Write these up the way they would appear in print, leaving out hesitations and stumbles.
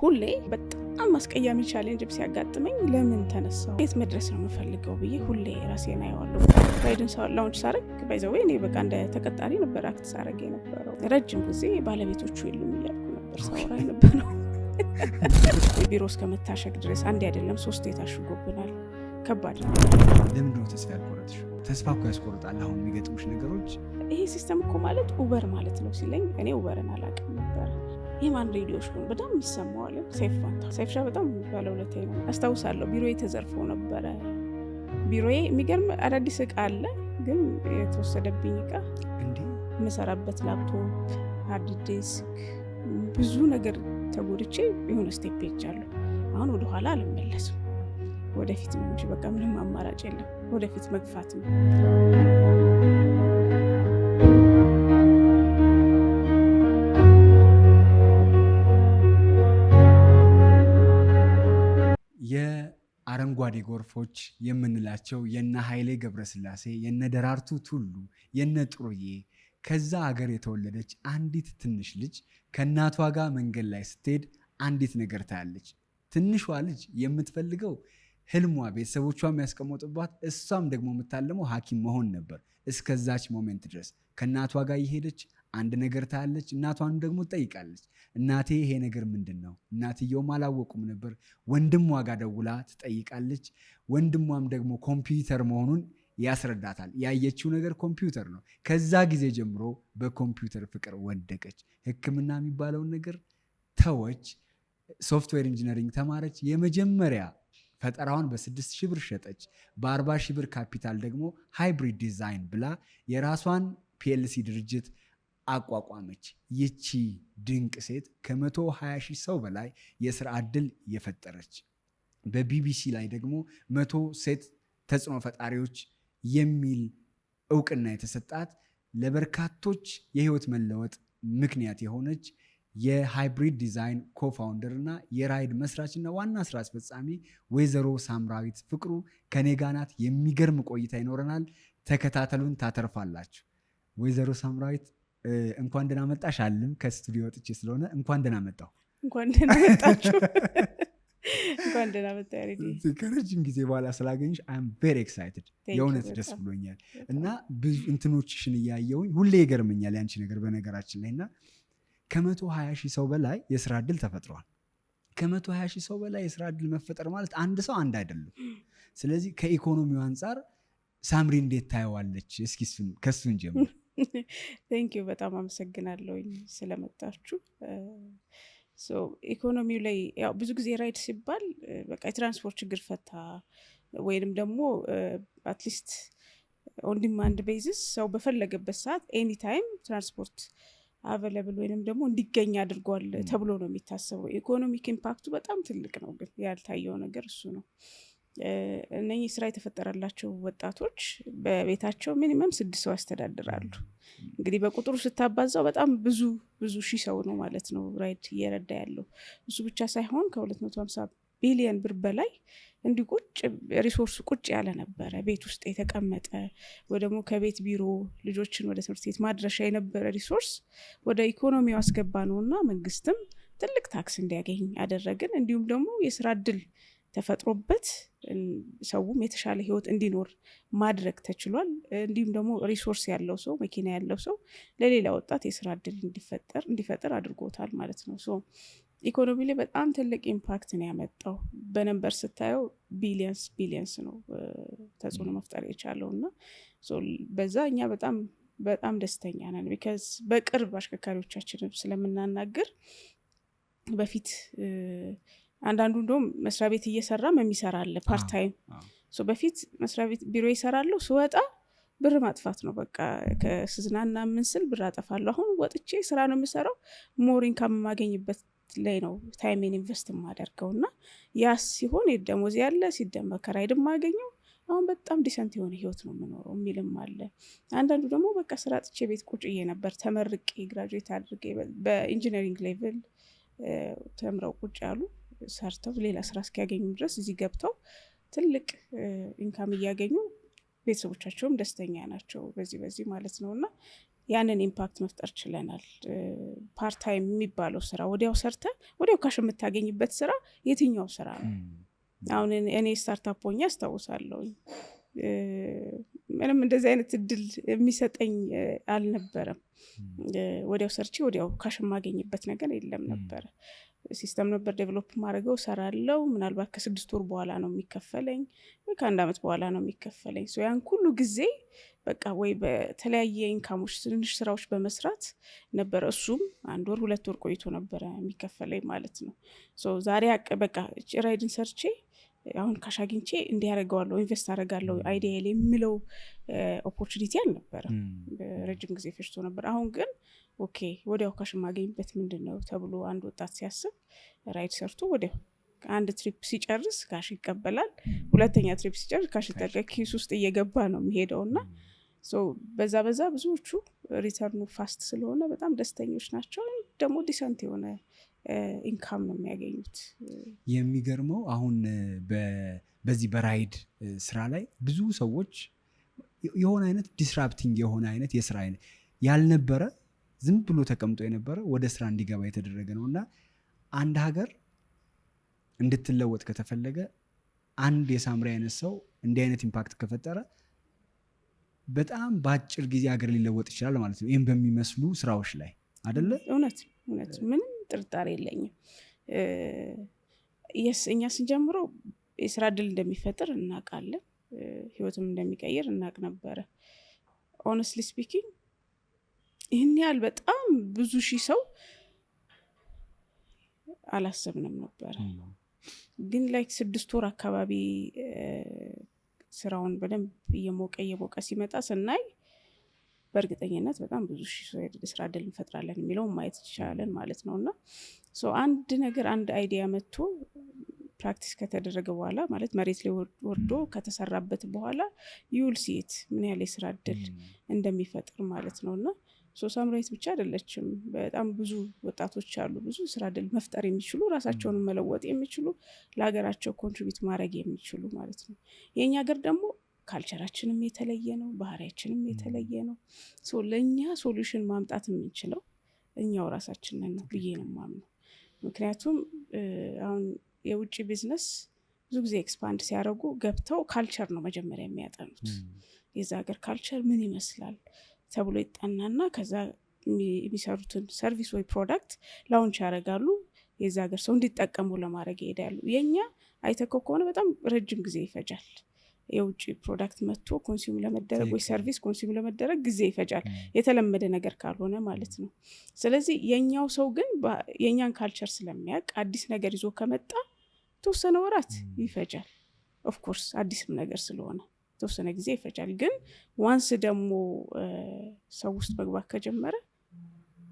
ሁሌ በጣም አስቀያሚ ቻሌንጅ ሲያጋጥመኝ ለምን ተነሳው የት መድረስ ነው የምፈልገው ብዬ ሁሌ ራሴን አየዋለሁ። ራይድን ላውንች ሳረግ ባይዘው እኔ በቃ እንደ ተቀጣሪ ነበር አክት ሳረግ የነበረው። ረጅም ጊዜ ባለቤቶቹ የሉም እያልኩ ነበር ሳወራ የነበረው። ቢሮ እስከ መታሸግ ድረስ አንድ አይደለም 3 የታሽጎብናል። ከባድ ነው። ለምን ነው ተስፋ ያልቆረጥሽ? ተስፋ እኮ ያስቆርጣል አሁን የሚገጥሙሽ ነገሮች። ይሄ ሲስተም እኮ ማለት ኡበር ማለት ነው ሲለኝ እኔ ኡበርን አላውቅም ነበር። የማን ሬዲዮሽ ነው በጣም ይሰማዋል። ሰይፍሻ በጣም ባለውለታዬ ነው። አስታውሳለሁ ቢሮዬ ተዘርፎ ነበረ። ቢሮዬ የሚገርም አዳዲስ እቃ አለ፣ ግን የተወሰደብኝ እቃ እንዴ የምሰራበት ላፕቶፕ፣ ሃርድ ዲስክ፣ ብዙ ነገር ተጎድቼ የሆነ ስቴፕ ሄጃለሁ። አሁን ወደኋላ አልመለስም፣ ወደፊት ነው እንጂ በቃ ምንም አማራጭ የለም። ወደፊት መግፋት ነው። የአረንጓዴ ጎርፎች የምንላቸው የነ ኃይሌ ገብረስላሴ፣ የነ ደራርቱ ቱሉ፣ የነ ጥሩዬ ከዛ ሀገር የተወለደች አንዲት ትንሽ ልጅ ከእናቷ ጋር መንገድ ላይ ስትሄድ አንዲት ነገር ታያለች። ትንሿ ልጅ የምትፈልገው ህልሟ ቤተሰቦቿ የሚያስቀምጡባት እሷም ደግሞ የምታለመው ሐኪም መሆን ነበር። እስከዛች ሞሜንት ድረስ ከእናቷ ጋር የሄደች አንድ ነገር ታያለች። እናቷን ደግሞ ትጠይቃለች፣ እናቴ ይሄ ነገር ምንድን ነው? እናትየውም አላወቁም ነበር። ወንድሟ ጋር ደውላ ትጠይቃለች። ወንድሟም ደግሞ ኮምፒውተር መሆኑን ያስረዳታል። ያየችው ነገር ኮምፒውተር ነው። ከዛ ጊዜ ጀምሮ በኮምፒውተር ፍቅር ወደቀች። ሕክምና የሚባለውን ነገር ተወች። ሶፍትዌር ኢንጂነሪንግ ተማረች። የመጀመሪያ ፈጠራዋን በ6,000 ብር ሸጠች። በ40,000 ብር ካፒታል ደግሞ ሃይብሪድ ዲዛይን ብላ የራሷን ፒኤልሲ ድርጅት አቋቋመች። ይቺ ድንቅ ሴት ከ120,000 ሰው በላይ የስራ ዕድል የፈጠረች፣ በቢቢሲ ላይ ደግሞ 100 ሴት ተጽዕኖ ፈጣሪዎች የሚል እውቅና የተሰጣት፣ ለበርካቶች የህይወት መለወጥ ምክንያት የሆነች የሃይብሪድ ዲዛይን ኮፋውንደር እና የራይድ መስራችና ዋና ስራ አስፈጻሚ ወይዘሮ ሳምራዊት ፍቅሩ ከኔ ጋር ናት። የሚገርም ቆይታ ይኖረናል። ተከታተሉን፣ ታተርፋላችሁ። ወይዘሮ ሳምራዊት እንኳን ደህና መጣሽ። አልም ከስቱዲዮ ወጥቼ ስለሆነ እንኳን ደህና መጣሁ። እንኳን ደህና መጣችሁ። እንኳን ደህና መጣ ያሬድ። ከረጅም ጊዜ በኋላ ስላገኝሽ አይ አም ቬሪ ኤክሳይትድ። የእውነት ደስ ብሎኛል እና ብዙ እንትኖችሽን እያየሁኝ ሁሌ ይገርመኛል ያንቺ ነገር በነገራችን ላይ እና ከ120,000 ሰው በላይ የስራ ዕድል ተፈጥሯል። ከ120,000 ሰው በላይ የስራ ዕድል መፈጠር ማለት አንድ ሰው አንድ አይደለም። ስለዚህ ከኢኮኖሚው አንጻር ሳምሪ እንዴት ታየዋለች? እስኪ ከሱን ጀምር። ቴንኪዩ፣ በጣም አመሰግናለሁ ስለመጣችሁ። ኢኮኖሚው ላይ ያው ብዙ ጊዜ ራይድ ሲባል በቃ የትራንስፖርት ችግር ፈታ ወይንም ደግሞ አትሊስት ኦን ዲማንድ ቤዚስ ሰው በፈለገበት ሰዓት ኤኒ ታይም ትራንስፖርት አቬለብል ወይንም ደግሞ እንዲገኝ አድርጓል ተብሎ ነው የሚታሰበው። ኢኮኖሚክ ኢምፓክቱ በጣም ትልቅ ነው፣ ግን ያልታየው ነገር እሱ ነው። እነኚህ ስራ የተፈጠረላቸው ወጣቶች በቤታቸው ሚኒመም 6 ሰው ያስተዳድራሉ። እንግዲህ በቁጥሩ ስታባዛው በጣም ብዙ ሺህ ሰው ነው ማለት ነው ራይድ እየረዳ ያለው። እሱ ብቻ ሳይሆን ከ250 ቢሊዮን ብር በላይ እንዲህ ሪሶርስ ቁጭ ያለ ነበረ ቤት ውስጥ የተቀመጠ፣ ወይ ደግሞ ከቤት ቢሮ ልጆችን ወደ ትምህርት ቤት ማድረሻ የነበረ ሪሶርስ ወደ ኢኮኖሚው አስገባ ነው እና መንግስትም ትልቅ ታክስ እንዲያገኝ አደረግን። እንዲሁም ደግሞ የስራ እድል ተፈጥሮበት ሰውም የተሻለ ህይወት እንዲኖር ማድረግ ተችሏል። እንዲሁም ደግሞ ሪሶርስ ያለው ሰው፣ መኪና ያለው ሰው ለሌላ ወጣት የስራ እድል እንዲፈጠር አድርጎታል ማለት ነው። ኢኮኖሚ ላይ በጣም ትልቅ ኢምፓክት ነው ያመጣው። በነምበር ስታየው ቢሊየንስ ነው ተጽዕኖ መፍጠር የቻለው እና በዛ እኛ በጣም ደስተኛ ነን። ቢካዝ በቅርብ አሽከርካሪዎቻችንም ስለምናናገር በፊት አንዳንዱ እንደውም መስሪያ ቤት እየሰራም የሚሰራ አለ ፓርታይም። በፊት መስሪያ ቤት ቢሮ ይሰራለሁ፣ ስወጣ ብር ማጥፋት ነው በቃ። ከስዝናና ምንስል ብር አጠፋለሁ። አሁን ወጥቼ ስራ ነው የምሰራው፣ ሞር ኢንካም የማገኝበት ላይ ነው ታይሜን ኢንቨስት የማደርገው እና ያ ሲሆን ደሞዝ ያለ ሲደመር ከራይድ የማገኘው አሁን በጣም ዲሰንት የሆነ ህይወት ነው የምኖረው የሚልም አለ። አንዳንዱ ደግሞ በቃ ስራ ጥቼ ቤት ቁጭዬ ነበር፣ ተመርቄ ግራጁዌት አድርጌ በኢንጂነሪንግ ሌቭል ተምረው ቁጭ ያሉ ሰርተው ሌላ ስራ እስኪያገኙ ድረስ እዚህ ገብተው ትልቅ ኢንካም እያገኙ ቤተሰቦቻቸውም ደስተኛ ናቸው በዚህ ማለት ነው እና ያንን ኢምፓክት መፍጠር ችለናል። ፓርታይም የሚባለው ስራ ወዲያው ሰርተ ወዲያው ካሽ የምታገኝበት ስራ የትኛው ስራ ነው? አሁን እኔ ስታርታፕ ሆኜ አስታውሳለሁ ምንም እንደዚህ አይነት እድል የሚሰጠኝ አልነበረም። ወዲያው ሰርቼ ወዲያው ካሽ የማገኝበት ነገር የለም ነበረ። ሲስተም ነበር ዴቨሎፕ ማድረገው ሰራለው። ምናልባት ከ6 ወር በኋላ ነው የሚከፈለኝ ወይ ከ1 ዓመት በኋላ ነው የሚከፈለኝ። ያን ሁሉ ጊዜ በቃ ወይ በተለያየ ኢንካሞች ትንሽ ስራዎች በመስራት ነበር። እሱም 1 ወር 2 ወር ቆይቶ ነበር የሚከፈለኝ ማለት ነው። ዛሬ በቃ ራይድን ሰርቼ አሁን ካሽ አግኝቼ እንዲያደርገዋለሁ ኢንቨስት አደርጋለሁ አይዲያል የሚለው ኦፖርቹኒቲ አልነበረም። ረጅም ጊዜ ፈጅቶ ነበር። አሁን ግን ኦኬ ወዲያው ካሽ ማገኝበት ምንድነው ተብሎ አንድ ወጣት ሲያስብ ራይድ ሰርቶ ወዲያው አንድ ትሪፕ ሲጨርስ ካሽ ይቀበላል። ሁለተኛ ትሪፕ ሲጨርስ ካሽ ኪስ ውስጥ እየገባ ነው የሚሄደውና በዛ ብዙዎቹ ሪተርኑ ፋስት ስለሆነ በጣም ደስተኞች ናቸው። ደግሞ ዲሰንት የሆነ ኢንካም ነው የሚያገኙት። የሚገርመው አሁን በዚህ በራይድ ስራ ላይ ብዙ ሰዎች የሆነ አይነት ዲስራፕቲንግ የሆነ አይነት የስራ አይነት ያልነበረ ዝም ብሎ ተቀምጦ የነበረ ወደ ስራ እንዲገባ የተደረገ ነው እና አንድ ሀገር እንድትለወጥ ከተፈለገ አንድ የሳምሪ አይነት ሰው እንዲህ አይነት ኢምፓክት ከፈጠረ በጣም በአጭር ጊዜ ሀገር ሊለወጥ ይችላል ማለት ነው። ይህም በሚመስሉ ስራዎች ላይ አይደለ? እውነት ምንም ጥርጣሬ የለኝም። እኛ ስንጀምረው የስራ እድል እንደሚፈጥር እናውቃለን፣ ህይወትም እንደሚቀይር እናውቅ ነበረ። ሆነስትሊ ስፒኪንግ ይህን ያህል በጣም ብዙ ሺህ ሰው አላሰብንም ነበረ። ግን ላይክ 6 ወር አካባቢ ስራውን በደንብ እየሞቀ ሲመጣ ስናይ በእርግጠኝነት በጣም ብዙ ሺህ ስራ እድል እንፈጥራለን የሚለውን ማየት ይቻላል ማለት ነው። እና አንድ ነገር አንድ አይዲያ መጥቶ ፕራክቲስ ከተደረገ በኋላ ማለት መሬት ላይ ወርዶ ከተሰራበት በኋላ ዩል ሲት ምን ያህል የስራ እድል እንደሚፈጥር ማለት ነው። እና ሳምራዊት ብቻ አይደለችም፣ በጣም ብዙ ወጣቶች አሉ ብዙ ስራ እድል መፍጠር የሚችሉ ራሳቸውን መለወጥ የሚችሉ ለሀገራቸው ኮንትሪቢዩት ማድረግ የሚችሉ ማለት ነው። የኛ ሀገር ደግሞ ካልቸራችንም የተለየ ነው፣ ባህሪያችንም የተለየ ነው። ለእኛ ሶሉሽን ማምጣት የምንችለው እኛው ራሳችንን ነው ብዬ ነው የማምነው። ምክንያቱም አሁን የውጭ ቢዝነስ ብዙ ጊዜ ኤክስፓንድ ሲያደርጉ ገብተው ካልቸር ነው መጀመሪያ የሚያጠኑት። የዛ ሀገር ካልቸር ምን ይመስላል ተብሎ ይጠናና ከዛ የሚሰሩትን ሰርቪስ ወይ ፕሮዳክት ላውንች ያደርጋሉ። የዛ ሀገር ሰው እንዲጠቀሙ ለማድረግ ይሄዳሉ። የኛ አይተከው ከሆነ በጣም ረጅም ጊዜ ይፈጃል። የውጭ ፕሮዳክት መጥቶ ኮንሱም ለመደረግ ወይ ሰርቪስ ኮንሱም ለመደረግ ጊዜ ይፈጃል፣ የተለመደ ነገር ካልሆነ ማለት ነው። ስለዚህ የኛው ሰው ግን የኛን ካልቸር ስለሚያውቅ አዲስ ነገር ይዞ ከመጣ ተወሰነ ወራት ይፈጃል። ኦፍ ኮርስ አዲስም ነገር ስለሆነ ተወሰነ ጊዜ ይፈጃል። ግን ዋንስ ደግሞ ሰው ውስጥ መግባት ከጀመረ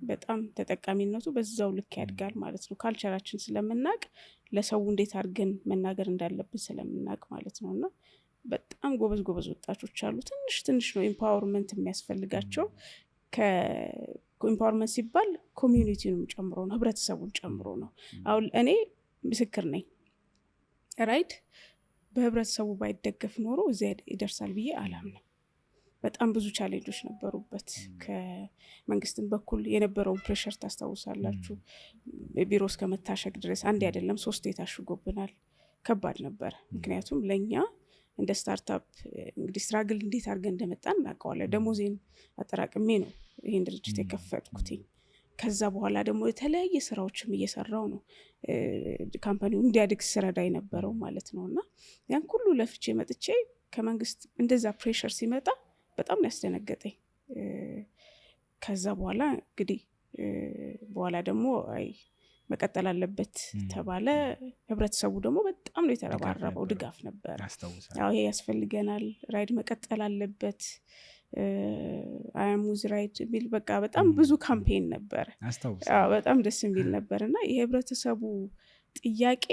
በጣም ተጠቃሚነቱ በዛው ልክ ያድጋል ማለት ነው። ካልቸራችን ስለምናውቅ ለሰው እንዴት አድርገን መናገር እንዳለብን ስለምናውቅ ማለት ነው። እና በጣም ጎበዝ ወጣቶች አሉ። ትንሽ ነው ኢምፓወርመንት የሚያስፈልጋቸው። ከኢምፓወርመንት ሲባል ኮሚዩኒቲንም ጨምሮ ነው፣ ህብረተሰቡን ጨምሮ ነው። አሁን እኔ ምስክር ነኝ፣ ራይድ በህብረተሰቡ ባይደገፍ ኖሮ እዚያ ይደርሳል ብዬ አላምንም። በጣም ብዙ ቻሌንጆች ነበሩበት። ከመንግስትም በኩል የነበረውን ፕሬሸር ታስታውሳላችሁ። ቢሮ እስከ መታሸግ ድረስ አንድ አይደለም 3 የታሽጎብናል። ከባድ ነበር። ምክንያቱም ለእኛ እንደ ስታርታፕ እንግዲህ ስትራግል እንዴት አድርገን እንደመጣን እናውቀዋለን። ደሞዜን አጠራቅሜ ነው ይህን ድርጅት የከፈትኩትኝ። ከዛ በኋላ ደግሞ የተለያየ ስራዎችም እየሰራው ነው ካምፓኒው እንዲያድግ ስረዳ የነበረው ማለት ነው። እና ያን ሁሉ ለፍቼ መጥቼ ከመንግስት እንደዛ ፕሬሸር ሲመጣ በጣም ያስደነገጠኝ። ከዛ በኋላ እንግዲህ በኋላ ደግሞ መቀጠል አለበት ተባለ። ህብረተሰቡ ደግሞ በጣም ነው የተረባረበው፣ ድጋፍ ነበር። ይሄ ያስፈልገናል፣ ራይድ መቀጠል አለበት፣ አያሙዝ ራይድ የሚል በቃ በጣም ብዙ ካምፔን ነበር። በጣም ደስ የሚል ነበር። እና የህብረተሰቡ ጥያቄ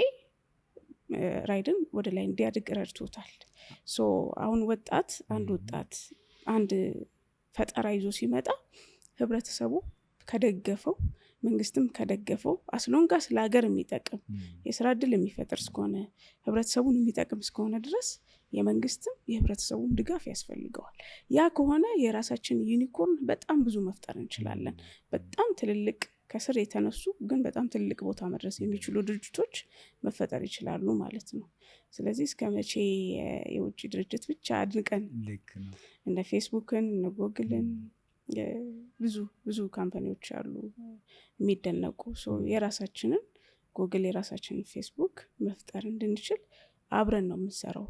ራይድን ወደ ላይ እንዲያድግ ረድቶታል። አሁን አንድ ወጣት አንድ ፈጠራ ይዞ ሲመጣ ህብረተሰቡ ከደገፈው መንግስትም ከደገፈው አስሎንጋስ ለሀገር የሚጠቅም የስራ እድል የሚፈጥር እስከሆነ ህብረተሰቡን የሚጠቅም እስከሆነ ድረስ የመንግስትም የህብረተሰቡም ድጋፍ ያስፈልገዋል። ያ ከሆነ የራሳችን ዩኒኮርን በጣም ብዙ መፍጠር እንችላለን። በጣም ትልልቅ ከስር የተነሱ ግን በጣም ትልቅ ቦታ መድረስ የሚችሉ ድርጅቶች መፈጠር ይችላሉ ማለት ነው። ስለዚህ እስከ መቼ የውጭ ድርጅት ብቻ አድንቀን እነ ፌስቡክን እነ ጎግልን ብዙ ካምፓኒዎች አሉ የሚደነቁ። የራሳችንን ጎግል የራሳችንን ፌስቡክ መፍጠር እንድንችል አብረን ነው የምንሰራው።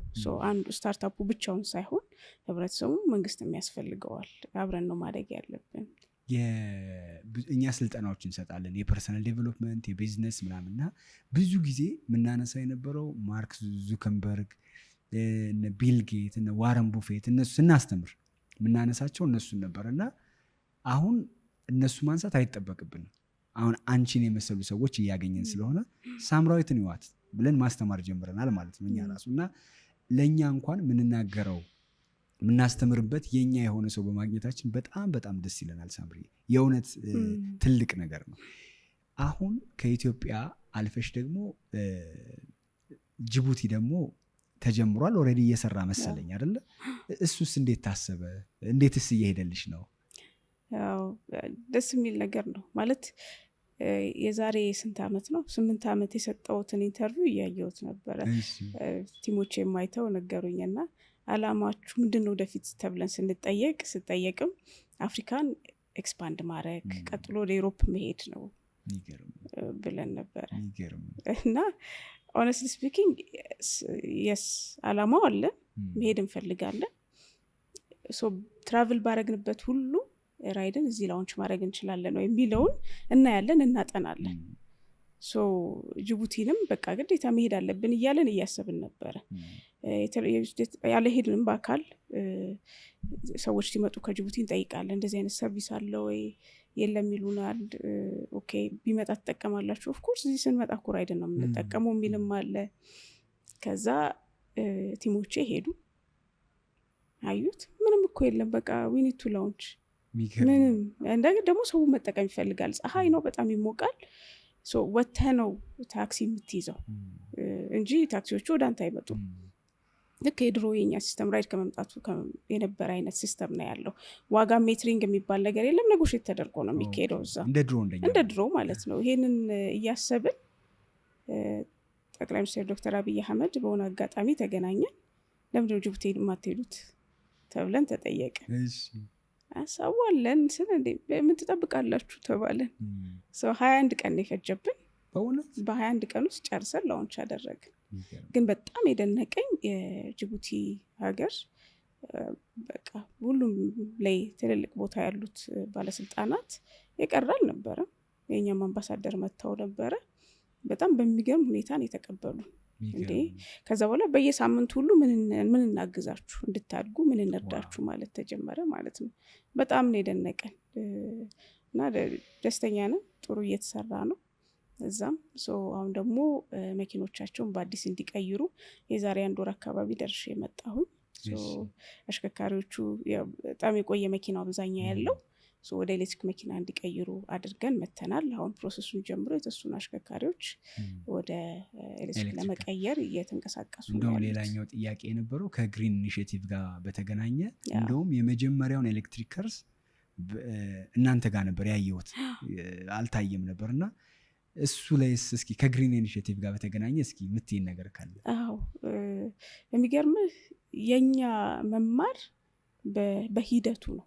አንዱ ስታርታፑ ብቻውን ሳይሆን ህብረተሰቡ መንግስት የሚያስፈልገዋል። አብረን ነው ማደግ ያለብን። እኛ ስልጠናዎች እንሰጣለን፣ የፐርሰናል ዴቨሎፕመንት፣ የቢዝነስ ምናምንና ብዙ ጊዜ የምናነሳው የነበረው ማርክ ዙከንበርግ፣ ቢል ጌት፣ ዋረን ቡፌት እነሱ ስናስተምር የምናነሳቸው እነሱን ነበር እና አሁን እነሱ ማንሳት አይጠበቅብንም። አሁን አንቺን የመሰሉ ሰዎች እያገኘን ስለሆነ ሳምራዊትን ይዋት ብለን ማስተማር ጀምረናል ማለት ነው እኛ ራሱ። እና ለእኛ እንኳን የምንናገረው የምናስተምርበት የኛ የሆነ ሰው በማግኘታችን በጣም በጣም ደስ ይለናል። ሳምሪ የእውነት ትልቅ ነገር ነው። አሁን ከኢትዮጵያ አልፈሽ ደግሞ ጅቡቲ ደግሞ ተጀምሯል። ኦልሬዲ እየሰራ መሰለኝ አይደለ? እሱስ እንዴት ታሰበ? እንዴትስ እየሄደልሽ ነው? ደስ የሚል ነገር ነው ማለት የዛሬ ስንት ዓመት ነው 8 ዓመት የሰጠሁትን ኢንተርቪው እያየሁት ነበረ። ቲሞች የማይተው ነገሩኝና አላማችሁ ምንድነው ወደፊት ተብለን ስጠየቅም አፍሪካን ኤክስፓንድ ማድረግ ቀጥሎ ወደ ዩሮፕ መሄድ ነው ብለን ነበረ። እና ሆነስትሊ ስፒኪንግ የስ አላማው አለ፣ መሄድ እንፈልጋለን። ትራቭል ባረግንበት ሁሉ ራይድን እዚህ ላውንች ማድረግ እንችላለን ነው የሚለውን እናያለን፣ እናጠናለን። ጅቡቲንም በቃ ግዴታ መሄድ አለብን እያለን እያሰብን ነበረ። ያለ ሄድንም በአካል ሰዎች ሲመጡ ከጅቡቲ እንጠይቃለን፣ እንደዚህ አይነት ሰርቪስ አለ ወይ የለም ይሉናል። ኦኬ ቢመጣ ትጠቀማላችሁ? ኦፍኮርስ እዚህ ስንመጣ እኮ ራይድን ነው የምንጠቀመው የሚልም አለ። ከዛ ቲሞቼ ሄዱ፣ አዩት፣ ምንም እኮ የለም በቃ ዊኒቱ ላውንች ምንም። እንደገና ደግሞ ሰው መጠቀም ይፈልጋል። ፀሐይ ነው፣ በጣም ይሞቃል። ወጥተህ ነው ታክሲ የምትይዘው እንጂ ታክሲዎቹ ወደ አንተ አይመጡም። ልክ የድሮ የኛ ሲስተም ራይድ ከመምጣቱ የነበረ አይነት ሲስተም ነው ያለው። ዋጋ ሜትሪንግ የሚባል ነገር የለም። ነጎሼት ተደርጎ ነው የሚካሄደው እዛ እንደ ድሮ ማለት ነው። ይሄንን እያሰብን ጠቅላይ ሚኒስትር ዶክተር አብይ አህመድ በሆነ አጋጣሚ ተገናኘን። ለምንድነው ጅቡቲ የማትሄዱት ተብለን ተጠየቀ። አሳዋለን ስለ ምን ትጠብቃላችሁ ተባለን። 21 ቀን የፈጀብን በ21 ቀን ውስጥ ጨርሰን ላውንች አደረግን። ግን በጣም የደነቀኝ የጅቡቲ ሀገር በቃ ሁሉም ላይ ትልልቅ ቦታ ያሉት ባለስልጣናት የቀረ አልነበረም። የእኛም አምባሳደር መጥተው ነበረ። በጣም በሚገርም ሁኔታ ነው የተቀበሉ። እንዴ ከዛ በኋላ በየሳምንቱ ሁሉ ምን እናግዛችሁ እንድታድጉ ምን እንርዳችሁ ማለት ተጀመረ ማለት ነው። በጣም ነው የደነቀን እና ደስተኛ ነን። ጥሩ እየተሰራ ነው እዛም። አሁን ደግሞ መኪኖቻቸውን በአዲስ እንዲቀይሩ የዛሬ 1 ወር አካባቢ ደርሼ የመጣሁኝ። አሽከርካሪዎቹ በጣም የቆየ መኪና አብዛኛው ያለው ወደ ኤሌክትሪክ መኪና እንዲቀይሩ አድርገን መተናል። አሁን ፕሮሰሱን ጀምሮ የተወሰኑ አሽከርካሪዎች ወደ ኤሌክትሪክ ለመቀየር እየተንቀሳቀሱ ነው። እንደውም ሌላኛው ጥያቄ የነበረው ከግሪን ኢኒሼቲቭ ጋር በተገናኘ እንደውም የመጀመሪያውን ኤሌክትሪክ ከርስ እናንተ ጋር ነበር ያየሁት፣ አልታየም ነበርና እሱ ላይስ እስኪ ከግሪን ኢኒሼቲቭ ጋር በተገናኘ እስኪ የምትይን ነገር ካለ? አዎ የሚገርምህ የኛ መማር በሂደቱ ነው።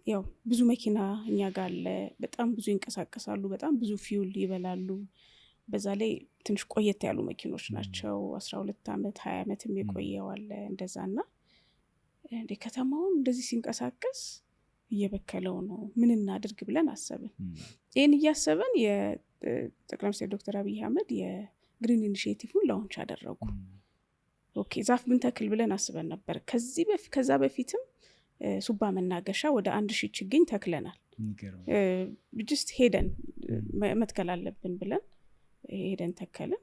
ያው ብዙ መኪና እኛ ጋር አለ፣ በጣም ብዙ ይንቀሳቀሳሉ፣ በጣም ብዙ ፊውል ይበላሉ። በዛ ላይ ትንሽ ቆየት ያሉ መኪኖች ናቸው። 12 ዓመት 20 ዓመትም የቆየው አለ እንደዛና እንደ ከተማውን እንደዚህ ሲንቀሳቀስ እየበከለው ነው፣ ምን እናድርግ ብለን አሰብን። ይህን እያሰብን የጠቅላይ ሚኒስትር ዶክተር አብይ አህመድ የግሪን ኢኒሼቲቭን ላውንች አደረጉ። ኦኬ ዛፍ ብንተክል ብለን አስበን ነበር። ከዛ በፊትም ሱባ መናገሻ ወደ 1000 ችግኝ ተክለናል። ጅስት ሄደን መትከል አለብን ብለን ሄደን ተከልን።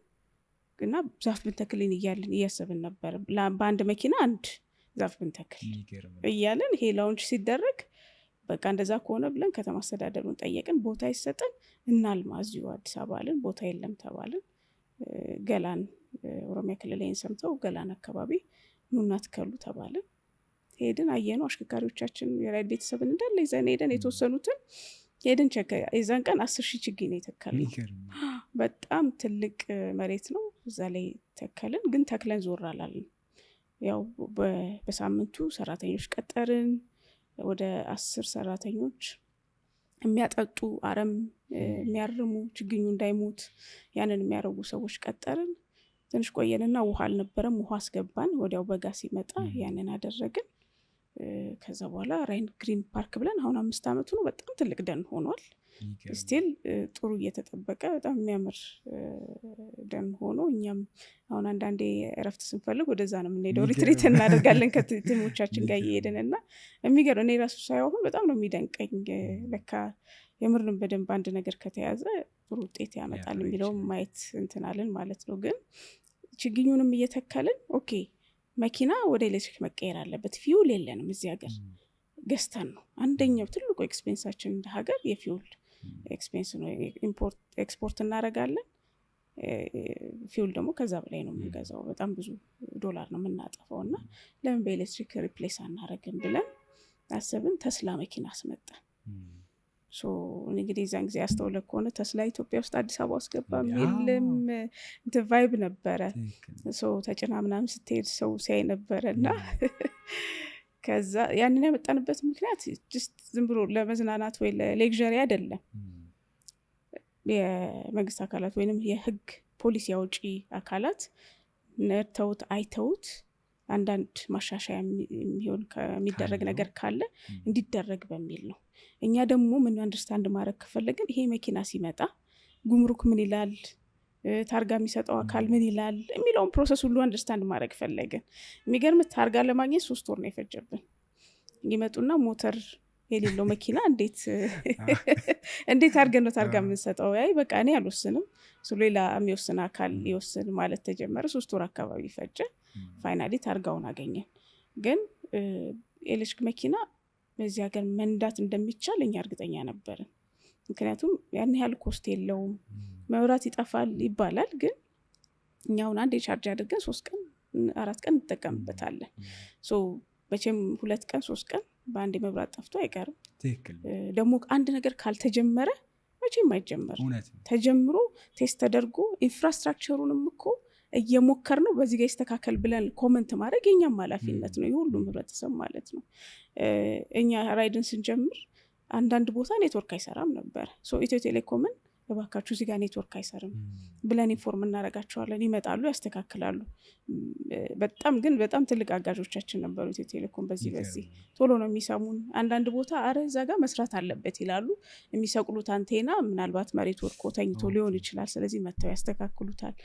እና ዛፍ ብንተክልን እያሰብን ነበር። በአንድ መኪና 1 ዛፍ ብንተክል እያለን ይሄ ላውንች ሲደረግ በቃ እንደዛ ከሆነ ብለን ከተማ አስተዳደሩን ጠየቅን። ቦታ ይሰጠን እናልማ እዚሁ አዲስ አበባ አለን። ቦታ የለም ተባልን። ገላን ኦሮሚያ ክልል ላይ ሰምተው ገላን አካባቢ ኑና ትከሉ ተባልን። ሄድን፣ አየነው። አሽከርካሪዎቻችን የራይድ ቤተሰብን እንዳለ ይዘን ሄደን የተወሰኑትን ሄድን ቸከ የዛን ቀን 10,000 ችግኝ ነው የተከልነው። በጣም ትልቅ መሬት ነው። እዛ ላይ ተከልን፣ ግን ተክለን ዞር አላልን። ያው በሳምንቱ ሰራተኞች ቀጠርን። ወደ 10 ሰራተኞች የሚያጠጡ አረም የሚያርሙ ችግኙ እንዳይሞት ያንን የሚያረጉ ሰዎች ቀጠርን። ትንሽ ቆየንና ውሃ አልነበረም፣ ውሃ አስገባን። ወዲያው በጋ ሲመጣ ያንን አደረግን። ከዛ በኋላ ራይን ግሪን ፓርክ ብለን አሁን 5 ዓመቱ ነው። በጣም ትልቅ ደን ሆኗል። ስቲል ጥሩ እየተጠበቀ በጣም የሚያምር ደን ሆኖ እኛም አሁን አንዳንዴ እረፍት ስንፈልግ ወደዛ ነው የምንሄደው። ሪትሪት እናደርጋለን ከቲሞቻችን ጋር እየሄድን እና የሚገርም እኔ ራሱ ሳይሆን በጣም ነው የሚደንቀኝ። ለካ የምርንም በደንብ አንድ ነገር ከተያዘ ጥሩ ውጤት ያመጣል የሚለውም ማየት እንትናልን ማለት ነው። ግን ችግኙንም እየተከልን ኦኬ መኪና ወደ ኤሌክትሪክ መቀየር አለበት። ፊውል የለንም እዚህ ሀገር፣ ገዝተን ነው። አንደኛው ትልቁ ኤክስፔንሳችን እንደ ሀገር የፊውል ኤክስፔንስ ነው። ኤክስፖርት እናደርጋለን። ፊውል ደግሞ ከዛ በላይ ነው የምንገዛው። በጣም ብዙ ዶላር ነው የምናጠፈው እና ለምን በኤሌክትሪክ ሪፕሌስ አናረግም ብለን አሰብን። ተስላ መኪና አስመጣን። እንግዲህ እዛን ጊዜ ያስተውለ ከሆነ ተስላ ኢትዮጵያ ውስጥ አዲስ አበባ ውስጥ ገባ የሚልም እንትን ቫይብ ነበረ። ተጭና ምናምን ስትሄድ ሰው ሲያይ ነበረ እና ከዛ ያንን ያመጣንበት ምክንያት ጅስት ዝም ብሎ ለመዝናናት ወይ ለሌክዠሪ አይደለም። የመንግስት አካላት ወይንም የህግ ፖሊሲ አውጪ አካላት ነርተውት አይተውት አንዳንድ ማሻሻያ የሚሆን ከሚደረግ ነገር ካለ እንዲደረግ በሚል ነው። እኛ ደግሞ ምን አንደርስታንድ ማድረግ ከፈለግን ይሄ መኪና ሲመጣ ጉምሩክ ምን ይላል፣ ታርጋ የሚሰጠው አካል ምን ይላል የሚለውን ፕሮሰስ ሁሉ አንደርስታንድ ማድረግ ፈለግን። የሚገርም ታርጋ ለማግኘት 3 ወር ነው የፈጀብን። ይመጡና ሞተር የሌለው መኪና እንዴት አድርገን ነው ታርጋ የምንሰጠው? ያይ በቃ እኔ አልወስንም፣ ሌላ የሚወስን አካል ይወስን ማለት ተጀመረ። 3 ወር አካባቢ ፈጀ። ፋይናሊ ታርጋውን አገኘን። ግን ኤሌክትሪክ መኪና በዚህ ሀገር መንዳት እንደሚቻል እኛ እርግጠኛ ነበርን። ምክንያቱም ያን ያህል ኮስት የለውም። መብራት ይጠፋል ይባላል፣ ግን እኛውን አንድ የቻርጅ አድርገን 3 ቀን 4 ቀን እንጠቀምበታለን። መቼም 2 ቀን 3 ቀን በአንድ መብራት ጠፍቶ አይቀርም። ደግሞ አንድ ነገር ካልተጀመረ መቼም አይጀመርም። ተጀምሮ ቴስት ተደርጎ ኢንፍራስትራክቸሩንም እኮ እየሞከር ነው በዚህ ጋር ይስተካከል ብለን ኮመንት ማድረግ የኛም ኃላፊነት ነው፣ የሁሉም ህብረተሰብ ማለት ነው። እኛ ራይድን ስንጀምር አንዳንድ ቦታ ኔትወርክ አይሰራም ነበር። ኢትዮ ቴሌኮምን እባካችሁ እዚህ ጋር ኔትወርክ አይሰርም ብለን ኢንፎርም እናደርጋቸዋለን። ይመጣሉ፣ ያስተካክላሉ። በጣም ትልቅ አጋዦቻችን ነበሩ ኢትዮ ቴሌኮም። በዚህ ቶሎ ነው የሚሰሙን። አንዳንድ ቦታ አረ እዛ ጋር መስራት አለበት ይላሉ። የሚሰቅሉት አንቴና ምናልባት መሬት ወድቆ ተኝቶ ሊሆን ይችላል። ስለዚህ መጥተው ያስተካክሉታል።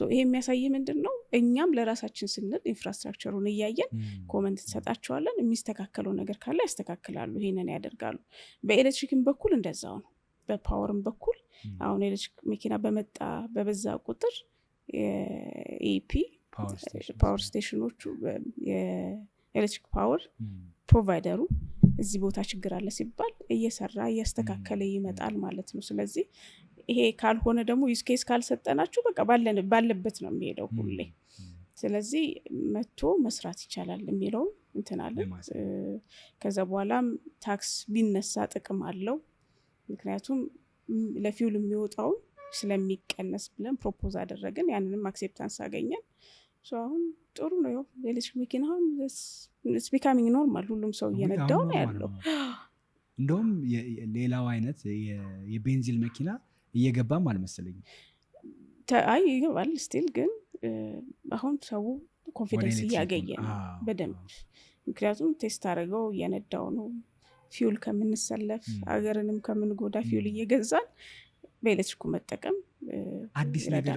ይሄ የሚያሳይ ምንድን ነው? እኛም ለራሳችን ስንል ኢንፍራስትራክቸሩን እያየን ኮመንት እንሰጣቸዋለን። የሚስተካከለው ነገር ካለ ያስተካክላሉ፣ ይሄንን ያደርጋሉ። በኤሌክትሪክም በኩል እንደዛው ነው። በፓወርም በኩል አሁን ኤሌክትሪክ መኪና በበዛ ቁጥር የኢፒ ፓወር ስቴሽኖቹ የኤሌክትሪክ ፓወር ፕሮቫይደሩ እዚህ ቦታ ችግር አለ ሲባል እየሰራ እያስተካከለ ይመጣል ማለት ነው። ስለዚህ ይሄ ካልሆነ ደግሞ ዩዝ ኬስ ካልሰጠናችሁ በቃ ባለበት ነው የሚሄደው ሁሌ። ስለዚህ መጥቶ መስራት ይቻላል የሚለው እንትናለን። ከዛ በኋላም ታክስ ቢነሳ ጥቅም አለው። ምክንያቱም ለፊውል የሚወጣውን ስለሚቀነስ ብለን ፕሮፖዝ አደረግን። ያንንም አክሴፕታንስ አገኘን። አሁን ጥሩ ነው። ኤሌክትሪክ መኪና አሁን ቢካሚንግ ኖርማል፣ ሁሉም ሰው እየነዳው ነው ያለው። እንደውም ሌላው አይነት የቤንዚል መኪና እየገባም አልመሰለኝም። አይ ይገባል ስቲል፣ ግን አሁን ሰው ኮንፊደንስ እያገኘ ነው በደንብ። ምክንያቱም ቴስት አድርገው እየነዳው ነው። ፊውል ከምንሰለፍ አገርንም ከምንጎዳ ፊውል እየገዛን በኤሌክትሪኩ መጠቀም አዲስ ነገር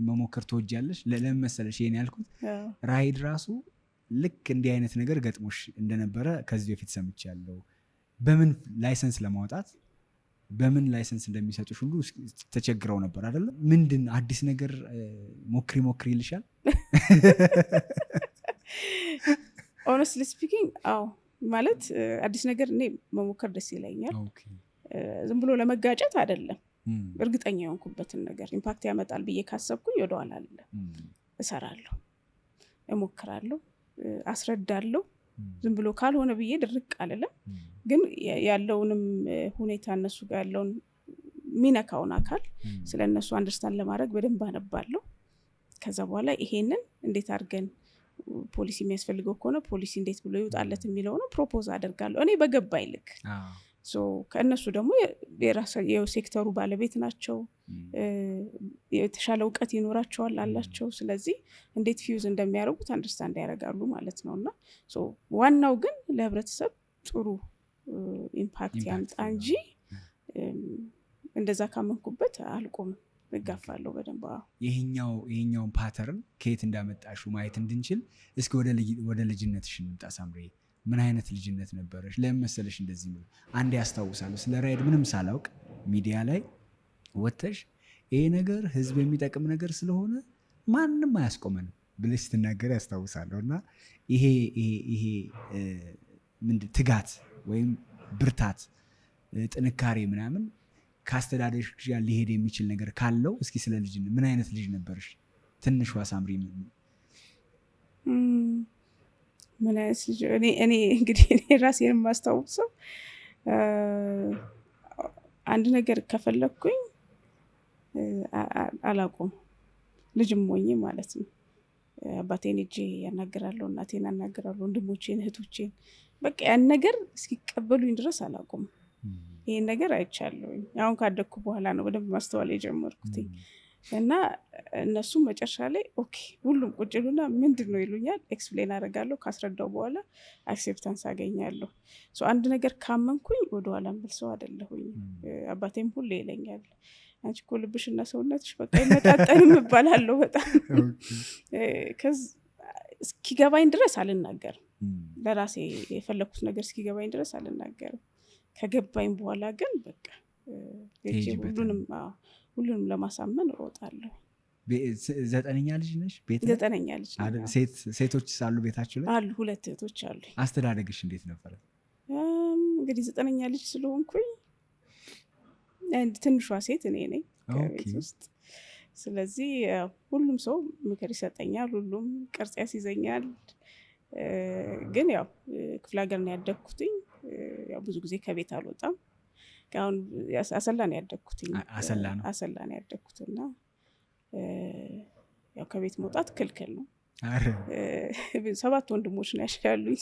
መሞከር ትወጃለሽ? ለምን መሰለሽ ይሄን ያልኩት፣ ራይድ ራሱ ልክ እንዲህ አይነት ነገር ገጥሞሽ እንደነበረ ከዚህ በፊት ሰምቻለሁ። በምን ላይሰንስ ለማውጣት በምን ላይሰንስ እንደሚሰጡሽ ሁሉ ተቸግረው ነበር አይደለም? ምንድን አዲስ ነገር ሞክሪ ይልሻል? ሆነስትሊ ስፒኪንግ አዎ፣ ማለት አዲስ ነገር እኔ መሞከር ደስ ይለኛል። ዝም ብሎ ለመጋጨት አይደለም። እርግጠኛ የሆንኩበትን ነገር ኢምፓክት ያመጣል ብዬ ካሰብኩኝ ወደኋላ አለ እሰራለሁ፣ እሞክራለሁ፣ አስረዳለሁ። ዝም ብሎ ካልሆነ ብዬ ድርቅ አልልም። ግን ያለውንም ሁኔታ እነሱ ጋር ያለውን ሚነካውን አካል ስለ እነሱ አንደርስታንድ ለማድረግ በደንብ አነባለሁ። ከዛ በኋላ ይሄንን እንዴት አድርገን ፖሊሲ የሚያስፈልገው ከሆነ ፖሊሲ እንዴት ብሎ ይውጣለት የሚለው ነው ፕሮፖዝ አደርጋለሁ እኔ በገባኝ ልክ። ከእነሱ ደግሞ የሴክተሩ ባለቤት ናቸው፣ የተሻለ እውቀት ይኖራቸዋል አላቸው። ስለዚህ እንዴት ፊውዝ እንደሚያደርጉት አንደርስታንድ ያደርጋሉ ማለት ነው። እና ዋናው ግን ለህብረተሰብ ጥሩ ኢምፓክት ያምጣ እንጂ እንደዛ ካመንኩበት አልቆምም፣ እጋፋለሁ በደንብ። ይሄኛውን ፓተርን ከየት እንዳመጣሹ ማየት እንድንችል እስኪ ወደ ልጅነትሽ እንምጣ ሳምሪ። ምን አይነት ልጅነት ነበረሽ? ለምን መሰለሽ እንደዚህ ነው። አንዴ ያስታውሳለሁ ስለ ራይድ ምንም ሳላውቅ ሚዲያ ላይ ወጥተሽ ይሄ ነገር ህዝብ የሚጠቅም ነገር ስለሆነ ማንም አያስቆመንም ብለሽ ስትናገር ያስታውሳለሁ። እና ይሄ ምንድን ትጋት ወይም ብርታት፣ ጥንካሬ ምናምን ከአስተዳደርሽ ጋር ሊሄድ የሚችል ነገር ካለው እስኪ ስለ ልጅነት ምን አይነት ልጅ ነበርሽ? ትንሿ ሳምሪ ምን አይነት ልጅ? እኔ እንግዲህ ራሴን የማስታውሰው አንድ ነገር ከፈለግኩኝ አላቆም፣ ልጅም ሆኜ ማለት ነው። አባቴን እጄ ያናገራለሁ፣ እናቴን ያናገራለሁ፣ ወንድሞቼን፣ እህቶቼን በቃ ያን ነገር እስኪቀበሉኝ ድረስ አላቆም። ይሄን ነገር አይቻለሁኝ። አሁን ካደግኩ በኋላ ነው በደንብ ማስተዋል የጀመርኩት። እና እነሱም መጨረሻ ላይ ኦኬ ሁሉም ቁጭ ይሉና ምንድን ነው ይሉኛል፣ ኤክስፕሌን አደርጋለሁ። ካስረዳው በኋላ አክሴፕታንስ አገኛለሁ። አንድ ነገር ካመንኩኝ ወደኋላ መልሰው አይደለሁኝ። አባቴም ሁሌ ይለኛል አንቺ እኮ ልብሽና ሰውነትሽ በቃ ይመጣጠንም እባላለሁ በጣም። እስኪገባኝ ድረስ አልናገርም፣ ለራሴ የፈለኩት ነገር እስኪገባኝ ድረስ አልናገርም። ከገባኝ በኋላ ግን በቃ ሁሉንም ለማሳመን እሮጣለሁ። ዘጠነኛ ልጅ ነሽ? ዘጠነኛ ልጅ። ሴቶች ሳሉ ቤታችሁ ላይ አሉ? 2 እህቶች አሉ። አስተዳደግሽ እንዴት ነበረ? እንግዲህ ዘጠነኛ ልጅ ስለሆንኩኝ ትንሿ ሴት እኔ ነኝ ከቤት ውስጥ። ስለዚህ ሁሉም ሰው ምክር ይሰጠኛል፣ ሁሉም ቅርጽ ያስይዘኛል። ግን ያው ክፍለ ሀገር ነው ያደግኩትኝ። ያው ብዙ ጊዜ ከቤት አልወጣም። አሁን አሰላ ነው ያደግኩትኝ። አሰላ ነው ያደግኩትና ያው ከቤት መውጣት ክልክል ነው። 7 ወንድሞች ነው ያሉኝ።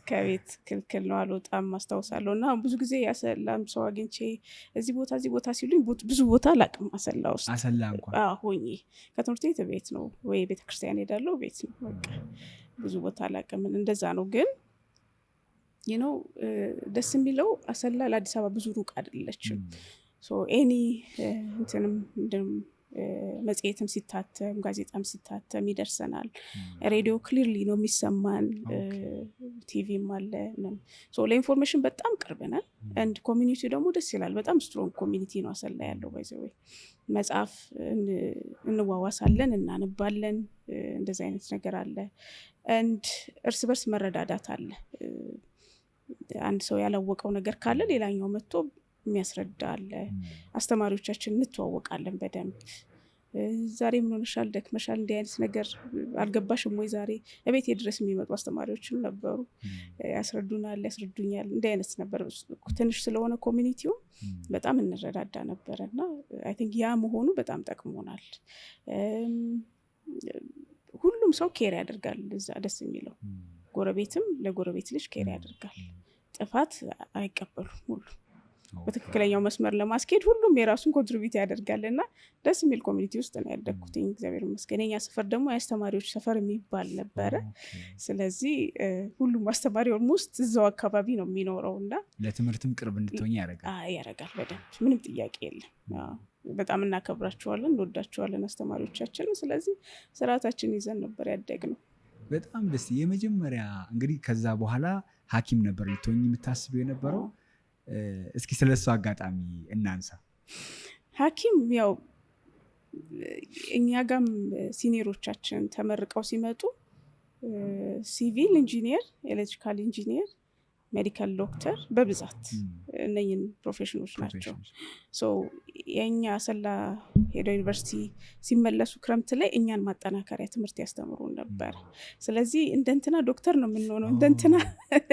ከቤት ክልክል ነው፣ አልወጣም አስታውሳለሁ። እና ብዙ ጊዜ ያሰላም ሰው አግኝቼ እዚህ ቦታ ሲሉኝ ብዙ ቦታ አላውቅም። አሰላ ውስጥ ሆኜ ከትምህርት ቤት ነው ወይ ቤተክርስቲያን ሄዳለሁ፣ ቤት ነው በቃ። ብዙ ቦታ አላውቅም። እንደዛ ነው። ግን ደስ የሚለው አሰላ ለአዲስ አበባ ብዙ ሩቅ አይደለችም። ኤኒ እንትንም መጽሔትም ሲታተም ጋዜጣም ሲታተም ይደርሰናል። ሬዲዮ ክሊርሊ ነው የሚሰማን፣ ቲቪም አለ። ለኢንፎርሜሽን በጣም ቅርብ ነን። አንድ ኮሚኒቲ ደግሞ ደስ ይላል። በጣም ስትሮንግ ኮሚኒቲ ነው አሰላ ያለው። ባይዘወይ መጽሐፍ እንዋዋሳለን፣ እናነባለን። እንደዚህ አይነት ነገር አለ። አንድ እርስ በርስ መረዳዳት አለ። አንድ ሰው ያላወቀው ነገር ካለ ሌላኛው መጥቶ የሚያስረዳ አለ። አስተማሪዎቻችን እንተዋወቃለን በደንብ። ዛሬ ምን ሆነሻል፣ ደክመሻል፣ እንዲህ አይነት ነገር አልገባሽም ወይ ዛሬ? እቤቴ ድረስ የሚመጡ አስተማሪዎችም ነበሩ። ያስረዱናል፣ ያስረዱኛል። እንዲህ አይነት ነበር። ትንሽ ስለሆነ ኮሚኒቲው በጣም እንረዳዳ ነበረ እና አይ ቲንክ ያ መሆኑ በጣም ጠቅሞናል። ሁሉም ሰው ኬር ያደርጋል እዛ። ደስ የሚለው ጎረቤትም ለጎረቤት ልጅ ኬር ያደርጋል። ጥፋት አይቀበሉም። ሁሉ በትክክለኛው መስመር ለማስኬድ ሁሉም የራሱን ኮንትሪቢዩት ያደርጋል እና ደስ የሚል ኮሚኒቲ ውስጥ ነው ያደግኩትኝ። እግዚአብሔር ይመስገን። የኛ ሰፈር ደግሞ የአስተማሪዎች ሰፈር የሚባል ነበረ። ስለዚህ ሁሉም አስተማሪ ኦልሞስት እዛው አካባቢ ነው የሚኖረው እና ለትምህርትም ቅርብ እንድትሆኝ ያደርጋል በደንብ። ምንም ጥያቄ የለም። በጣም እናከብራቸዋለን፣ እንወዳቸዋለን አስተማሪዎቻችን። ስለዚህ ስርዓታችን ይዘን ነበር ያደግነው። በጣም ደስ የመጀመሪያ እንግዲህ ከዛ በኋላ ሐኪም ነበር ልትሆኝ የምታስበው የነበረው። እስኪ ስለሱ አጋጣሚ እናንሳ። ሐኪም ያው እኛ ጋም ሲኒየሮቻችን ተመርቀው ሲመጡ ሲቪል ኢንጂኒየር፣ ኤሌክትሪካል ኢንጂኒየር ሜዲካል ዶክተር በብዛት እነኝን ፕሮፌሽኖች ናቸው። ሶ የእኛ አሰላ ሄደው ዩኒቨርሲቲ ሲመለሱ ክረምት ላይ እኛን ማጠናከሪያ ትምህርት ያስተምሩን ነበር። ስለዚህ እንደንትና ዶክተር ነው የምንሆነው እንደንትና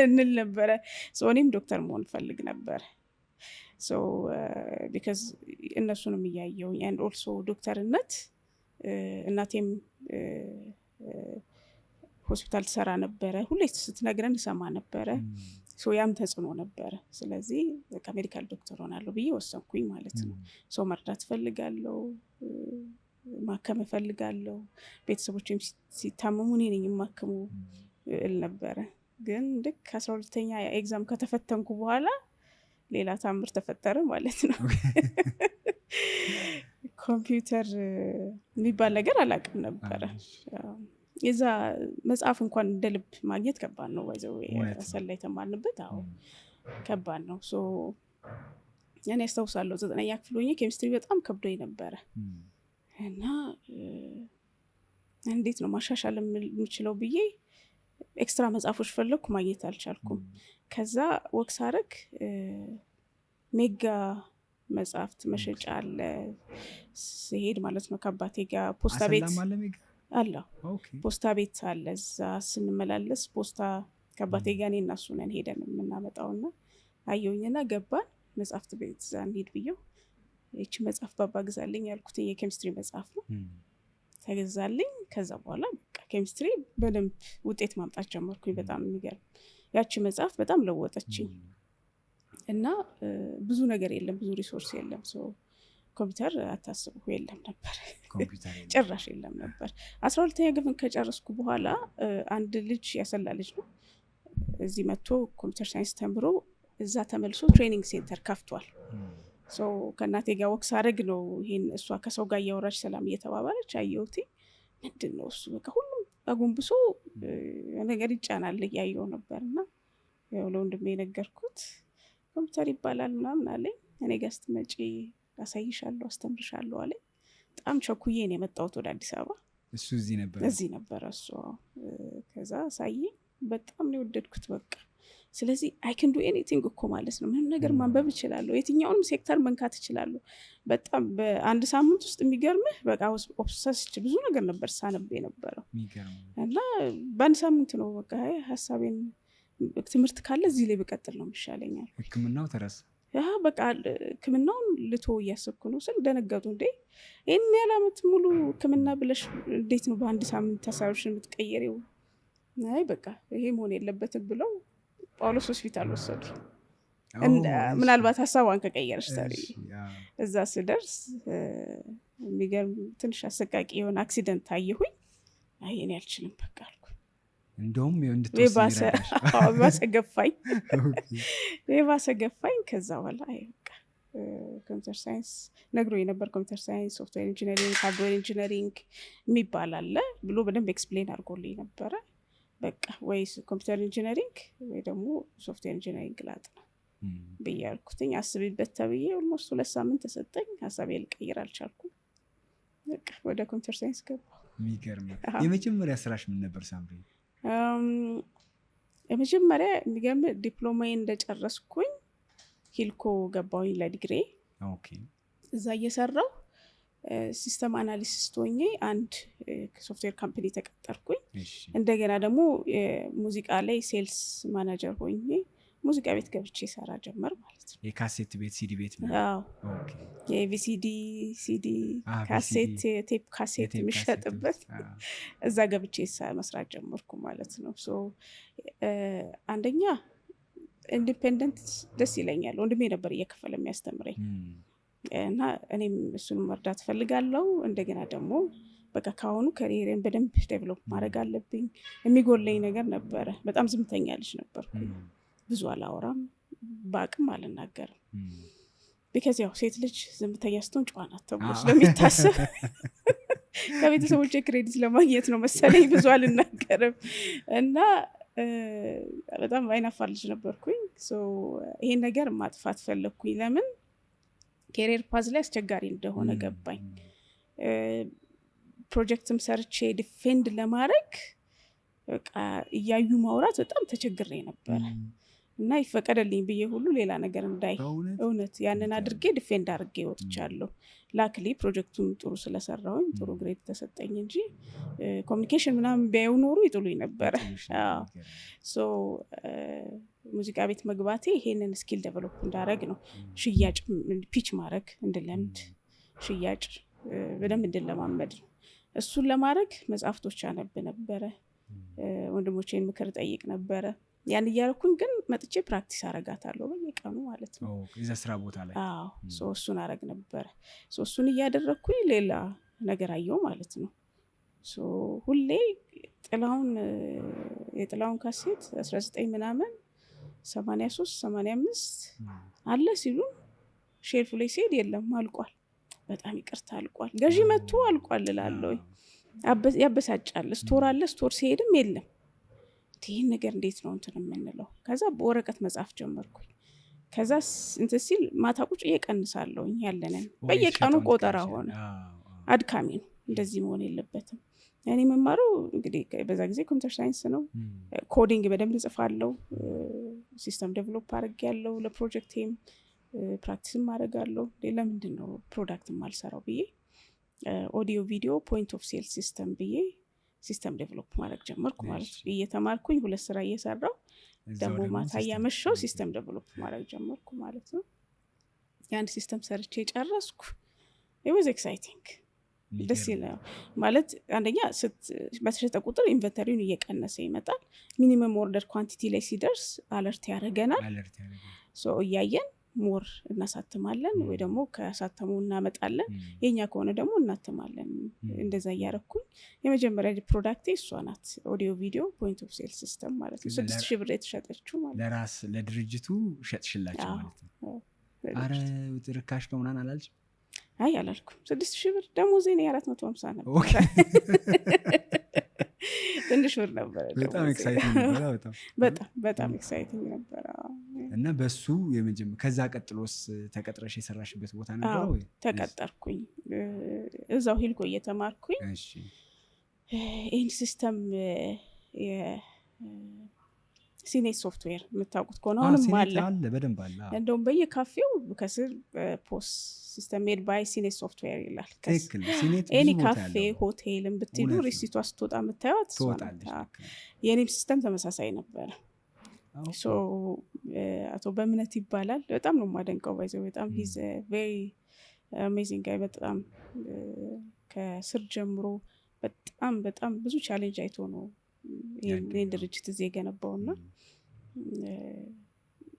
እንል ነበረ። ሶ እኔም ዶክተር መሆን ፈልግ ነበር። ሶ ቢካዝ እነሱንም እያየውኝ ኤንድ ኦልሶ ዶክተርነት እናቴም ሆስፒታል ትሰራ ነበረ። ሁሌ ስትነግረን እሰማ ነበረ። ያም ተጽዕኖ ነበረ። ስለዚህ በቃ ሜዲካል ዶክተር ሆናለሁ ብዬ ወሰንኩኝ ማለት ነው። ሰው መርዳት ፈልጋለሁ፣ ማከም ፈልጋለሁ። ቤተሰቦችም ሲታመሙ እኔ ነኝ የማክሙ እል ነበረ። ግን ልክ 12ኛ ኤግዛም ከተፈተንኩ በኋላ ሌላ ታምር ተፈጠረ ማለት ነው። ኮምፒውተር የሚባል ነገር አላውቅም ነበረ። የዛ መጽሐፍ እንኳን እንደ ልብ ማግኘት ከባድ ነው። ወይዘው ሰላ የተማርንበት ከባድ ነው። እኔ ያስታውሳለሁ 9ኛ ክፍል ሆኜ ኬሚስትሪ በጣም ከብዶኝ ነበረ እና እንዴት ነው ማሻሻል የምችለው ብዬ ኤክስትራ መጽሐፎች ፈለግኩ፣ ማግኘት አልቻልኩም። ከዛ ወክስ አረግ ሜጋ መጽሐፍት መሸጫ አለ ስሄድ ማለት ነው ከአባቴ ጋር ፖስታ ቤት አለ። ፖስታ ቤት አለ። እዛ ስንመላለስ ፖስታ ከአባቴ ጋር እኔ እና እሱ ነን ሄደን የምናመጣውና አየሁኝና ገባን። መጽሐፍት ቤት እዛ እንሂድ ብዬው ይቺ መጽሐፍ ባባ ግዛልኝ ያልኩት የኬሚስትሪ መጽሐፍ ነው። ተገዛልኝ። ከዛ በኋላ በቃ ኬሚስትሪ በደንብ ውጤት ማምጣት ጀመርኩኝ። በጣም የሚገርም ያቺ መጽሐፍ በጣም ለወጠችኝ እና ብዙ ነገር የለም፣ ብዙ ሪሶርስ የለም። ኮምፒውተር አታስቡ የለም ነበር፣ ጭራሽ የለም ነበር። 12ኛ ክፍል ከጨረስኩ በኋላ አንድ ልጅ ያሰላ ልጅ ነው እዚህ መጥቶ ኮምፒውተር ሳይንስ ተምሮ እዛ ተመልሶ ትሬኒንግ ሴንተር ከፍቷል። ከእናቴ ጋር ወክስ አረግ ነው ይሄን እሷ ከሰው ጋር እያወራች ሰላም እየተባባለች አየሁት። ምንድን ነው እሱ በቃ ሁሉም አጎንብሶ ነገር ይጫናል እያየው ነበርና ያው ለወንድሜ የነገርኩት ኮምፒውተር ይባላል ምናምን አለኝ። እኔ ጋር ስትመጪ አሳይሻለሁ አስተምርሻለሁ አለኝ። በጣም ቸኩዬ ነው የመጣሁት ወደ አዲስ አበባ። እሱ እዚህ ነበር እሱ። ከዛ አሳየኝ። በጣም ነው የወደድኩት በቃ። ስለዚህ አይ ካን ዱ ኤኒቲንግ እኮ ማለት ነው። ምንም ነገር ማንበብ እችላለሁ፣ የትኛውንም ሴክተር መንካት እችላለሁ። በጣም በአንድ ሳምንት ውስጥ የሚገርምህ በቃ ኦብሰስድ ብዙ ነገር ነበር ሳነብ የነበረው እና በአንድ ሳምንት ነው በቃ ሀሳቤን ትምህርት ካለ እዚህ ላይ በቀጥል ነው የሚሻለኛል። ህክምናው ተረሳ በቃ ህክምናውን ልቶ እያሰብኩ ነው ስል ደነገጡ። እንዴ ይህን ያህል ዓመት ሙሉ ህክምና ብለሽ እንዴት ነው በአንድ ሳምንት ሀሳብሽን የምትቀየሪው? አይ በቃ ይሄ መሆን የለበትም ብለው ጳውሎስ ሆስፒታል ወሰዱ። ምናልባት ሀሳቧን ከቀየረች ታሪ እዛ ስደርስ የሚገርም ትንሽ አሰቃቂ የሆነ አክሲደንት አየሁኝ። አይ እኔ አልችልም በቃ አልኩ። እንደውም የባሰ ገፋኝ። ከዛ በኋላ በቃ ኮምፒውተር ሳይንስ ነግሮ የነበር ኮምፒውተር ሳይንስ፣ ሶፍትዌር ኢንጂነሪንግ፣ ሃርድዌር ኢንጂነሪንግ የሚባል አለ ብሎ በደንብ ኤክስፕሌን አድርጎልኝ ነበረ። በቃ ወይ ኮምፒውተር ኢንጂነሪንግ ወይ ደግሞ ሶፍትዌር ኢንጂነሪንግ ላጥ ነው ብዬ አልኩትኝ። አስቢበት ተብዬ ኦልሞስት 2 ሳምንት ተሰጠኝ። ሀሳቤ ልቀይር አልቻልኩም። በቃ ወደ ኮምፒውተር ሳይንስ ገባሁ። የሚገርም። የመጀመሪያ ስራሽ ምን ነበር ሳምሪ? የመጀመሪያ የሚገርም ዲፕሎማዬ እንደጨረስኩኝ ሂልኮ ገባሁኝ ለዲግሪ። እዛ እየሰራሁ ሲስተም አናሊሲስት ሆኜ አንድ ሶፍትዌር ካምፕኒ ተቀጠርኩኝ። እንደገና ደግሞ ሙዚቃ ላይ ሴልስ ማናጀር ሆኜ ሙዚቃ ቤት ገብቼ ሰራ ጀመር ማለት ነው። የካሴት ቤት ሲዲ ቤት ነው? የቪሲዲ ሲዲ ካሴት ቴፕ ካሴት የሚሸጥበት እዛ ገብቼ መስራት ጀመርኩ ማለት ነው። አንደኛ ኢንዲፔንደንት ደስ ይለኛል። ወንድሜ ነበር እየከፈለ የሚያስተምረኝ እና እኔም እሱን መርዳት ፈልጋለሁ። እንደገና ደግሞ በቃ ካሁኑ ከሪየርን በደንብ ዴቨሎፕ ማድረግ አለብኝ። የሚጎለኝ ነገር ነበረ። በጣም ዝምተኛ ልጅ ነበርኩኝ። ብዙ አላወራም፣ በአቅም አልናገርም። ቢካዝ ያው ሴት ልጅ ዝምተኛ ስትሆን ጨዋ ናት ተብሎ ስለሚታሰብ ከቤተሰቦች ክሬዲት ለማግኘት ነው መሰለኝ ብዙ አልናገርም እና በጣም አይናፋር ልጅ ነበርኩኝ። ይሄን ነገር ማጥፋት ፈለግኩኝ። ለምን ኬሪየር ፓዝ ላይ አስቸጋሪ እንደሆነ ገባኝ። ፕሮጀክትም ሰርቼ ዲፌንድ ለማድረግ በቃ እያዩ ማውራት በጣም ተቸግሬ ነበረ እና ይፈቀደልኝ ብዬ ሁሉ ሌላ ነገር እንዳይ እውነት ያንን አድርጌ ዲፌንድ አድርጌ ወጥቻለሁ። ላክሊ ፕሮጀክቱን ጥሩ ስለሰራሁኝ ጥሩ ግሬድ ተሰጠኝ እንጂ ኮሚኒኬሽን ምናምን ቢያዩ ኖሩ ይጥሉኝ ነበረ። ሶ ሙዚቃ ቤት መግባቴ ይሄንን ስኪል ዴቨሎፕ እንዳረግ ነው። ሽያጭ ፒች ማድረግ እንድለምድ፣ ሽያጭ በደንብ እንድለማመድ ነው። እሱን ለማድረግ መጽሐፍቶች አነብ ነበረ፣ ወንድሞቼን ምክር ጠይቅ ነበረ። ያን እያረኩኝ ግን መጥቼ ፕራክቲስ አረጋታለሁ በየቀኑ ማለት ነው እዛ ስራ ቦታ ላይ። እሱን አረግ ነበረ። እሱን እያደረግኩኝ ሌላ ነገር አየው ማለት ነው። ሁሌ የጥላውን ካሴት 19 ምናምን 83 85 አለ ሲሉን ሼልፍ ላይ ሲሄድ የለም አልቋል፣ በጣም ይቅርታ አልቋል፣ ገዢ መጥቶ አልቋል እላለሁ። ያበሳጫል። ስቶር አለ፣ ስቶር ሲሄድም የለም። ይህን ነገር እንዴት ነው እንትን የምንለው? ከዛ በወረቀት መጻፍ ጀመርኩኝ። ከዛ እንትን ሲል ማታ ቁጭ እየቀንሳለሁ ያለንን በየቀኑ ቆጠራ ሆነ። አድካሚ ነው፣ እንደዚህ መሆን የለበትም። እኔ የምማረው እንግዲህ በዛ ጊዜ ኮምፒውተር ሳይንስ ነው። ኮዲንግ በደንብ እጽፋለሁ፣ ሲስተም ዴቨሎፕ አድርጌያለሁ፣ ለፕሮጀክቴም ፕራክቲስም አደርጋለሁ። ሌላ ምንድን ነው ፕሮዳክት ማልሰራው ብዬ ኦዲዮ ቪዲዮ ፖይንት ኦፍ ሴል ሲስተም ብዬ ሲስተም ዴቨሎፕ ማድረግ ጀመርኩ ማለት ነው። እየተማርኩኝ 2 ስራ እየሰራው ደግሞ ማታ እያመሸው ሲስተም ዴቨሎፕ ማድረግ ጀመርኩ ማለት ነው። ያን ሲስተም ሰርቼ ጨረስኩ። it was exciting፣ ደስ ይላል ማለት አንደኛ በተሸጠ ቁጥር ኢንቨንተሪውን እየቀነሰ ይመጣል። ሚኒመም ኦርደር ኳንቲቲ ላይ ሲደርስ አለርት ያደርገናል። ሶ እያየን ሞር እናሳትማለን ወይ ደግሞ ከሳተሙ እናመጣለን፣ የኛ ከሆነ ደግሞ እናትማለን። እንደዛ እያረኩኝ የመጀመሪያ ፕሮዳክቴ እሷ ናት፣ ኦዲዮ ቪዲዮ ፖይንት ኦፍ ሴል ሲስተም ማለት ነው። 6000 ብር የተሸጠችው ማለት ለራስ ለድርጅቱ ሸጥሽላቸው ማለት ነው። አረ ርካሽ ነው ምናምን አላልሽ? አይ አላልኩም። 6000 ብር ደሞዜ ነው 450 ነበር። ትንሽ ብር ነበር። በጣም ኤክሳይቲንግ ነበር። በጣም ኤክሳይቲንግ ነበር። እና በሱ ከዛ ቀጥሎስ ተቀጥረሽ የሰራሽበት ቦታ ነበር ወይ? ተቀጠርኩኝ እዛው ሂልኮ እየተማርኩኝ። እሺ ይህን ሲስተም ሲኔት ሶፍትዌር የምታውቁት ከሆነ አሁንም አለ፣ በደንብ አለ። እንደውም በየካፌው ከስር ፖስት ሲስተም ሜድ ባይ ሲኔት ሶፍትዌር ይላል። ኤኒ ካፌ ሆቴልን ብትሄዱ ሪሲቷ ስትወጣ የምታዩት የኔም ሲስተም ተመሳሳይ ነበረ። አቶ በእምነት ይባላል። በጣም ነው የማደንቀው። ባይዘው በጣም ሂዝ ቬሪ አሜዚንግ ጋይ። በጣም ከስር ጀምሮ በጣም ብዙ ቻሌንጅ አይቶ ነው ይህን ድርጅት እዚህ የገነባውና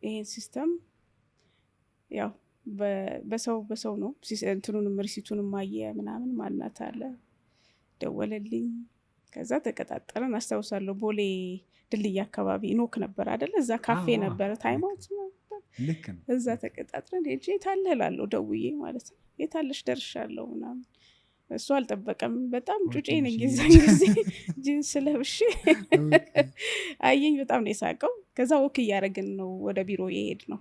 ይህን ሲስተም ያው በሰው ነው እንትኑንም ሪሲቱንም ማየ ምናምን ማናት አለ ደወለልኝ። ከዛ ተቀጣጠረን። አስታውሳለሁ ቦሌ ድልድይ አካባቢ ኖክ ነበር አይደለ? እዛ ካፌ ነበረ ታይማውት ነበር። እዛ ተቀጣጥረን ሄጄ የታለ እላለሁ ደውዬ ማለት ነው። የታለሽ ደርሻለሁ ምናምን። እሱ አልጠበቀም። በጣም ጩጬ ነኝ የዛን ጊዜ ጂንስ ለብሼ አየኝ። በጣም ነው የሳቀው። ከዛ ወክ እያደረግን ነው ወደ ቢሮ የሄድ ነው።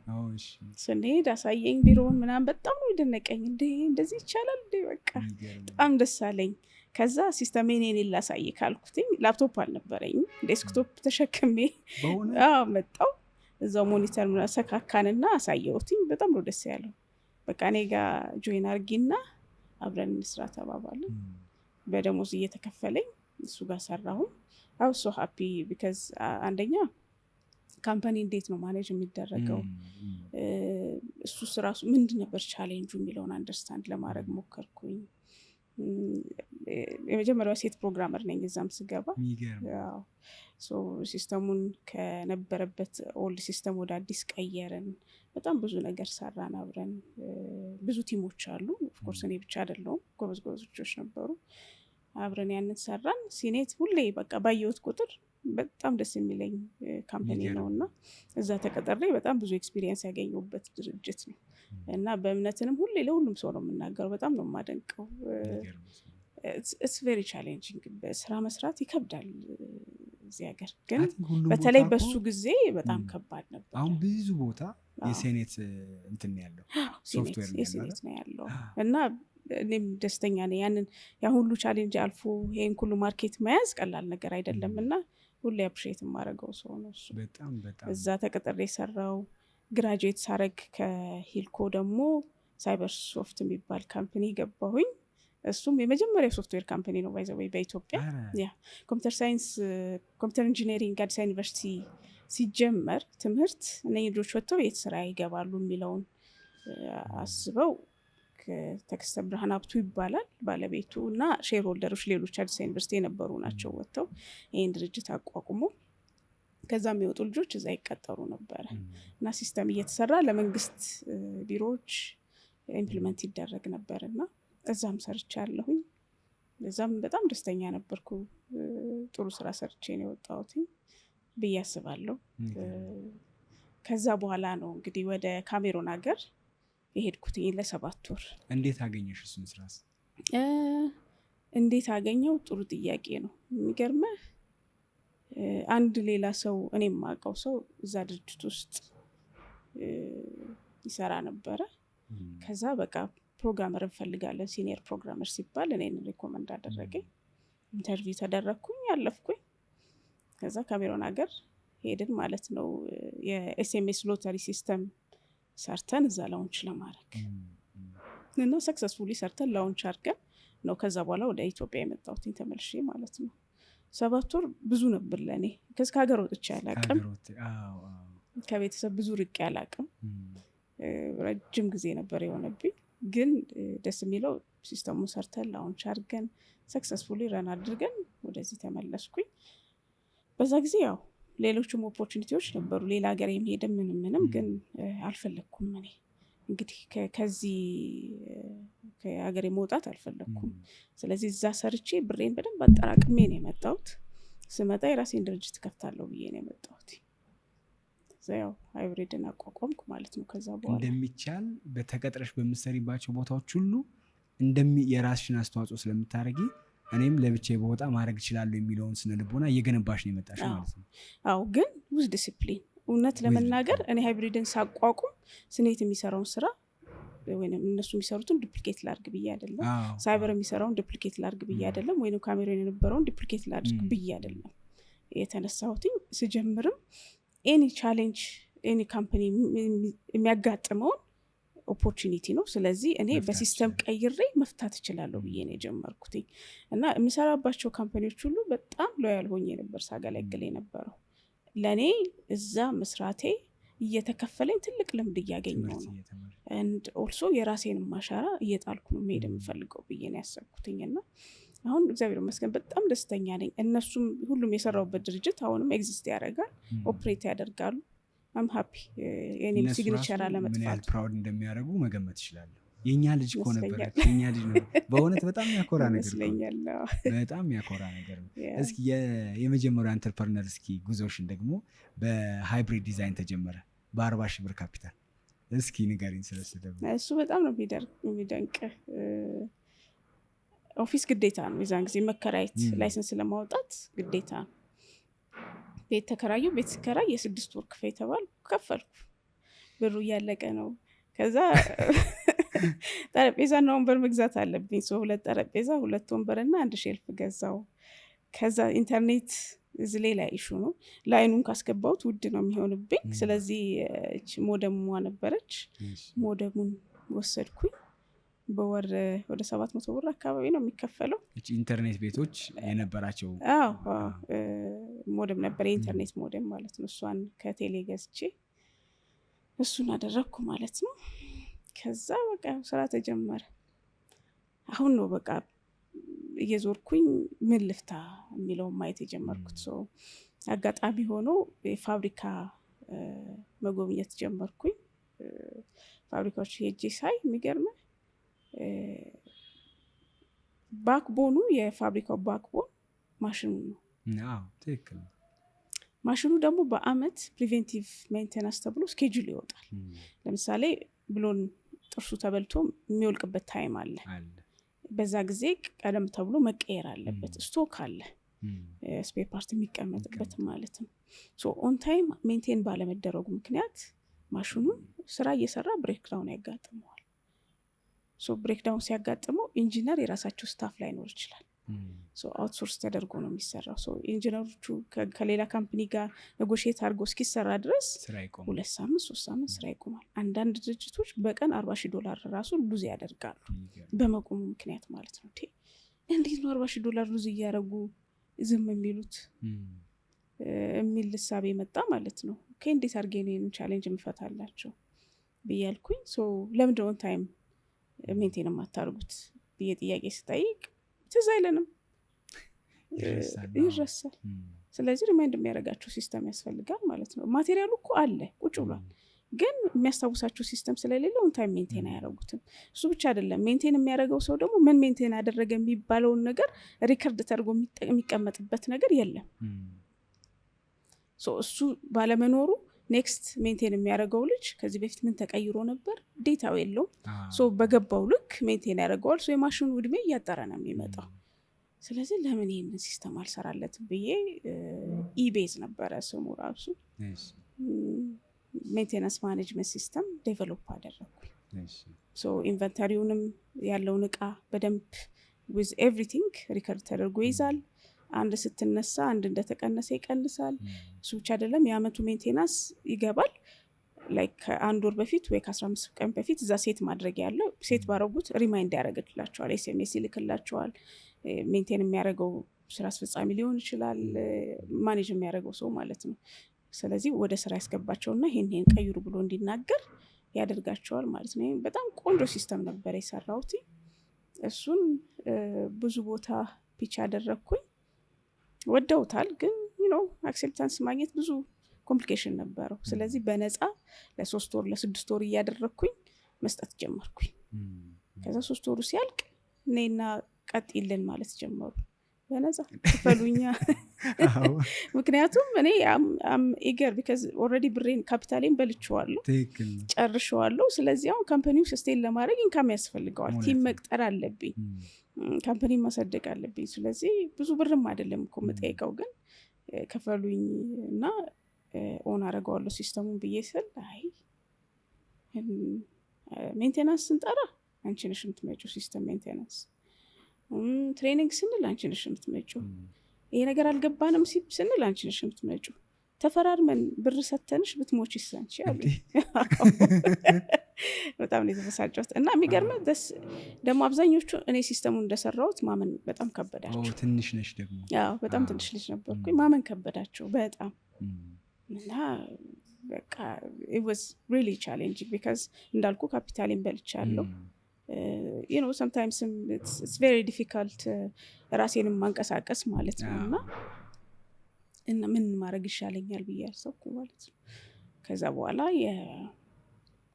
ስንሄድ አሳየኝ ቢሮውን ምናምን። በጣም ነው የደነቀኝ። እንደዚህ ይቻላል እንዴ? በቃ በጣም ደስ አለኝ። ከዛ ሲስተሜን የኔን ላሳይ ካልኩትኝ ላፕቶፕ አልነበረኝም። ዴስክቶፕ ተሸክሜ መጣው። እዛው ሞኒተር ምናምን ሰካካንና አሳየሁትኝ። በጣም ነው ደስ ያለው። በቃ እኔ ጋር ጆይን አርጊና አብረን እንስራ ተባባልን። በደሞዝ እየተከፈለኝ እሱ ጋር ሰራሁኝ። አይ ዋዝ ሶ ሃፒ ቢካዝ አንደኛ ካምፓኒ እንዴት ነው ማኔጅ የሚደረገው፣ እሱ ራሱ ምንድን ነበር ቻሌንጁ የሚለውን አንደርስታንድ ለማድረግ ሞከርኩኝ። የመጀመሪያው ሴት ፕሮግራመር ነኝ እዛም ስገባ። ሲስተሙን ከነበረበት ኦልድ ሲስተም ወደ አዲስ ቀየርን። በጣም ብዙ ነገር ሰራን አብረን። ብዙ ቲሞች አሉ። ኦፍኮርስ እኔ ብቻ አይደለሁም፣ ጎበዝ ልጆች ነበሩ። አብረን ያንን ሰራን። ሲኔት ሁሌ በቃ ባየሁት ቁጥር በጣም ደስ የሚለኝ ካምፓኒ ነው እና እዛ ተቀጠሬ በጣም ብዙ ኤክስፒሪየንስ ያገኘሁበት ድርጅት ነው እና በእምነትንም ሁሌ ለሁሉም ሰው ነው የምናገረው። በጣም ነው የማደንቀው። ኢትስ ቬሪ ቻሌንጂንግ። ስራ መስራት ይከብዳል እዚህ ሀገር፣ ግን በተለይ በሱ ጊዜ በጣም ከባድ ነበር። አሁን ብዙ ቦታ የሴኔት እንትን ያለው ሶፍትዌር ነው ያለው እና እኔም ደስተኛ ነኝ። ያን ሁሉ ቻሌንጅ አልፎ ይሄን ሁሉ ማርኬት መያዝ ቀላል ነገር አይደለም እና ሁሌ አፕሪሼት የማደርገው ሰው ነው እሱ። በጣም በጣም እዛ ተቀጥሬ የሰራው ግራጁዌት ሳረግ ከሂልኮ ደግሞ ሳይበር ሶፍት የሚባል ካምፕኒ ገባሁኝ። እሱም የመጀመሪያ ሶፍትዌር ካምፕኒ ነው ባይዘወይ በኢትዮጵያ። ያ ኮምፒውተር ሳይንስ ኮምፒውተር ኢንጂነሪንግ አዲስ ዩኒቨርሲቲ ሲጀመር ትምህርት እነዚህ ልጆች ወጥተው የት ስራ ይገባሉ የሚለውን አስበው ተከስተ ብርሃን ሀብቱ ይባላል ባለቤቱ እና ሼር ሆልደሮች ሌሎች አዲስ ዩኒቨርሲቲ የነበሩ ናቸው ወጥተው ይህን ድርጅት አቋቁሞ ከዛ የሚወጡ ልጆች እዛ ይቀጠሩ ነበረ እና ሲስተም እየተሰራ ለመንግስት ቢሮዎች ኢምፕሊመንት ይደረግ ነበር እና እዛም ሰርቻለሁኝ። እዛም በጣም ደስተኛ ነበርኩ። ጥሩ ስራ ሰርቼ ነው የወጣሁት ብዬ አስባለሁ። ከዛ በኋላ ነው እንግዲህ ወደ ካሜሮን ሀገር የሄድኩት ለ7 ወር። እንዴት አገኘሽ እሱን ስራስ? እንዴት አገኘው? ጥሩ ጥያቄ ነው። የሚገርመህ አንድ ሌላ ሰው እኔ የማውቀው ሰው እዛ ድርጅት ውስጥ ይሰራ ነበረ። ከዛ በቃ ፕሮግራመር እንፈልጋለን ሲኒየር ፕሮግራመር ሲባል እኔን ሪኮመንድ አደረገኝ። ኢንተርቪው ተደረግኩኝ፣ ያለፍኩኝ። ከዛ ካሜሮን ሀገር ሄድን ማለት ነው። የኤስኤምኤስ ሎተሪ ሲስተም ሰርተን እዛ ላውንች ለማድረግ እና ሰክሰስፉሊ ሰርተን ላውንች አድርገን ነው ከዛ በኋላ ወደ ኢትዮጵያ የመጣሁት ተመልሼ ማለት ነው። 7 ወር ብዙ ነበር ለእኔ። ከሀገር ወጥቼ አላቅም፣ ከቤተሰብ ብዙ ርቄ አላቅም። ረጅም ጊዜ ነበር የሆነብኝ። ግን ደስ የሚለው ሲስተሙን ሰርተን ላውንች አድርገን ሰክሰስፉሊ ረን አድርገን ወደዚህ ተመለስኩኝ። በዛ ጊዜ ያው ሌሎችም ኦፖርቹኒቲዎች ነበሩ ሌላ ሀገር የሚሄድ ምንም ግን አልፈለግኩም። እኔ እንግዲህ ከዚህ ከሀገር መውጣት አልፈለግኩም። ስለዚህ እዛ ሰርቼ ብሬን በደንብ አጠራቅሜ ነው የመጣሁት። ስመጣ የራሴን ድርጅት ከፍታለሁ ብዬ ነው የመጣሁት። ያው ሃይብሪድን አቋቋምኩ ማለት ነው። ከዛ በኋላ እንደሚቻል በተቀጥረሽ በምትሰሪባቸው ቦታዎች ሁሉ የራስሽን አስተዋጽኦ ስለምታደርጊ እኔም ለብቻዬ በወጣ ማድረግ እችላለሁ የሚለውን ስነ ልቦና እየገነባሽ ነው የመጣሽ ማለት ነው። አዎ፣ ግን ውዝ ዲሲፕሊን እውነት ለመናገር እኔ ሃይብሪድን ሳቋቁም ስኔት የሚሰራውን ስራ ወይም እነሱ የሚሰሩትን ዱፕሊኬት ላድርግ ብዬ አይደለም፣ ሳይበር የሚሰራውን ዱፕሊኬት ላድርግ ብዬ አይደለም፣ ወይም ካሜሮን የነበረውን ዱፕሊኬት ላድርግ ብዬ አይደለም የተነሳሁትኝ። ስጀምርም ኤኒ ቻሌንጅ ኤኒ ካምፓኒ የሚያጋጥመውን ኦፖርቹኒቲ ነው። ስለዚህ እኔ በሲስተም ቀይሬ መፍታት እችላለሁ ብዬ ነው የጀመርኩት እና የምሰራባቸው ካምፓኒዎች ሁሉ በጣም ሎያል ሆኜ ነበር ሳገለግል የነበረው። ለእኔ እዛ መስራቴ እየተከፈለኝ ትልቅ ልምድ እያገኘው ነው። and also የራሴን ማሻራ እየጣልኩ ነው መሄድ የምፈልገው ብዬ ነው ያሰብኩትኝ እና አሁን እግዚአብሔር ይመስገን በጣም ደስተኛ ነኝ። እነሱም ሁሉም የሰራውበት ድርጅት አሁንም ኤግዚስት ያደርጋል፣ ኦፕሬት ያደርጋሉ። አም ሃፒ የኔም ሲግኒቸር አለመጥፋት ምን ያህል ፕራውድ እንደሚያደርጉ መገመት ይችላል። የኛ ልጅ እኮ ነበረች፣ የኛ ልጅ ነው። በእውነት በጣም ያኮራ ነገር ነው፣ በጣም ያኮራ ነገር ነው። እስኪ የመጀመሪያው አንተርፕረነር እስኪ ጉዞሽን ደግሞ በሃይብሪድ ዲዛይን ተጀመረ በ40 ሺህ ብር ካፒታል እስኪ ንገሪኝ ስለሱ። ደግሞ እሱ በጣም ነው የሚደንቅ። ኦፊስ ግዴታ ነው የዛን ጊዜ መከራየት፣ ላይሰንስ ለማውጣት ግዴታ ነው። ቤት ተከራዩ። ቤት ሲከራይ የ6 ወር ክፈይ ተባልኩ፣ ከፈልኩ። ብሩ እያለቀ ነው። ከዛ ጠረጴዛና ወንበር መግዛት አለብኝ። 2 ጠረጴዛ 2 ወንበርና 1 ሼልፍ ገዛው። ከዛ ኢንተርኔት እዚህ ሌላ ኢሹ ነው። ላይኑን ካስገባሁት ውድ ነው የሚሆንብኝ። ስለዚህ ሞደሟ ነበረች፣ ሞደሙን ወሰድኩኝ። በወር ወደ 700 ብር አካባቢ ነው የሚከፈለው። ኢንተርኔት ቤቶች የነበራቸው ሞደም ነበር፣ የኢንተርኔት ሞደም ማለት ነው። እሷን ከቴሌ ገዝቼ እሱን አደረግኩ ማለት ነው። ከዛ በቃ ስራ ተጀመረ። አሁን ነው በቃ እየዞርኩኝ ምን ልፍታ የሚለውን ማየት የጀመርኩት። ሰው አጋጣሚ ሆኖ የፋብሪካ መጎብኘት ጀመርኩኝ። ፋብሪካዎች ሄጄ ሳይ የሚገርመ ባክቦኑ የፋብሪካው ባክቦን ማሽኑ ነው። ትክክል። ማሽኑ ደግሞ በአመት ፕሪቬንቲቭ ሜንቴናንስ ተብሎ ስኬጁል ይወጣል። ለምሳሌ ብሎን ጥርሱ ተበልቶ የሚወልቅበት ታይም አለ። በዛ ጊዜ ቀደም ተብሎ መቀየር አለበት። ስቶክ አለ፣ ስፔር ፓርት የሚቀመጥበት ማለት ነው። ኦን ታይም ሜንቴን ባለመደረጉ ምክንያት ማሽኑ ስራ እየሰራ ብሬክዳውን ያጋጥመዋል። ብሬክዳውን ሲያጋጥመው ኢንጂነር የራሳቸው ስታፍ ላይኖር ይችላል። አውትሶርስ ተደርጎ ነው የሚሰራው። ኢንጂነሮቹ ከሌላ ካምፕኒ ጋር ኔጎሽየት አድርገው እስኪሰራ ድረስ 2 ሳምንት 3 ሳምንት ስራ ይቆማል። አንዳንድ ድርጅቶች በቀን $40,000 ራሱ ሉዝ ያደርጋሉ በመቆሙ ምክንያት ማለት ነው። እንዴት ነው $40,000 ሉዝ እያደረጉ ዝም የሚሉት የሚል ልሳቤ መጣ ማለት ነው። እንዴት አድርጌ እኔን ቻሌንጅ የምፈታላቸው ብያልኩኝ። ለምንድን ነው ታይም ሜንቴን የማታደርጉት ብዬ ጥያቄ ስጠይቅ ትዝ አይለንም፣ ይረሳል። ስለዚህ ሪማይንድ የሚያደርጋቸው ሲስተም ያስፈልጋል ማለት ነው። ማቴሪያሉ እኮ አለ ቁጭ ብሏል፣ ግን የሚያስታውሳቸው ሲስተም ስለሌለ ኦን ታይም ሜንቴን አያደርጉትም። እሱ ብቻ አይደለም፣ ሜንቴን የሚያደርገው ሰው ደግሞ ምን ሜንቴን አደረገ የሚባለውን ነገር ሪከርድ ተደርጎ የሚቀመጥበት ነገር የለም። እሱ ባለመኖሩ ኔክስት ሜንቴን የሚያደርገው ልጅ ከዚህ በፊት ምን ተቀይሮ ነበር ዴታው የለውም። በገባው ልክ ሜንቴን ያደርገዋል። የማሽኑ እድሜ እያጠረ ነው የሚመጣው። ስለዚህ ለምን ይህንን ሲስተም አልሰራለትም ብዬ ኢቤዝ ነበረ ስሙ ራሱ ሜንቴናንስ ማኔጅመንት ሲስተም ዴቨሎፕ አደረግኩኝ። ኢንቨንተሪውንም ያለውን እቃ በደንብ ዊዝ ኤቭሪቲንግ ሪከርድ ተደርጎ ይዛል። አንድ ስትነሳ አንድ እንደተቀነሰ ይቀንሳል። እሱ ብቻ አይደለም፣ የአመቱ ሜንቴናንስ ይገባል። ላይክ ከአንድ ወር በፊት ወይ ከ15 ቀን በፊት እዛ ሴት ማድረግ ያለው ሴት ባረጉት ሪማይንድ ያደረግላቸዋል፣ ኤስኤምኤስ ይልክላቸዋል። ሜንቴን የሚያደርገው ስራ አስፈጻሚ ሊሆን ይችላል፣ ማኔጅ የሚያደርገው ሰው ማለት ነው። ስለዚህ ወደ ስራ ያስገባቸውና ይሄን ቀይሩ ብሎ እንዲናገር ያደርጋቸዋል ማለት ነው። በጣም ቆንጆ ሲስተም ነበር የሰራሁት። እሱን ብዙ ቦታ ፒች አደረግኩኝ። ወደውታል፣ ግን አክሴፕታንስ ማግኘት ብዙ ኮምፕሊኬሽን ነበረው። ስለዚህ በነፃ ለ3 ወር ለ6 ወር እያደረግኩኝ መስጠት ጀመርኩኝ። ከዛ 3 ወሩ ሲያልቅ እኔና ቀጥይልን ማለት ጀመሩ። በነፃ ክፈሉኛ። ምክንያቱም እኔ ኢገር ቢካዝ ኦልሬዲ ብሬን ካፒታሌን በልቼዋለሁ፣ ጨርሼዋለሁ። ስለዚህ አሁን ካምፓኒው ስስቴን ለማድረግ ኢንካም ያስፈልገዋል። ቲም መቅጠር አለብኝ፣ ካምፓኒ ማሳደግ አለብኝ። ስለዚህ ብዙ ብርም አይደለም እኮ የምጠይቀው፣ ግን ከፈሉኝ እና ኦን አደርገዋለሁ ሲስተሙን ብዬ ስል አይ ሜንቴናንስ ስንጠራ አንቺ ነሽ የምትመጪው፣ ሲስተም ሜንቴናንስ ትሬኒንግ ስንል አንቺ ነሽ የምትመጪው፣ ይሄ ነገር አልገባንም ስንል አንቺ ነሽ የምትመጪው፣ ተፈራርመን ብር ሰተንሽ ብትሞች ይሳንቺ አሉ። በጣም ነው የተበሳጨሁት። እና የሚገርመው ደግሞ አብዛኞቹ እኔ ሲስተሙን እንደሰራሁት ማመን በጣም ከበዳቸው። ትንሽ ነሽ ደግሞ? አዎ በጣም ትንሽ ልጅ ነበርኩኝ። ማመን ከበዳቸው በጣም። እና በቃ it was really challenging because እንዳልኩ ካፒታሌን በልቻለሁ። sometimes it's very difficult ራሴንም ማንቀሳቀስ ማለት ነው። እና ምን ማድረግ ይሻለኛል ብዬ አሰብኩ ማለት ነው። ከዛ በኋላ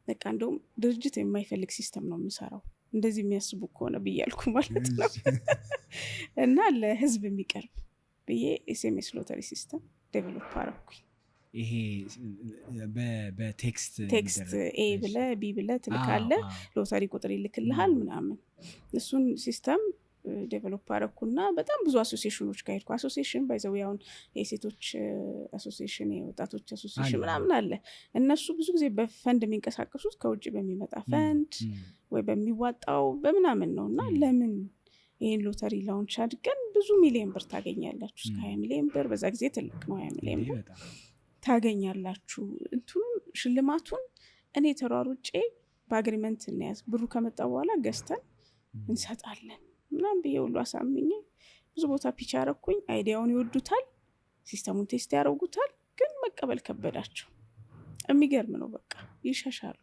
በቃ እንደውም ድርጅት የማይፈልግ ሲስተም ነው የምሰራው እንደዚህ የሚያስቡ ከሆነ ብያልኩ ማለት ነው። እና ለህዝብ የሚቀርብ ብዬ ኤስኤምኤስ ሎተሪ ሲስተም ዴቨሎፕ አደረኩኝ። ይሄ በቴክስት ኤ ብለ ቢ ብለ ትልካለ፣ ሎተሪ ቁጥር ይልክልሃል ምናምን። እሱን ሲስተም ዴቨሎፕ አደረኩና በጣም ብዙ አሶሲዬሽኖች ጋር ሄድኩ። አሶሲዬሽን ባይዘው ያውን የሴቶች አሶሲዬሽን፣ የወጣቶች አሶሲዬሽን ምናምን አለ። እነሱ ብዙ ጊዜ በፈንድ የሚንቀሳቀሱት ከውጭ በሚመጣ ፈንድ ወይ በሚዋጣው በምናምን ነው። እና ለምን ይሄን ሎተሪ ላውንች አድርገን ብዙ ሚሊዮን ብር ታገኛላችሁ፣ እስከ 20 ሚሊዮን ብር፣ በዛ ጊዜ ትልቅ ነው 20 ሚሊዮን ብር ታገኛላችሁ። እንትኑን ሽልማቱን እኔ ተሯሩጬ በአግሪመንት እንያዝ፣ ብሩ ከመጣ በኋላ ገዝተን እንሰጣለን ምናምን ብዬ ሁሉ አሳምኜ ብዙ ቦታ ፒች አረኩኝ። አይዲያውን ይወዱታል፣ ሲስተሙን ቴስት ያደርጉታል፣ ግን መቀበል ከበዳቸው። የሚገርም ነው። በቃ ይሸሻሉ።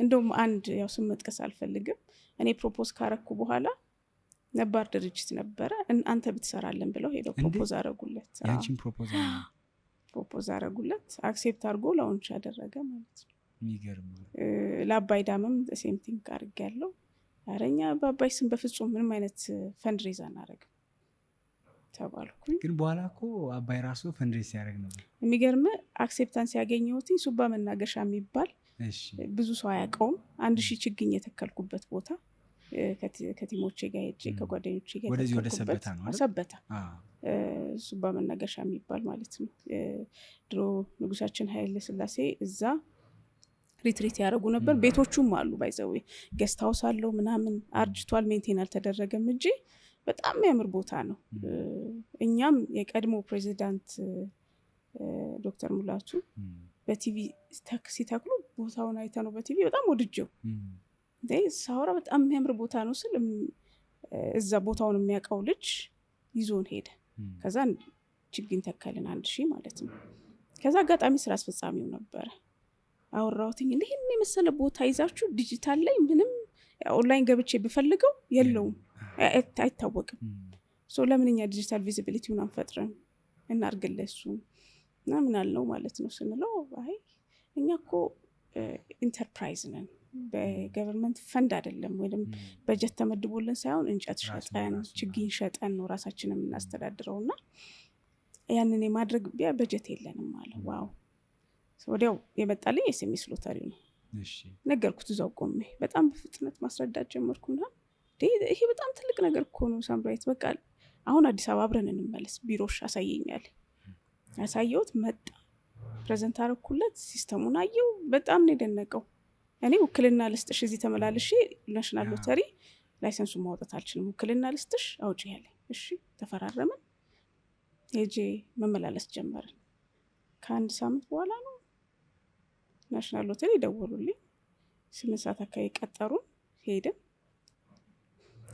እንደውም አንድ ያው ስም መጥቀስ አልፈልግም፣ እኔ ፕሮፖዝ ካረኩ በኋላ ነባር ድርጅት ነበረ አንተ ብትሰራለን ብለው ሄደው ፕሮፖዝ አረጉለት። ያንቺን ፕሮፖዝ አረጉለት፣ አክሴፕት አድርጎ ላውንች ያደረገ ማለት ነው። የሚገርም ነው። ለአባይ ዳምም ሴም ቲንግ አድርጌያለሁ። አረኛ በአባይ ስም በፍጹም ምንም አይነት ፈንድሬዝ አናረግም ተባልኩኝ። ግን በኋላ እኮ አባይ ራሱ ፈንድሬዝ ሲያደርግ ነበር። የሚገርም አክሴፕታንስ ያገኘሁት ሱባ መናገሻ የሚባል ብዙ ሰው አያውቀውም፣ 1000 ችግኝ የተከልኩበት ቦታ ከቲሞቼ ጋር ሄጄ ከጓደኞቼ ጋር ወደዚህ ወደ ሰበታ ነው ሰበታ ሱባ መናገሻ የሚባል ማለት ነው። ድሮ ንጉሳችን ኃይለ ሥላሴ እዛ ሪትሪት ያደረጉ ነበር። ቤቶቹም አሉ ባይዘዌ ጌስት ሃውስ አለው ምናምን አርጅቷል፣ ሜንቴን አልተደረገም እንጂ በጣም የሚያምር ቦታ ነው። እኛም የቀድሞ ፕሬዚዳንት ዶክተር ሙላቱ በቲቪ ሲተክሉ ቦታውን አይተ ነው በቲቪ በጣም ወድጀው ሳወራ በጣም የሚያምር ቦታ ነው ስል እዛ ቦታውን የሚያውቀው ልጅ ይዞን ሄደ። ከዛ ችግኝ ተከልን 1000 ማለት ነው። ከዛ አጋጣሚ ስራ አስፈጻሚው ነበረ አወራሁትኝ ይህን የመሰለ ቦታ ይዛችሁ ዲጂታል ላይ ምንም ኦንላይን ገብቼ ብፈልገው የለውም አይታወቅም። ለምንኛ ዲጂታል ቪዚቢሊቲውን አንፈጥረን እናርግለሱ እና ምን አልነው ማለት ነው ስንለው አይ እኛ እኮ ኢንተርፕራይዝ ነን በገቨርንመንት ፈንድ አይደለም ወይም በጀት ተመድቦልን ሳይሆን እንጨት ሸጠን ችግኝ ሸጠን ነው ራሳችንን የምናስተዳድረውና ያንን የማድረግ በጀት የለንም አለ። ዋው ወዲያው የመጣልኝ ኤስኤምኤስ ሎተሪ ነው። ነገርኩት እዛው ቆሜ በጣም በፍጥነት ማስረዳት ጀመርኩና ይሄ በጣም ትልቅ ነገር እኮ ነው ሳምራዊት፣ በቃ አሁን አዲስ አበባ አብረን እንመለስ ቢሮሽ አሳየኛል። ያሳየሁት መጣ፣ ፕሬዘንት አደረኩለት፣ ሲስተሙን አየው፣ በጣም ነው የደነቀው። እኔ ውክልና ልስጥሽ እዚህ ተመላልሼ ናሽናል ሎተሪ ላይሰንሱን ማውጣት አልችልም፣ ውክልና ልስጥሽ አውጪ ያለኝ። እሺ ተፈራረመን፣ ሄጄ መመላለስ ጀመርን። ከአንድ ሳምንት በኋላ ነው ናሽናል ሎተሪ ደወሉልኝ። 8 ሰዓት አካባቢ ቀጠሩን፣ ሄድን።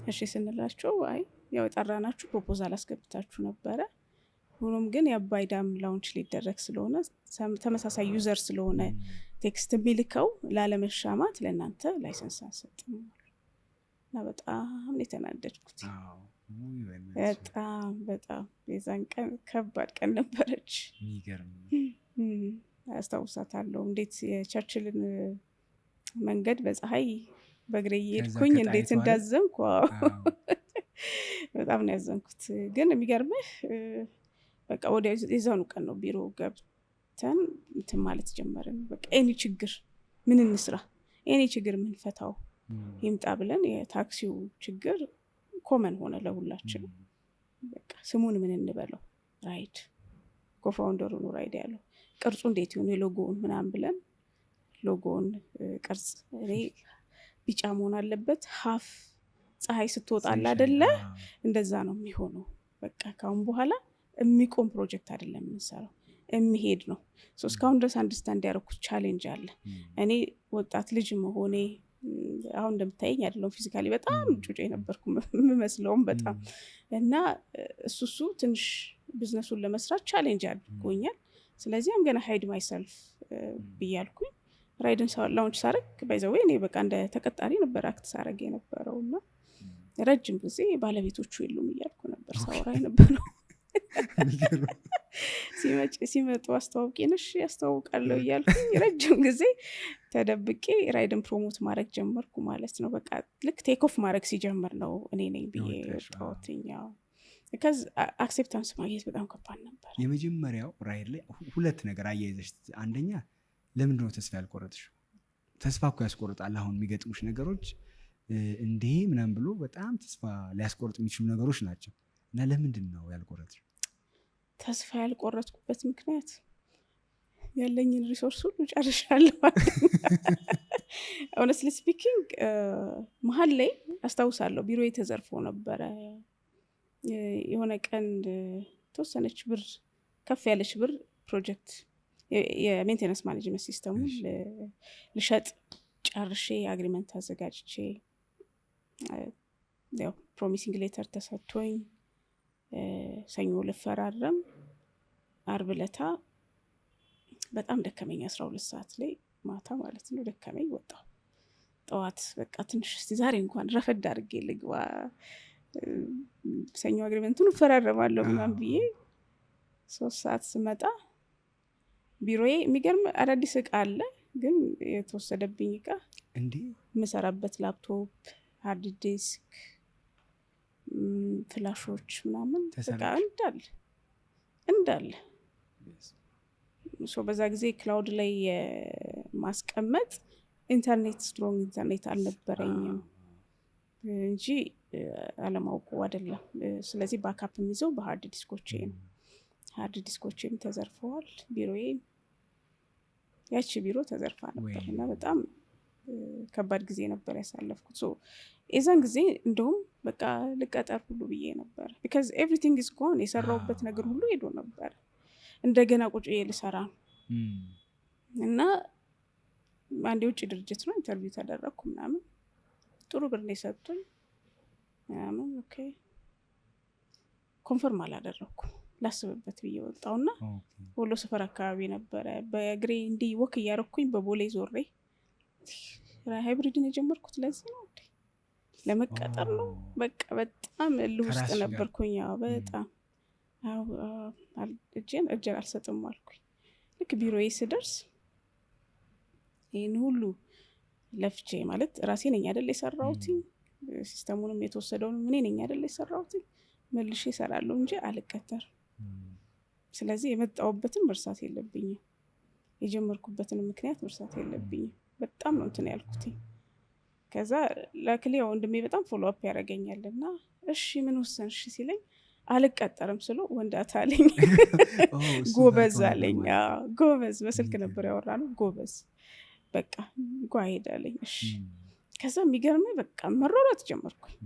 እሺ ስንላቸው አይ ያው የጠራናችሁ ፕሮፖዛል አስገብታችሁ ነበረ፣ ሆኖም ግን የአባይ ዳም ላውንች ሊደረግ ስለሆነ ተመሳሳይ ዩዘር ስለሆነ ቴክስት የሚልከው ላለመሻማት ለእናንተ ላይሰንስ አንሰጥም እና በጣም የተናደድኩት። በጣም የዛን ቀን ከባድ ቀን ነበረች። አስታውሳታለሁ እንዴት የቸርችልን መንገድ በፀሐይ በእግሬ እየሄድኩኝ እንዴት እንዳዘንኩ። በጣም ነው ያዘንኩት። ግን የሚገርምህ በቃ ወደ የዛኑ ቀን ነው ቢሮ ገብተን እንትን ማለት ጀመርን። በቃ ኤኒ ችግር ምን እንስራ፣ ኤኒ ችግር የምንፈታው ይምጣ ብለን የታክሲው ችግር ኮመን ሆነ ለሁላችንም። በቃ ስሙን ምን እንበለው ራይድ፣ ኮፋውንደሩ ነው ራይድ ያለው። ቅርጹ እንዴት ይሁን የሎጎውን ምናምን ብለን ሎጎውን ቅርጽ እኔ ቢጫ መሆን አለበት፣ ሀፍ ፀሐይ ስትወጣል አይደለ እንደዛ ነው የሚሆነው። በቃ ካሁን በኋላ የሚቆም ፕሮጀክት አይደለም የምንሰራው፣ የሚሄድ ነው። እስካሁን ድረስ አንደርስታንድ ያደረኩት ቻሌንጅ አለ። እኔ ወጣት ልጅ መሆኔ አሁን እንደምታየኝ አይደለም፣ ፊዚካሊ በጣም ጩጬ ነበርኩ የምመስለውም በጣም እና እሱ ትንሽ ቢዝነሱን ለመስራት ቻሌንጅ አድርጎኛል። ስለዚህ አም ገና ሃይድ ማይሰልፍ ብያልኩኝ ራይድን ላውንች ሳረግ ባይዘዌ እኔ በቃ እንደ ተቀጣሪ ነበር አክት ሳረግ የነበረው እና ረጅም ጊዜ ባለቤቶቹ የሉም እያልኩ ነበር ሳወራ የነበረው። ሲመጡ አስተዋውቂ ነሽ ያስተዋውቃለሁ እያልኩኝ ረጅም ጊዜ ተደብቄ ራይድን ፕሮሞት ማድረግ ጀመርኩ ማለት ነው። በቃ ልክ ቴክ ኦፍ ማድረግ ሲጀምር ነው እኔ ነኝ ብዬ ወጣሁትኛው። ከዚ አክሴፕታንስ ማግኘት በጣም ከባድ ነበር። የመጀመሪያው ራይድ ላይ ሁለት ነገር አያይዘሽ፣ አንደኛ ለምንድነው ተስፋ ያልቆረጥሽ? ተስፋ እኮ ያስቆርጣል። አሁን የሚገጥሙሽ ነገሮች እንዴ ምናምን ብሎ በጣም ተስፋ ሊያስቆርጥ የሚችሉ ነገሮች ናቸው እና ለምንድን ነው ያልቆረጥሽ? ተስፋ ያልቆረጥኩበት ምክንያት ያለኝን ሪሶርስ ሁሉ ጨርሻለሁ። ሆነስትሊ ስፒኪንግ መሀል ላይ አስታውሳለሁ ቢሮ የተዘርፎ ነበረ። የሆነ ቀን ተወሰነች ብር፣ ከፍ ያለች ብር ፕሮጀክት የሜንቴናንስ ማኔጅመንት ሲስተሙን ልሸጥ ጨርሼ አግሪመንት አዘጋጅቼ ያው ፕሮሚሲንግ ሌተር ተሰጥቶኝ ሰኞ ልፈራረም፣ አርብ ለታ በጣም ደከመኝ። 12 ሰዓት ላይ ማታ ማለት ነው ደከመኝ። ወጣሁ ጠዋት በቃ ትንሽ እስቲ ዛሬ እንኳን ረፈድ አድርጌ ልግባ፣ ሰኞ አግሪመንቱን እፈራረማለሁ ምናምን ብዬ 3 ሰዓት ስመጣ ቢሮዬ የሚገርም አዳዲስ እቃ አለ፣ ግን የተወሰደብኝ እቃ እንዴ የምሰራበት ላፕቶፕ፣ ሃርድ ዲስክ፣ ፍላሾች ምናምን በቃ እንዳለ በዛ ጊዜ ክላውድ ላይ ማስቀመጥ ኢንተርኔት ስትሮንግ ኢንተርኔት አልነበረኝም እንጂ አለማውቁ አይደለም። ስለዚህ ባካፕ የሚይዘው በሃርድ ዲስኮቼ ነው። ሃርድ ዲስኮቼም ተዘርፈዋል። ቢሮዬ ያቺ ቢሮ ተዘርፋ ነበር እና በጣም ከባድ ጊዜ ነበር ያሳለፍኩት። ሶ የዛን ጊዜ እንደውም በቃ ልቀጠር ሁሉ ብዬ ነበር because everything is gone የሰራውበት ነገር ሁሉ ሄዶ ነበር። እንደገና ቁጭ ልሰራ እና አንድ የውጭ ድርጅት ነው ኢንተርቪው ተደረግኩ ምናምን ጥሩ ብር ነው የሰጡኝ ምናምን ኦኬ ኮንፈርም አላደረኩም ላስብበት ብዬ ወጣውና ወሎ ሰፈር አካባቢ ነበረ በእግሬ እንዲህ ወክ እያረኩኝ በቦሌ ዞሬ ሃይብሪድን የጀመርኩት ለዚህ ነው ለመቀጠር ነው። በቃ በጣም ልውስጥ ነበርኩኝ። በጣም እጄን አልሰጥም አልኩኝ። ልክ ቢሮዬ ስደርስ ይህን ሁሉ ለፍቼ ማለት ራሴ ነኝ አይደል የሰራሁት ሲስተሙንም የተወሰደውን ምን ነኝ አይደል የሰራሁት መልሼ እሰራለሁ እንጂ አልቀጠርም። ስለዚህ የመጣሁበትን መርሳት የለብኝም፣ የጀመርኩበትን ምክንያት መርሳት የለብኝም። በጣም ነው እንትን ያልኩት። ከዛ ለክሊያው ወንድሜ በጣም ፎሎ አፕ ያደርገኛልና እሺ ምን ወሰንሽ ሲለኝ አልቀጠርም ስለው ወንዳታ አለኝ። ጎበዝ አለኝ። ጎበዝ በስልክ ነበር ያወራነው። ጎበዝ በቃ ጓሄድ አለኝ። እሺ ከዛ የሚገርመኝ በቃ መሮራት ጀመርኩኝ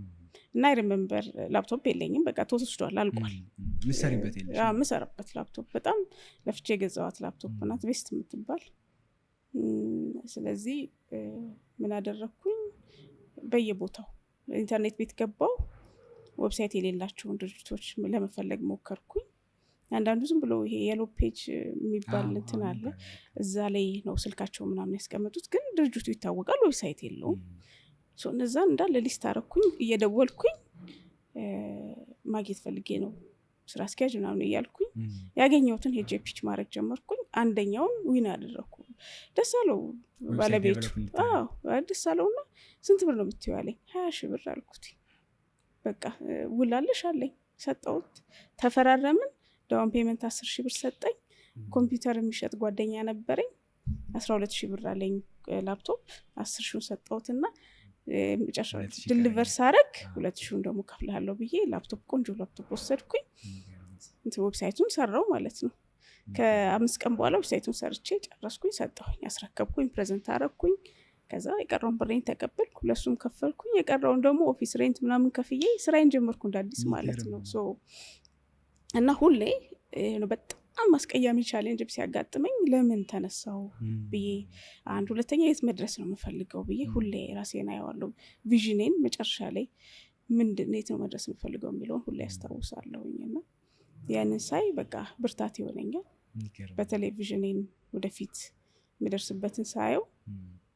እና ሪሜምበር ላፕቶፕ የለኝም። በቃ ተወስዷል፣ አልቋል። ምሰራበት ላፕቶፕ በጣም ለፍቼ የገዛዋት ላፕቶፕ ናት፣ ቬስት የምትባል። ስለዚህ ምን አደረግኩኝ? በየቦታው ኢንተርኔት ቤት ገባው። ዌብሳይት የሌላቸውን ድርጅቶች ለመፈለግ ሞከርኩኝ። አንዳንዱ ዝም ብሎ ይሄ የሎ ፔጅ የሚባል እንትን አለ፣ እዛ ላይ ነው ስልካቸው ምናምን ያስቀመጡት፣ ግን ድርጅቱ ይታወቃል፣ ዌብሳይት የለውም። እነዛን እንዳለ ሊስት አረኩኝ። እየደወልኩኝ ማግኘት ፈልጌ ነው ስራ አስኪያጅ ምናምን እያልኩኝ ያገኘሁትን ሄጄ ፒች ማድረግ ጀመርኩኝ። አንደኛውን ዊን አደረኩ። ደስ አለው ባለቤቱ። ደስ አለውና ስንት ብር ነው የምትይው አለኝ። 20 ሺህ ብር አልኩት። በቃ ውላለሽ አለኝ። ሰጠሁት። ተፈራረምን። ዳውን ፔመንት 10 ሺህ ብር ሰጠኝ። ኮምፒውተር የሚሸጥ ጓደኛ ነበረኝ። 12 ሺህ ብር አለኝ ላፕቶፕ። 10 ሺውን ሰጠሁትና መጨረሻ ዲሊቨር ሳረግ 2 ሺውን ደግሞ ከፍላለሁ ብዬ ላፕቶፕ ቆንጆ ላፕቶፕ ወሰድኩኝ። ዌብሳይቱን ሰራው ማለት ነው። ከ5 ቀን በኋላ ዌብሳይቱን ሰርቼ ጨረስኩኝ፣ ሰጠሁኝ፣ አስረከብኩኝ፣ ፕሬዘንት አረግኩኝ። ከዛ የቀረውን ብሬን ተቀበልኩ፣ ለሱም ከፈልኩኝ። የቀረውን ደግሞ ኦፊስ ሬንት ምናምን ከፍዬ ስራዬን ጀመርኩ እንዳዲስ ማለት ነው። እና ሁሌ በጣም አስቀያሚ ቻሌንጅ ሲያጋጥመኝ ለምን ተነሳው ብዬ አንድ ሁለተኛ የት መድረስ ነው የምፈልገው ብዬ ሁሌ ራሴን አየዋለሁ። ቪዥኔን መጨረሻ ላይ ምንድን የት ነው መድረስ የምፈልገው የሚለውን ሁሌ ያስታውሳለሁኝ። እና ያንን ሳይ በቃ ብርታት ይሆነኛል። በተለይ ቪዥኔን ወደፊት የምደርስበትን ሳየው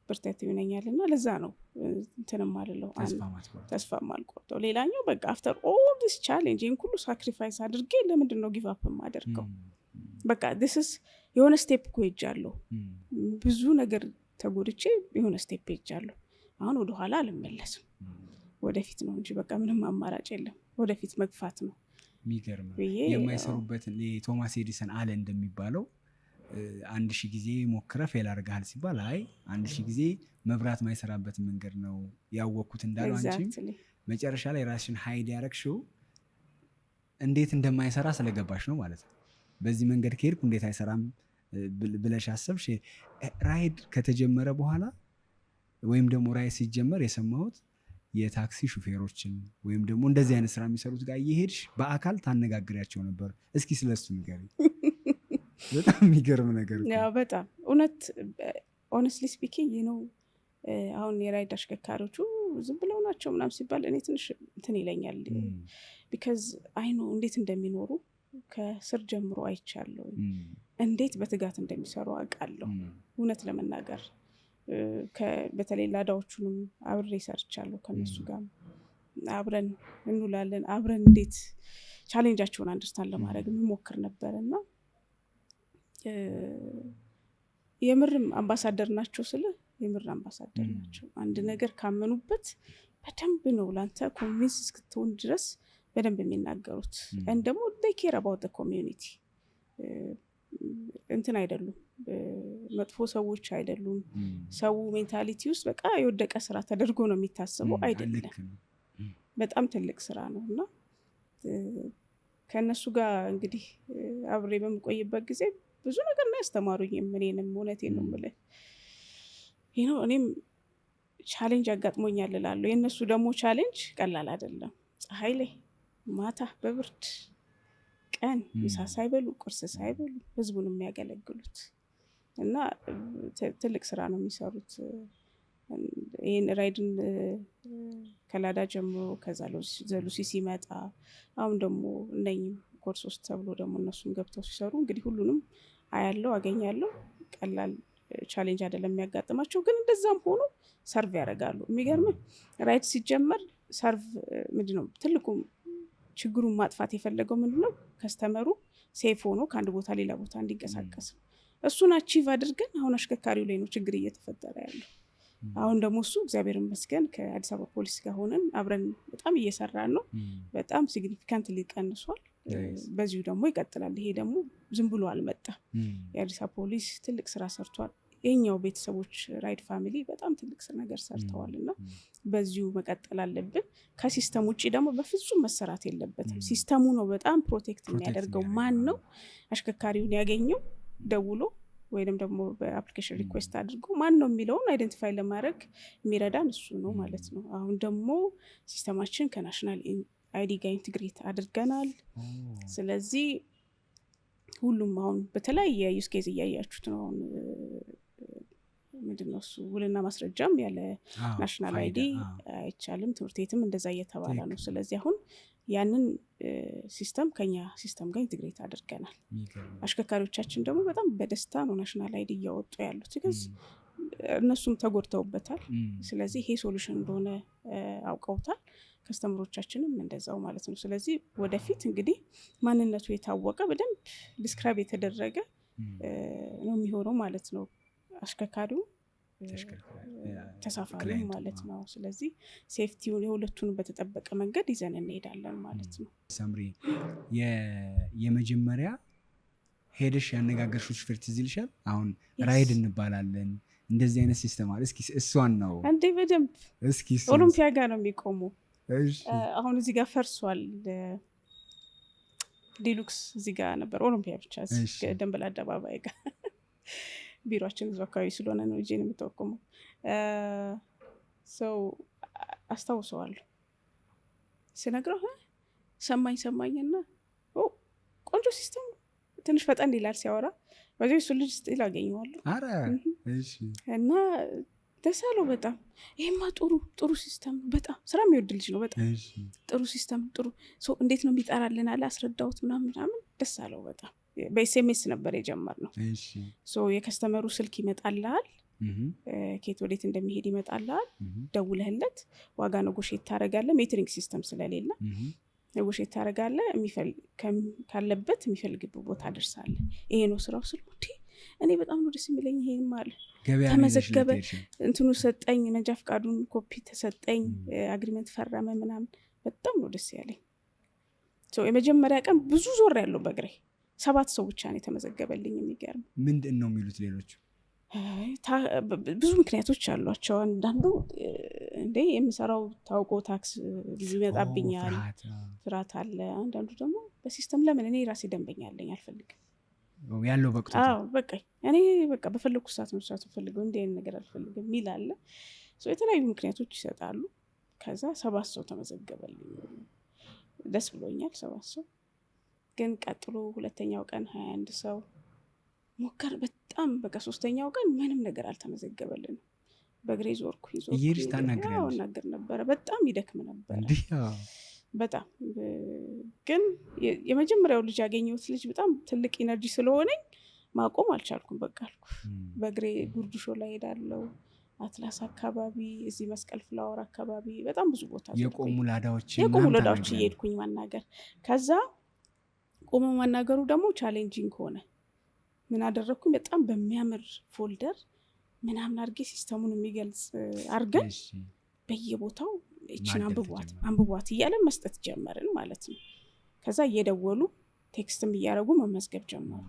ብርታት ይሆነኛል። እና ለዛ ነው እንትንም አልለው ተስፋ ማልቆርጠው። ሌላኛው በቃ አፍተር ኦል ዲስ ቻሌንጅ ይህን ሁሉ ሳክሪፋይስ አድርጌ ለምንድን ነው ጊቭ አፕ የማደርገው? በቃ ዲስስ የሆነ ስቴፕ እኮ ሄጃለሁ። ብዙ ነገር ተጎድቼ የሆነ ስቴፕ ሄጃለሁ። አሁን ወደኋላ አልመለስም፣ ወደፊት ነው እንጂ በቃ ምንም አማራጭ የለም። ወደፊት መግፋት ነው። የሚገርም የማይሰሩበትን ቶማስ ኤዲሰን አለ እንደሚባለው 1000 ጊዜ ሞክረ ፌል አድርገሃል ሲባል አይ 1000 ጊዜ መብራት ማይሰራበት መንገድ ነው ያወቅኩት እንዳለው አንቺም መጨረሻ ላይ ራስሽን ሃይድ ያረግሽው እንዴት እንደማይሰራ ስለገባሽ ነው ማለት ነው። በዚህ መንገድ ከሄድኩ እንዴት አይሰራም ብለሽ አሰብሽ። ራይድ ከተጀመረ በኋላ ወይም ደግሞ ራይድ ሲጀመር የሰማሁት የታክሲ ሹፌሮችን ወይም ደግሞ እንደዚህ አይነት ስራ የሚሰሩት ጋር እየሄድሽ በአካል ታነጋግሪያቸው ነበር። እስኪ ስለሱ ንገሪኝ። በጣም የሚገርም ነገር ነው። በጣም እውነት ሆነስትሊ ስፒኪንግ ነው። አሁን የራይድ አሽከርካሪዎቹ ዝም ብለው ናቸው ምናምን ሲባል እኔ ትንሽ እንትን ይለኛል። ቢካዝ አይ ኖ እንዴት እንደሚኖሩ ከስር ጀምሮ አይቻለሁ። እንዴት በትጋት እንደሚሰሩ አውቃለሁ። እውነት ለመናገር በተለይ ላዳዎቹንም አብሬ ሰርቻለሁ። ከነሱ ጋር አብረን እንውላለን። አብረን እንዴት ቻሌንጃቸውን አንደርስታንድ ለማድረግ የሚሞክር ነበር እና የምርም አምባሳደር ናቸው ስለ የምር አምባሳደር ናቸው። አንድ ነገር ካመኑበት በደንብ ነው ላንተ ኮንቪንስ እስክትሆን ድረስ በደንብ የሚናገሩት። and ደግሞ they care about the community። እንትን አይደሉም፣ መጥፎ ሰዎች አይደሉም። ሰው ሜንታሊቲ ውስጥ በቃ የወደቀ ስራ ተደርጎ ነው የሚታሰበው አይደለም። በጣም ትልቅ ስራ ነው እና ከነሱ ጋር እንግዲህ አብሬ በምቆይበት ጊዜ ብዙ ነገር ነው ያስተማሩኝ። እኔንም እውነቴን ነው የምልህ እኔም ቻሌንጅ አጋጥሞኛል እላለሁ። የእነሱ ደግሞ ቻሌንጅ ቀላል አይደለም። ፀሐይ ላይ ማታ በብርድ ቀን ምሳ ሳይበሉ ቁርስ ሳይበሉ ህዝቡን የሚያገለግሉት እና ትልቅ ስራ ነው የሚሰሩት። ይህን ራይድን ከላዳ ጀምሮ ከዛ ዘሉሲ ሲመጣ አሁን ደግሞ እነኝም ኮርስ ውስጥ ተብሎ ደግሞ እነሱም ገብተው ሲሰሩ እንግዲህ ሁሉንም አያለው አገኛለሁ። ቀላል ቻሌንጅ አይደለም የሚያጋጥማቸው፣ ግን እንደዛም ሆኖ ሰርቭ ያደርጋሉ። የሚገርምህ ራይድ ሲጀመር ሰርቭ ምንድነው ትልቁ ችግሩን ማጥፋት የፈለገው ምንድነው ከስተመሩ ሴፍ ሆኖ ከአንድ ቦታ ሌላ ቦታ እንዲንቀሳቀስ ነው። እሱን አቺቭ አድርገን አሁን አሽከርካሪው ላይ ነው ችግር እየተፈጠረ ያለው። አሁን ደግሞ እሱ እግዚአብሔር ይመስገን ከአዲስ አበባ ፖሊስ ጋር ሆነን አብረን በጣም እየሰራን ነው። በጣም ሲግኒፊካንት ሊቀንሷል። በዚሁ ደግሞ ይቀጥላል። ይሄ ደግሞ ዝም ብሎ አልመጣም። የአዲስ አበባ ፖሊስ ትልቅ ስራ ሰርቷል። የኛው ቤተሰቦች ራይድ ፋሚሊ በጣም ትልቅ ነገር ሰርተዋል እና በዚሁ መቀጠል አለብን። ከሲስተም ውጭ ደግሞ በፍጹም መሰራት የለበትም። ሲስተሙ ነው በጣም ፕሮቴክት የሚያደርገው። ማን ነው አሽከርካሪውን ያገኘው ደውሎ ወይንም ደግሞ በአፕሊኬሽን ሪኩዌስት አድርጎ ማን ነው የሚለውን አይደንቲፋይ ለማድረግ የሚረዳን እሱ ነው ማለት ነው። አሁን ደግሞ ሲስተማችን ከናሽናል አይዲ ጋር ኢንትግሬት አድርገናል። ስለዚህ ሁሉም አሁን በተለያየ ዩዝ ኬዝ እያያችሁት ነው። አሁን ምንድነው እሱ ውልና ማስረጃም ያለ ናሽናል አይዲ አይቻልም። ትምህርት ቤትም እንደዛ እየተባለ ነው። ስለዚህ አሁን ያንን ሲስተም ከኛ ሲስተም ጋር ኢንትግሬት አድርገናል። አሽከርካሪዎቻችን ደግሞ በጣም በደስታ ነው ናሽናል አይዲ እያወጡ ያሉት። እነሱም ተጎድተውበታል። ስለዚህ ይሄ ሶሉሽን እንደሆነ አውቀውታል። ከስተምሮቻችንም እንደዛው ማለት ነው። ስለዚህ ወደፊት እንግዲህ ማንነቱ የታወቀ በደንብ ዲስክራይብ የተደረገ ነው የሚሆነው ማለት ነው። አሽከርካሪው ተሳፋሪ ማለት ነው። ስለዚህ ሴፍቲውን የሁለቱን በተጠበቀ መንገድ ይዘን እንሄዳለን ማለት ነው። ሳምሪ የመጀመሪያ ሄደሽ ያነጋገርሽው ሹፌር ትዝ ይልሻል? አሁን ራይድ እንባላለን እንደዚህ አይነት ሲስተም አለ። እስኪ እሷን ነው እንዴ በደንብ እስኪ ኦሎምፒያ ጋር ነው የሚቆሙ። አሁን እዚህ ጋር ፈርሷል። ዲሉክስ እዚህ ጋር ነበር ኦሎምፒያ ብቻ ደንበል አደባባይ ጋር ቢሮችን እዛ አካባቢ ስለሆነ ነው እጄን የምጠቁመው። ሰው አስታውሰዋለሁ ስነግረው ሰማኝና ቆንጆ ሲስተም ትንሽ ፈጠን ይላል ሲያወራ። በዚህ እሱ ልጅ ስጥል አገኘዋለሁ እና ደስ አለው በጣም። ይሄማ ጥሩ ሲስተም፣ በጣም ስራ የሚወድ ልጅ ነው። በጣም ጥሩ ሲስተም፣ ጥሩ ሰው እንዴት ነው የሚጠራልን አለ። አስረዳሁት ምናምን ደስ አለው በጣም። በኤስኤምኤስ ነበር የጀመርነው። የከስተመሩ ስልክ ይመጣልሃል፣ ኬት ወዴት እንደሚሄድ ይመጣልሃል። ደውለህለት ዋጋ ነጎሼት ታደርጋለህ። ሜትሪንግ ሲስተም ስለሌለ ነጎሼት ታደርጋለህ። ካለበት የሚፈልግበት ቦታ ደርሳለህ። ይሄ ነው ስራው። ስል እኔ በጣም ነው ደስ የሚለኝ። ይሄም አለ ተመዘገበ፣ እንትኑ ሰጠኝ፣ መንጃ ፈቃዱን ኮፒ ተሰጠኝ፣ አግሪመንት ፈረመ ምናምን። በጣም ነው ደስ ያለኝ። የመጀመሪያ ቀን ብዙ ዞር ያለው በእግሬ 7 ሰው ብቻ ነው የተመዘገበልኝ። የሚገርም ምንድን ነው የሚሉት ሌሎቹ? ብዙ ምክንያቶች አሏቸው። አንዳንዱ እንዴ የምሰራው ታውቆ ታክስ ብዙ ይመጣብኛል፣ ፍርሃት አለ። አንዳንዱ ደግሞ በሲስተም ለምን እኔ ራሴ ደንበኛ አለኝ አልፈልግም ያለው በቃ በቃ እኔ በቃ በፈለኩ ሰዓት ነው ሰዓት ፈልገው እንደ አይነት ነገር አልፈልግም ሚል አለ። የተለያዩ ምክንያቶች ይሰጣሉ። ከዛ 7 ሰው ተመዘገበልኝ። ደስ ብሎኛል 7 ሰው። ግን ቀጥሎ ሁለተኛው ቀን 21 ሰው ሞከር። በጣም በቃ ሶስተኛው ቀን ምንም ነገር አልተመዘገበልንም። በእግሬ ዞርኩ እናገር ነበረ። በጣም ይደክም ነበረ በጣም። ግን የመጀመሪያው ልጅ ያገኘሁት ልጅ በጣም ትልቅ ኢነርጂ ስለሆነኝ ማቆም አልቻልኩም። በቃ አልኩ። በእግሬ ጉርድ ሾላ ሄዳለሁ፣ አትላስ አካባቢ፣ እዚህ መስቀል ፍላወር አካባቢ በጣም ብዙ ቦታ የቆሙ ላዳዎች እየሄድኩኝ ማናገር። ከዛ ቆመ ማናገሩ ደግሞ ቻሌንጂንግ ሆነ። ምን አደረግኩኝ? በጣም በሚያምር ፎልደር ምናምን አድርጌ ሲስተሙን የሚገልጽ አድርገን በየቦታው እችን አንብቧት እያለን መስጠት ጀመርን ማለት ነው። ከዛ እየደወሉ ቴክስትም እያደረጉ መመዝገብ ጀመሩ።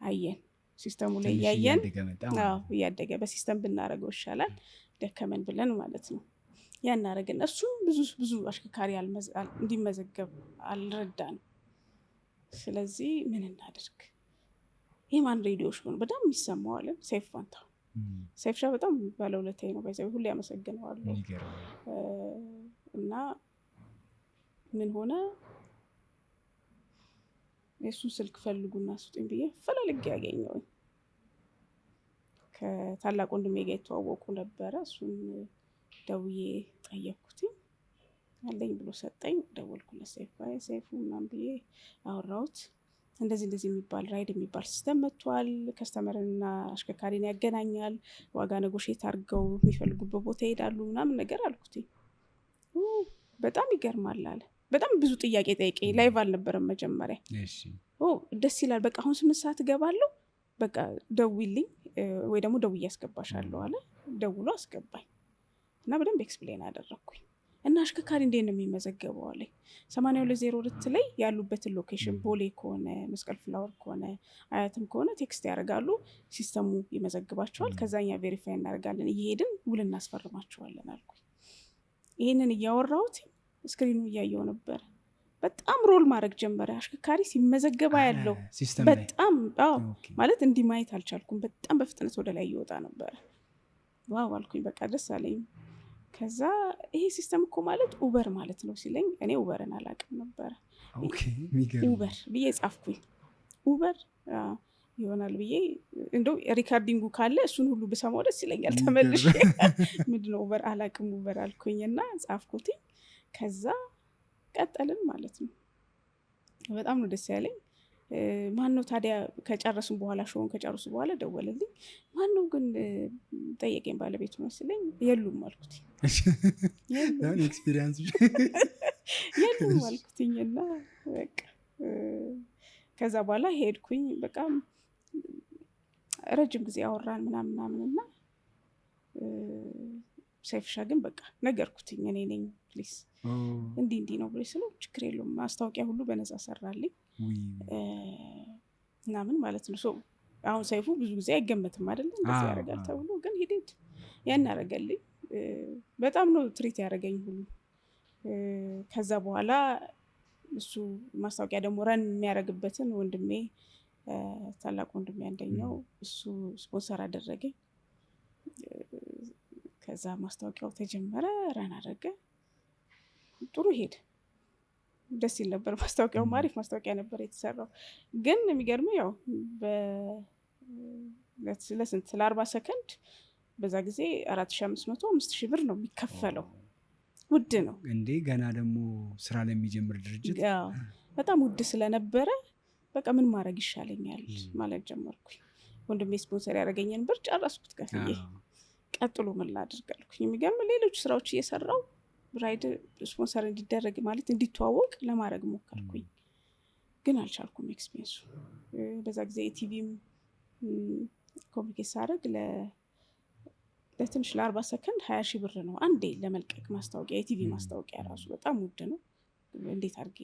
አየን ሲስተሙ ላይ እያደገ በሲስተም ብናደረገው ይሻላል ደከመን ብለን ማለት ነው ያናረግን። እሱም ብዙ አሽከርካሪ እንዲመዘገብ አልረዳንም። ስለዚህ ምን እናድርግ? የማን ሬዲዮ ሾው ነው በጣም የሚሰማው አለ ሰይፉ ፋንታሁን። ሰይፉ ሻ በጣም ባለውለታዬ ነው ባይዘው ሁሉ ያመሰግነዋለሁ። እና ምን ሆነ የእሱን ስልክ ፈልጉና ስጡኝ ብዬ ፈላልጌ ያገኘሁኝ። ከታላቅ ወንድሜ ጋር የተዋወቁ ነበረ። እሱን ደውዬ ጠየቅኩትኝ አለኝ ብሎ ሰጠኝ። ደወልኩለት ሰይፉ ምናምን ብዬ አወራሁት። እንደዚህ የሚባል ራይድ የሚባል ሲስተም መጥቷል፣ ከስተመርና አሽከርካሪን ያገናኛል፣ ዋጋ ነጎሼት አድርገው የሚፈልጉበት ቦታ ይሄዳሉ ምናምን ነገር አልኩትኝ። በጣም ይገርማል አለ። በጣም ብዙ ጥያቄ ጠይቀኝ። ላይቭ አልነበረም መጀመሪያ። ደስ ይላል፣ በቃ አሁን 8 ሰዓት እገባለሁ፣ በቃ ደውይልኝ ወይ ደግሞ ደውዬ አስገባሻለሁ አለ። ደውሎ አስገባኝ እና በደንብ ኤክስፕሌን አደረግኩኝ። እና አሽከርካሪ እንዴት ነው የሚመዘገበው አለኝ። 8202 ላይ ያሉበትን ሎኬሽን ቦሌ ከሆነ መስቀል ፍላወር ከሆነ አያትም ከሆነ ቴክስት ያደርጋሉ፣ ሲስተሙ ይመዘግባቸዋል። ከዛኛ ቬሪፋይ እናደርጋለን፣ እየሄድን ውል እናስፈርማቸዋለን አልኩኝ። ይህንን እያወራሁት ስክሪኑ እያየው ነበር። በጣም ሮል ማድረግ ጀመረ። አሽከርካሪ ሲመዘገባ ያለው በጣም ማለት እንዲህ ማየት አልቻልኩም። በጣም በፍጥነት ወደ ላይ እየወጣ ነበረ። ዋው አልኩኝ። በቃ ደስ አለኝ። ከዛ ይሄ ሲስተም እኮ ማለት ኡበር ማለት ነው ሲለኝ እኔ ኡበርን አላውቅም ነበረ። ኡበር ብዬ ጻፍኩኝ። ኡበር ይሆናል ብዬ እንደው ሪካርዲንጉ ካለ እሱን ሁሉ ብሰማው ደስ ይለኛል። ተመልሼ ምንድነው ኡበር አላውቅም ኡበር አልኩኝና ጻፍኩትኝ። ከዛ ቀጠልን ማለት ነው። በጣም ነው ደስ ያለኝ። ማን ነው ታዲያ ከጨረሱን በኋላ ሾውን ከጨረሱ በኋላ ደወለልኝ። ማን ነው ግን ጠየቀኝ። ባለቤቱ መስለኝ። የሉም አልኩት። የሉም አልኩትኝና በቃ ከዛ በኋላ ሄድኩኝ። በቃ ረጅም ጊዜ አወራን ምናምንና ሰይፍሻ ግን በቃ ነገርኩትኝ። እኔ ነኝ ፕሊስ እንዲህ ነው ብሎ ስለው ችግር የለውም ማስታወቂያ ሁሉ በነፃ ሰራልኝ ምናምን ማለት ነው። አሁን ሰይፉ ብዙ ጊዜ አይገመትም አይደለም እንደዚህ ያደርጋል ተብሎ፣ ግን ሂደት ያን ያደረገልኝ። በጣም ነው ትሪት ያደረገኝ ሁሉ። ከዛ በኋላ እሱ ማስታወቂያ ደግሞ ረን የሚያደርግበትን ወንድሜ ታላቅ ወንድሜ አንደኛው እሱ ስፖንሰር አደረገኝ። ከዛ ማስታወቂያው ተጀመረ፣ ረን አደረገ፣ ጥሩ ሄድ፣ ደስ ይል ነበር። ማስታወቂያው አሪፍ ማስታወቂያ ነበር የተሰራው። ግን የሚገርመው ያው ለስንት ለ40 ሰከንድ በዛ ጊዜ 4500 5000 ብር ነው የሚከፈለው። ውድ ነው እንዴ! ገና ደግሞ ስራ ለሚጀምር ድርጅት በጣም ውድ ስለነበረ በቃ ምን ማድረግ ይሻለኛል ማለት ጀመርኩኝ። ወንድሜ ስፖንሰር ያደረገኝን ብር ጨረስኩት ከፍዬ። ቀጥሎ ምን ላድርግ አልኩኝ። የሚገርም ሌሎች ስራዎች እየሰራው ራይድ ስፖንሰር እንዲደረግ ማለት እንዲተዋወቅ ለማድረግ ሞከርኩኝ፣ ግን አልቻልኩም። ኤክስፔንሱ በዛ ጊዜ የቲቪም ኮሚኒኬት ሳደርግ ለትንሽ ለ40 ሰከንድ 20,000 ብር ነው አንዴ ለመልቀቅ ማስታወቂያ። የቲቪ ማስታወቂያ ራሱ በጣም ውድ ነው። እንዴት አድርጌ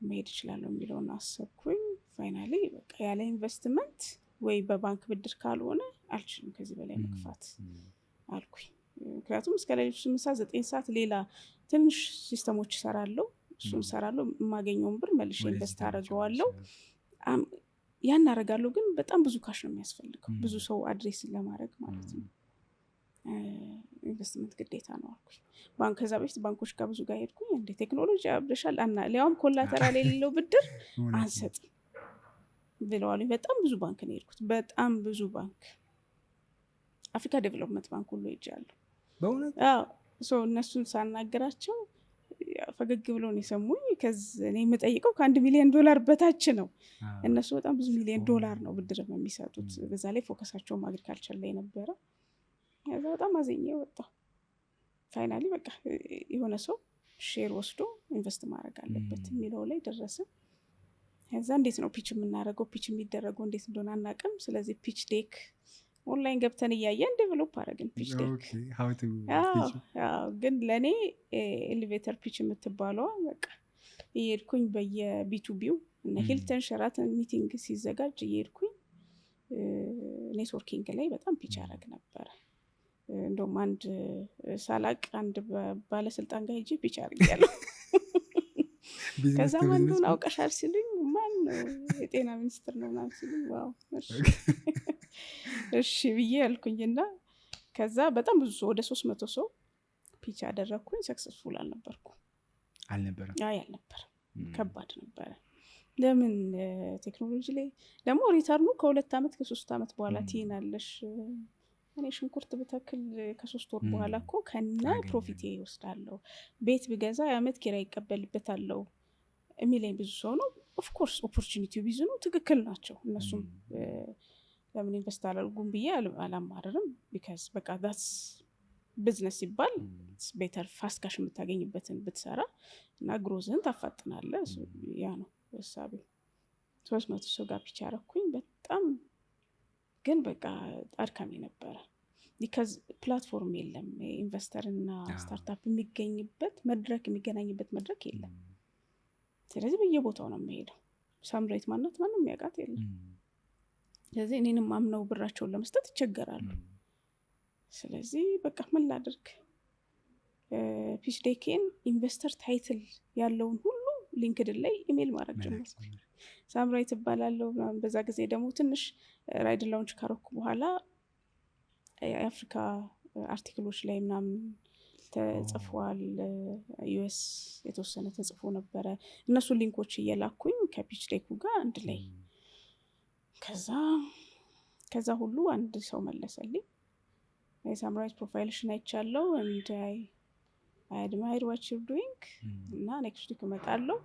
መሄድ እችላለሁ የሚለውን አሰብኩኝ። ፋይናሊ በቃ ያለ ኢንቨስትመንት ወይ በባንክ ብድር ካልሆነ አልችልም ከዚህ በላይ መግፋት አልኩኝ። ምክንያቱም እስከ ሌሊቱ 8 ሰዓት 9 ሰዓት ሌላ ትንሽ ሲስተሞች እሰራለሁ፣ እሱን እሰራለሁ። የማገኘውን ብር መልሼ ኢንቨስት አደርገዋለሁ። ያን አደርጋለሁ፣ ግን በጣም ብዙ ካሽ ነው የሚያስፈልገው፣ ብዙ ሰው አድሬስ ለማድረግ ማለት ነው። ኢንቨስትመንት ግዴታ ነው አልኩኝ። ባንክ ከዛ በፊት ባንኮች ጋር ብዙ ጋር ሄድኩኝ። እንደ ቴክኖሎጂ አብደሻል እና ሊያውም ኮላተራል የሌለው ብድር አንሰጥም ብለዋሉኝ። በጣም ብዙ ባንክ ነው የሄድኩት፣ በጣም ብዙ ባንክ፣ አፍሪካ ዴቨሎፕመንት ባንክ ሁሉ ሄጃለሁ በእውነት። እነሱን ሳናገራቸው ፈገግ ብለው ነው የሰሙኝ። እኔ የምጠይቀው $1 ሚሊዮን በታች ነው። እነሱ በጣም ብዙ $1 ሚሊዮን ነው ብድር የሚሰጡት። በዛ ላይ ፎከሳቸውም አግሪካልቸር ላይ ነበረ። ከዛ በጣም አዘኜ ወጣሁ። ፋይናሊ በቃ የሆነ ሰው ሼር ወስዶ ኢንቨስት ማድረግ አለበት የሚለው ላይ ደረስን። ከዛ እንዴት ነው ፒች የምናደርገው? ፒች የሚደረገው እንዴት እንደሆነ አናውቅም። ስለዚህ ፒች ዴክ ኦንላይን ገብተን እያየን ዴቨሎፕ አደረግን ፒች ዴክ። ግን ለእኔ ኤሌቬተር ፒች የምትባለዋ በቃ እየሄድኩኝ በየቢቱቢው እነ ሂልተን ሸራተን ሚቲንግ ሲዘጋጅ እየሄድኩኝ ኔትወርኪንግ ላይ በጣም ፒች አደረግ ነበረ። እንደውም አንድ ሳላቅ አንድ ባለስልጣን ጋር ሄጄ ፒች አድርጌያለሁ። ከዛ ማንዱን አውቀሻል ሲሉኝ ማን ነው የጤና ሚኒስትር ነው ምናምን ሲሉኝ ዋው እሺ ብዬ ያልኩኝና ከዛ በጣም ብዙ ሰው ወደ 300 ሰው ፒች አደረኩኝ። ሰክሰስፉል አልነበርኩም። አልነበረም ከባድ ነበረ። ለምን ቴክኖሎጂ ላይ ደግሞ ሪተርኑ ከ2 ዓመት ከ3 ዓመት በኋላ ትይናለሽ። እኔ ሽንኩርት ብተክል ከ3 ወር በኋላ እኮ ከነ ፕሮፊቴ ይወስዳለሁ። ቤት ብገዛ የዓመት ኪራይ ይቀበልበታለሁ የሚለኝ ብዙ ሰው ነው። ኦፍኮርስ ኦፖርቹኒቲው ብዙ ነው። ትክክል ናቸው እነሱም። ለምን ኢንቨስት አላልጉም ብዬ አላማረርም። ቢካዝ በቃ ዳትስ ቢዝነስ ሲባል ቤተር ፋስት ካሽ የምታገኝበትን ብትሰራ እና ግሮዝን ታፋጥናለህ። ያ ነው ሀሳቤ። 300 ሰው ጋር ፒች አደረኩኝ። በጣም ግን በቃ አድካሚ ነበረ። ቢካዝ ፕላትፎርም የለም። ኢንቨስተር እና ስታርታፕ የሚገናኝበት መድረክ የለም። ስለዚህ በየቦታው ነው የሚሄደው። ሳምራዊት ማናት ማንም የሚያውቃት የለም። ስለዚህ እኔንም አምነው ብራቸውን ለመስጠት ይቸገራሉ። ስለዚህ በቃ ምን ላድርግ? ፒች ዴኬን ኢንቨስተር ታይትል ያለውን ሁሉ ሊንክድን ላይ ኢሜል ማድረግ ጀመርኩ። ሳምራዊት እባላለሁ። በዛ ጊዜ ደግሞ ትንሽ ራይድ ላውንች ካረኩ በኋላ የአፍሪካ አርቲክሎች ላይ ምናምን ተጽፏል። ዩኤስ የተወሰነ ተጽፎ ነበረ። እነሱ ሊንኮች እየላኩኝ ከፒች ዴኩ ጋር አንድ ላይ ከዛ ሁሉ አንድ ሰው መለሰልኝ። የሳምራዊት ፕሮፋይልሽን አይቻለሁ and I admire what you're doing እና ኔክስት ዊክ እመጣለሁ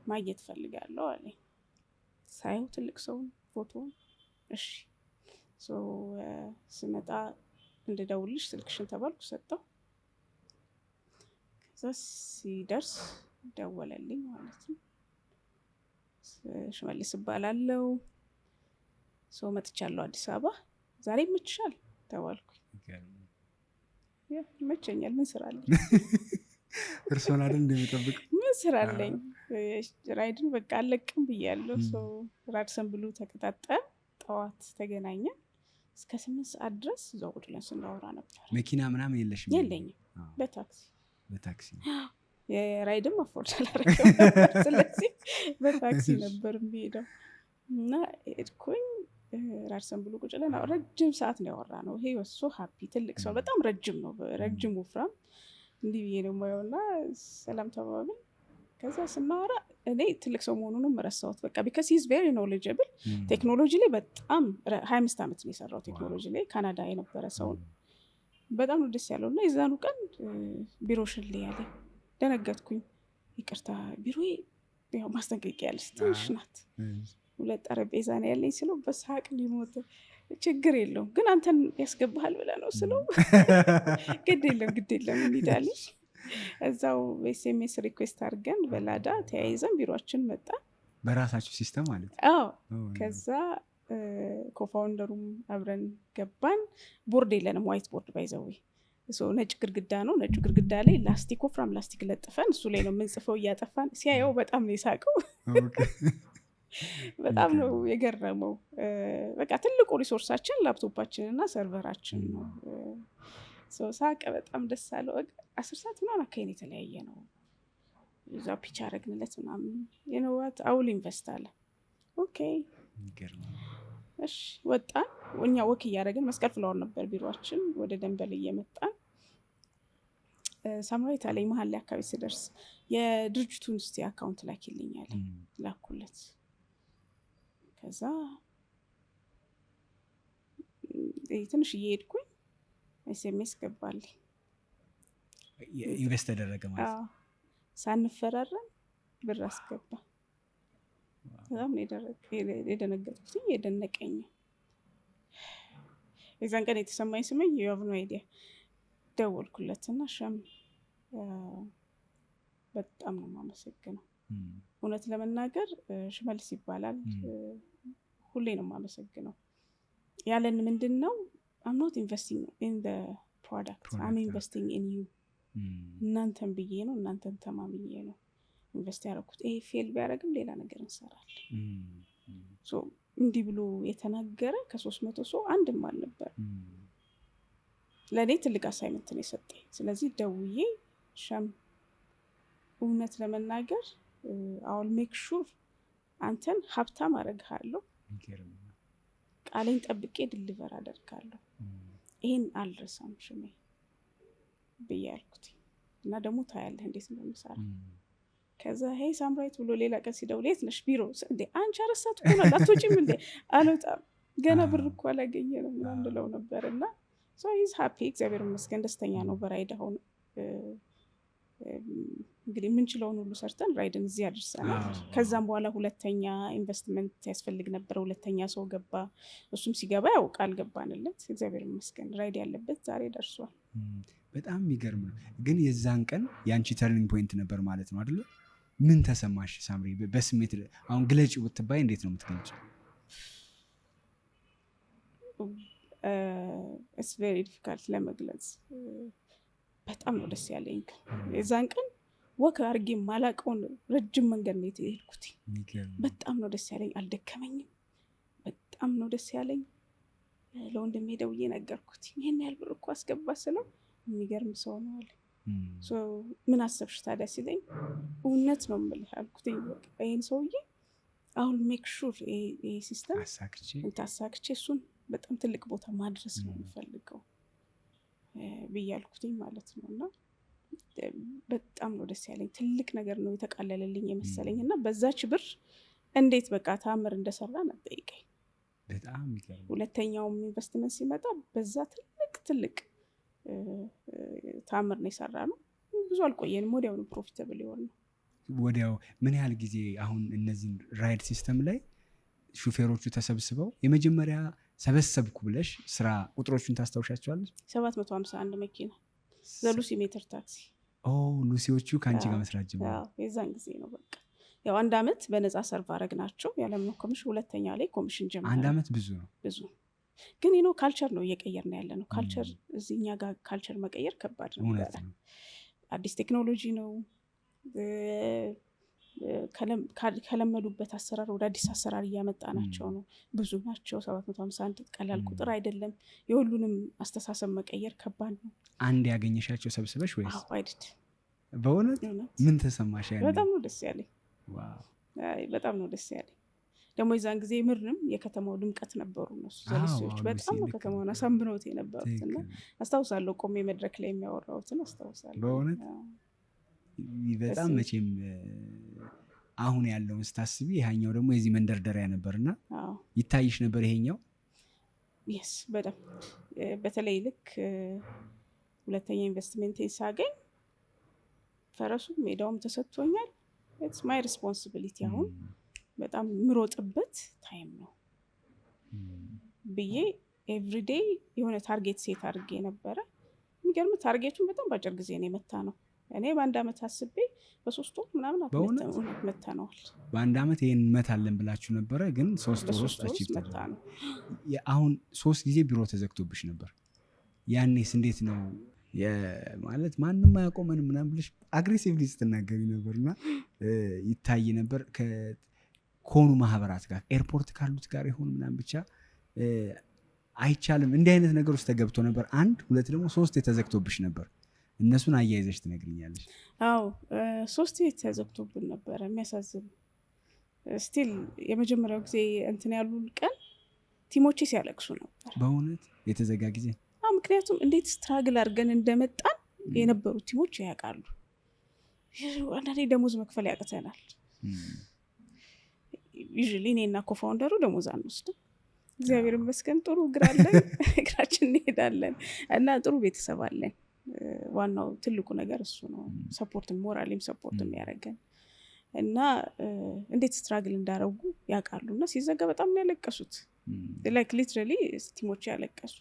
ማየት ፈልጋለሁ አለኝ። ሳየው ትልቅ ሰው ፎቶ እሺ ስመጣ እንደደውልሽ ስልክሽን ተባልኩ። ሰጠው። ከዛ ሲደርስ ደወለልኝ ማለት ነው። ሽመልስ እባላለሁ መጥቻለሁ አዲስ አበባ ዛሬ ይመችሻል ተባልኩ። ይመቸኛል። ምን ስራ አለኝ? እርሶን አይደል እንደሚጠብቅ ምን ስራ አለኝ? ራይድን በቃ አለቅም ብያለሁ። ራድሰን ብሉ ተቀጣጠን። ጠዋት ተገናኘን። እስከ 8 ሰዓት ድረስ እዛው ቁጭ ብለን ስናወራ ነበር። መኪና ምናምን የለሽም? የለኝም። በታክሲ የራይድም አፎርድ አላደረግም ነበር። ስለዚህ በታክሲ ነበር የሚሄደው እና ሄድኩኝ። ራድሰን ብሉ ቁጭ ብለን ረጅም ሰዓት ነው ያወራነው። ይሄ ወሶ ሀፒ ትልቅ ሰው በጣም ረጅም ነው፣ ረጅም ወፍራም እንዲህ ብዬ ነው የማየውና ሰላም ተባባልን። ከዛ ስናወራ እኔ ትልቅ ሰው መሆኑንም ረሳሁት በቃ ቢካዝ ሂዝ ቬሪ ኖሌጀብል። ቴክኖሎጂ ላይ በጣም 25 ዓመት ነው የሰራው ቴክኖሎጂ ላይ። ካናዳ የነበረ ሰው በጣም ነው ደስ ያለው እና የዛኑ ቀን ቢሮሽን ላይ ያለኝ ደነገጥኩኝ። ይቅርታ ቢሮዬ ያው ማስጠንቀቂያ ያለች ትንሽ ናት፣ 2 ጠረጴዛ ነው ያለኝ ስለው በሳቅ ሊሞት። ችግር የለውም ግን አንተን ያስገባሃል ብለህ ነው ስለው ግድ የለም እንሂዳለን። እዛው ኤስኤምኤስ ሪኩዌስት አድርገን በላዳ ተያይዘን ቢሮችን መጣ። በራሳችሁ ሲስተም ማለት ነው? አዎ። ከዛ ኮፋውንደሩም አብረን ገባን። ቦርድ የለንም፣ ዋይት ቦርድ ባይዘዊ ነጭ ግድግዳ ነው። ነጩ ግድግዳ ላይ ላስቲክ፣ ወፍራም ላስቲክ ለጥፈን እሱ ላይ ነው የምንጽፈው እያጠፋን። ሲያየው በጣም ነው የሳቀው። በጣም ነው የገረመው። በቃ ትልቁ ሪሶርሳችን ላፕቶፓችን እና ሰርቨራችን ነው። ሳቀ፣ በጣም ደስ አለው። 10 ሰዓት ምናምን አካባቢ የተለያየ ነው። እዛ ፒች አረግንለት ምናምን የነዋት አውል ኢንቨስት አለ። ኦኬ እሺ ወጣን። እኛ ወክ እያደረግን መስቀል ፍላወር ነበር ቢሮችን፣ ወደ ደንበል እየመጣን ሳምራዊት አለኝ መሀል ላይ አካባቢ ስደርስ የድርጅቱን እስቲ አካውንት ላኪልኛል። ላኩለት። ከዛ ትንሽ እየሄድኩኝ ኤስኤምኤስ ገባልኝ። ኢንቨስት ተደረገ ማለት ነው። ሳንፈራረም ብር አስገባ። በጣም የደነገጥኩት የደነቀኝ የዛን ቀን የተሰማኝ ስመኝ የሀቭ ኖ አይዲያ። ደወልኩለትና ሸም በጣም ነው የማመሰግነው። እውነት ለመናገር ሽመልስ ይባላል። ሁሌ ነው የማመሰግነው። ያለን ምንድን ነው I'm not investing in the product. I'm investing in you. እናንተን ብዬ ነው፣ እናንተን ተማምኜ ነው ኢንቨስት ያደረኩት። ይሄ ፌል ቢያደርግም ሌላ ነገር እንሰራለን። እንዲህ ብሎ የተናገረ ከ300 ሰው አንድም አልነበር። ለእኔ ትልቅ አሳይመንት ነው የሰጠኝ። ስለዚህ ደውዬ ሸም እውነት ለመናገር አውል ሜክ ሹር አንተን ሀብታም አደርግሃለሁ፣ ቃሌን ጠብቄ ድሊቨር አደርጋለሁ፣ ይህን አልረሳም ሽሜ ብዬ ያልኩት እና ደግሞ ታያለህ እንዴት እንደምሰራ። ከዛ ሄይ ሳምራዊት ብሎ ሌላ ቀን ሲደውል የት ነሽ ቢሮ እንዴ አንቺ አረሳት እኮ ነው አትወጪም እንዴ አልወጣም ገና ብር እኮ አላገኘንም ምናምን ብለው ነበር። እና ሶ ሂዝ ሃፒ እግዚአብሔር ይመስገን ደስተኛ ነው በራይድ። አሁን እንግዲህ የምንችለውን ሁሉ ሰርተን ራይድን እዚህ አድርሰናል። ከዛም በኋላ ሁለተኛ ኢንቨስትመንት ያስፈልግ ነበር፣ ሁለተኛ ሰው ገባ። እሱም ሲገባ ያው ቃል ገባንለት እግዚአብሔር ይመስገን ራይድ ያለበት ዛሬ ደርሷል። በጣም የሚገርም ነው። ግን የዛን ቀን የአንቺ ተርኒንግ ፖይንት ነበር ማለት ነው አይደለ? ምን ተሰማሽ ሳምሪ? በስሜት አሁን ግለጪ ብትባይ እንዴት ነው የምትገልጪው? ኢትስ ቬሪ ዲፊካልት ለመግለጽ። በጣም ነው ደስ ያለኝ። የዛን ቀን ወክ አድርጌ ማላቀውን ረጅም መንገድ ነው የሄድኩት። በጣም ነው ደስ ያለኝ። አልደከመኝም። በጣም ነው ደስ ያለኝ። ለወንድሜ ደውዬ ነገርኩት። ይሄን ያህል ብር እኮ አስገባ ስለው የሚገርም ሰው ነው አለ። ምን አሰብሽ ታዲያ ሲለኝ እውነት ነው የምልህ አልኩት። ይሄን ሰውዬ አሁን ሜክ ሹር ይሄ ሲስተም አሳክቼ እሱን በጣም ትልቅ ቦታ ማድረስ ነው የምፈልገው ብዬ አልኩትኝ ማለት ነው። እና በጣም ነው ደስ ያለኝ። ትልቅ ነገር ነው የተቃለለልኝ የመሰለኝ። እና በዛች ብር እንዴት በቃ ታምር እንደሰራ ነጠይቀኝ። በጣም ይገርም። ሁለተኛውም ኢንቨስትመንት ሲመጣ በዛ ትልቅ ታምር ነው የሰራ ነው። ብዙ አልቆየንም፣ ወዲያውኑ ፕሮፊታብል የሆነ ነው ወዲያው። ምን ያህል ጊዜ አሁን እነዚህ ራይድ ሲስተም ላይ ሹፌሮቹ ተሰብስበው የመጀመሪያ ሰበሰብኩ ብለሽ ስራ ቁጥሮቹን ታስታውሻቸዋለች? 751 መኪና ዘሉሲ ሜትር ታክሲ። ሉሲዎቹ ከአንቺ ጋር መስራት ጀመሩ? የዛን ጊዜ ነው በቃ ያው 1 አመት በነፃ ሰርቭ አረግ ናቸው ያለምነው ኮሚሽን። ሁለተኛ ላይ ኮሚሽን ጀመረ። 1 አመት ብዙ ነው ብዙ። ግን ካልቸር ነው እየቀየር ነው ያለ ነው። ካልቸር እዚህኛ ጋር ካልቸር መቀየር ከባድ ነው። አዲስ ቴክኖሎጂ ነው። ከለመዱበት አሰራር ወደ አዲስ አሰራር እያመጣ ናቸው ነው። ብዙ ናቸው። 751 ቀላል ቁጥር አይደለም። የሁሉንም አስተሳሰብ መቀየር ከባድ ነው። አንድ ያገኘሻቸው ሰብስበሽ ወይስ? አይደል። በእውነት ምን ተሰማሽ? በጣም ነው ደስ ያለኝ። በጣም ነው ደስ ያለኝ። ደግሞ የዛን ጊዜ ምርንም የከተማው ድምቀት ነበሩ እነሱ ዘልሶች። በጣም ነው ከተማውን አሳምነውት የነበሩት። እና አስታውሳለሁ ቆሜ መድረክ ላይ የሚያወራውትን አስታውሳለሁ። በእውነት በጣም መቼም አሁን ያለውን ስታስቢ ይሄኛው ደግሞ የዚህ መንደርደሪያ ነበርና ይታይሽ ነበር ይሄኛው? የስ በጣም በተለይ ልክ ሁለተኛ ኢንቨስትመንት ሳገኝ ፈረሱ ሜዳውም ተሰጥቶኛል። ኢትስ ማይ ሪስፖንሲቢሊቲ አሁን በጣም ምሮጥበት ታይም ነው ብዬ ኤቭሪዴይ የሆነ ታርጌት ሴት አድርጌ ነበረ። የሚገርም ታርጌቱን በጣም በአጭር ጊዜ ነው የመታ ነው። እኔ በ1 አመት አስቤ በ3 ወር ምናምን መተነዋል። በ1 አመት ይሄን እንመታለን ብላችሁ ነበረ፣ ግን 3 ወር ውስጥ አቺቭ መታ ነው። አሁን 3 ጊዜ ቢሮ ተዘግቶብሽ ነበር። ያኔስ እንዴት ነው ማለት ማንም አያቆመን ምናምን ብለሽ አግሬሲቭሊ ስትናገሪ ነበርና ይታይ ነበር ከሆኑ ማህበራት ጋር ኤርፖርት ካሉት ጋር ይሆን ምናምን ብቻ አይቻልም እንዲህ አይነት ነገር ውስጥ ተገብቶ ነበር። 1 2 ደግሞ 3 የተዘግቶብሽ ነበር። እነሱን አያይዘሽ ትነግሪኛለሽ? አዎ 3 የተዘግቶብን ነበር። የሚያሳዝን ስቲል የመጀመሪያው ጊዜ እንትን ያሉን ቀን ቲሞቼ ሲያለቅሱ ነበር። በእውነት የተዘጋ ጊዜ? ምክንያቱም እንዴት ስትራግል አድርገን እንደመጣን የነበሩት ቲሞች ያውቃሉ። አንዳንዴ ደሞዝ መክፈል ያቅተናል። ዩዥሊ እኔና ኮፋውንደሩ ደሞዝ አንወስድም። እግዚአብሔር ይመስገን ጥሩ እግር አለን፣ እግራችን እንሄዳለን እና ጥሩ ቤተሰብ አለን። ዋናው ትልቁ ነገር እሱ ነው። ሰፖርትን ሞራሊም ሰፖርት የሚያደርገን እና እንዴት ስትራግል እንዳረጉ ያውቃሉ። እና ሲዘጋ በጣም ነው ያለቀሱት። ላይክ ሊትራሊ ቲሞች ያለቀሱ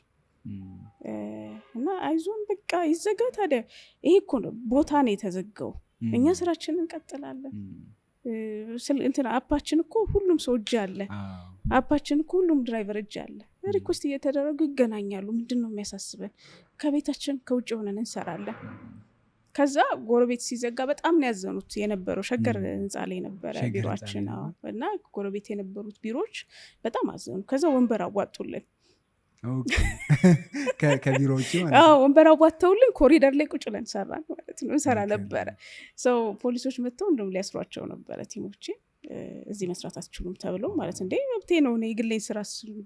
እና አይዞን በቃ ይዘጋ ታዲያ ይሄ እኮ ነው ቦታ ነው የተዘጋው፣ እኛ ስራችንን እንቀጥላለን። እንትን አፓችን እኮ ሁሉም ሰው እጅ አለ። አፓችን እኮ ሁሉም ድራይቨር እጅ አለ። ሪኩዌስት እየተደረጉ ይገናኛሉ። ምንድን ነው የሚያሳስበን? ከቤታችን ከውጭ ሆነን እንሰራለን። ከዛ ጎረቤት ሲዘጋ በጣም ነው ያዘኑት የነበረው። ሸገር ህንፃ ላይ ነበረ ቢሮችን እና ጎረቤት የነበሩት ቢሮዎች በጣም አዘኑ። ከዛ ወንበር አዋጡልን ከቢሮዎች ወንበር አዋተውልን ኮሪደር ላይ ቁጭ ብለን ሰራን ማለት ነው። እንሰራ ነበረ። ሰው ፖሊሶች መጥተው እንደውም ሊያስሯቸው ነበረ ቲሞቼ። እዚህ መስራት አትችሉም ተብለው ማለት እንዴ መብቴ ነው እኔ የግሌን ስራ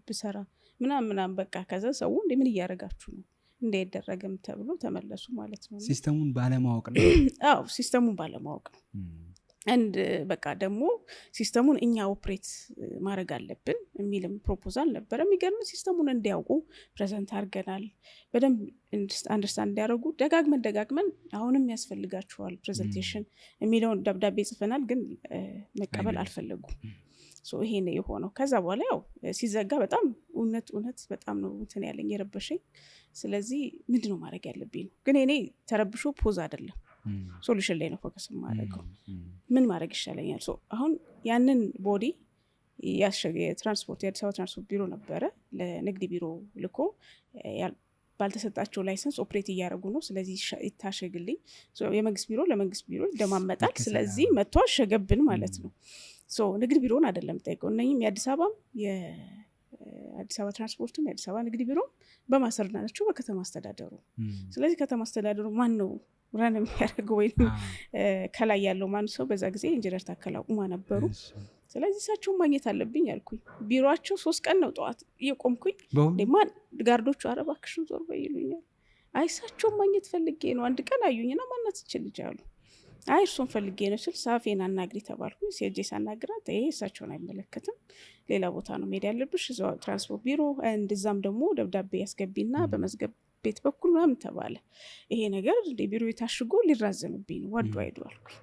ብሰራ ምናምን በቃ ከዛ ሰው እንዴ ምን እያደረጋችሁ ነው እንዳይደረግም ተብሎ ተመለሱ ማለት ነው። ሲስተሙን ባለማወቅ ነው። አዎ ሲስተሙን ባለማወቅ ነው። አንድ በቃ ደግሞ ሲስተሙን እኛ ኦፕሬት ማድረግ አለብን የሚልም ፕሮፖዛል ነበረ። የሚገርም ሲስተሙን እንዲያውቁ ፕሬዘንት አድርገናል። በደንብ አንደርስታንድ እንዲያደርጉ ደጋግመን አሁንም ያስፈልጋቸዋል ፕሬዘንቴሽን የሚለውን ደብዳቤ ጽፈናል፣ ግን መቀበል አልፈለጉም። ይሄ ነው የሆነው። ከዛ በኋላ ያው ሲዘጋ በጣም እውነት በጣም ነው እንትን ያለኝ የረበሸኝ። ስለዚህ ምንድነው ማድረግ ያለብኝ ነው። ግን እኔ ተረብሾ ፖዝ አይደለም ሶሉሽን ላይ ነው ፎከስ ማድረገው። ምን ማድረግ ይሻለኛል? አሁን ያንን ቦዲ የትራንስፖርት የአዲስ አበባ ትራንስፖርት ቢሮ ነበረ ለንግድ ቢሮ ልኮ ባልተሰጣቸው ላይሰንስ ኦፕሬት እያደረጉ ነው፣ ስለዚህ ይታሸግልኝ። የመንግስት ቢሮ ለመንግስት ቢሮ ይደማመጣል። ስለዚህ መጥቶ አሸገብን ማለት ነው። ንግድ ቢሮን አይደለም ጠይቀው እነኝም የአዲስ አበባም የአዲስ አበባ ትራንስፖርትም የአዲስ አበባ ንግድ ቢሮ በማሰር ናቸው በከተማ አስተዳደሩ። ስለዚህ ከተማ አስተዳደሩ ማን ነው ራን የሚያደርገው ወይም ከላይ ያለው ማን ሰው? በዛ ጊዜ ኢንጂነር ታከለ ኡማ ነበሩ። ስለዚህ እሳቸውን ማግኘት አለብኝ አልኩኝ። ቢሮቸው 3 ቀን ነው ጠዋት እየቆምኩኝ ማን ጋርዶቹ አረባክሽን ዞር በይሉኛል። አይ እሳቸውን ማግኘት ፈልጌ ነው። አንድ ቀን አዩኝና ማናት ትችልጅ አሉ። አይ እርሶን ፈልጌ ነው ስል ሳፌን አናግሪ ተባልኩኝ። ሲጄ ሳናግራት ይሄ እሳቸውን አይመለከትም፣ ሌላ ቦታ ነው መሄድ ያለብሽ እዛው ትራንስፖርት ቢሮ፣ እንደዛም ደግሞ ደብዳቤ ያስገቢና በመዝገብ ቤት በኩል ምናምን ተባለ። ይሄ ነገር እንደ ቢሮ የታሽጎ ሊራዘምብኝ ነው ዋዱ አይዱ አልኩኝ።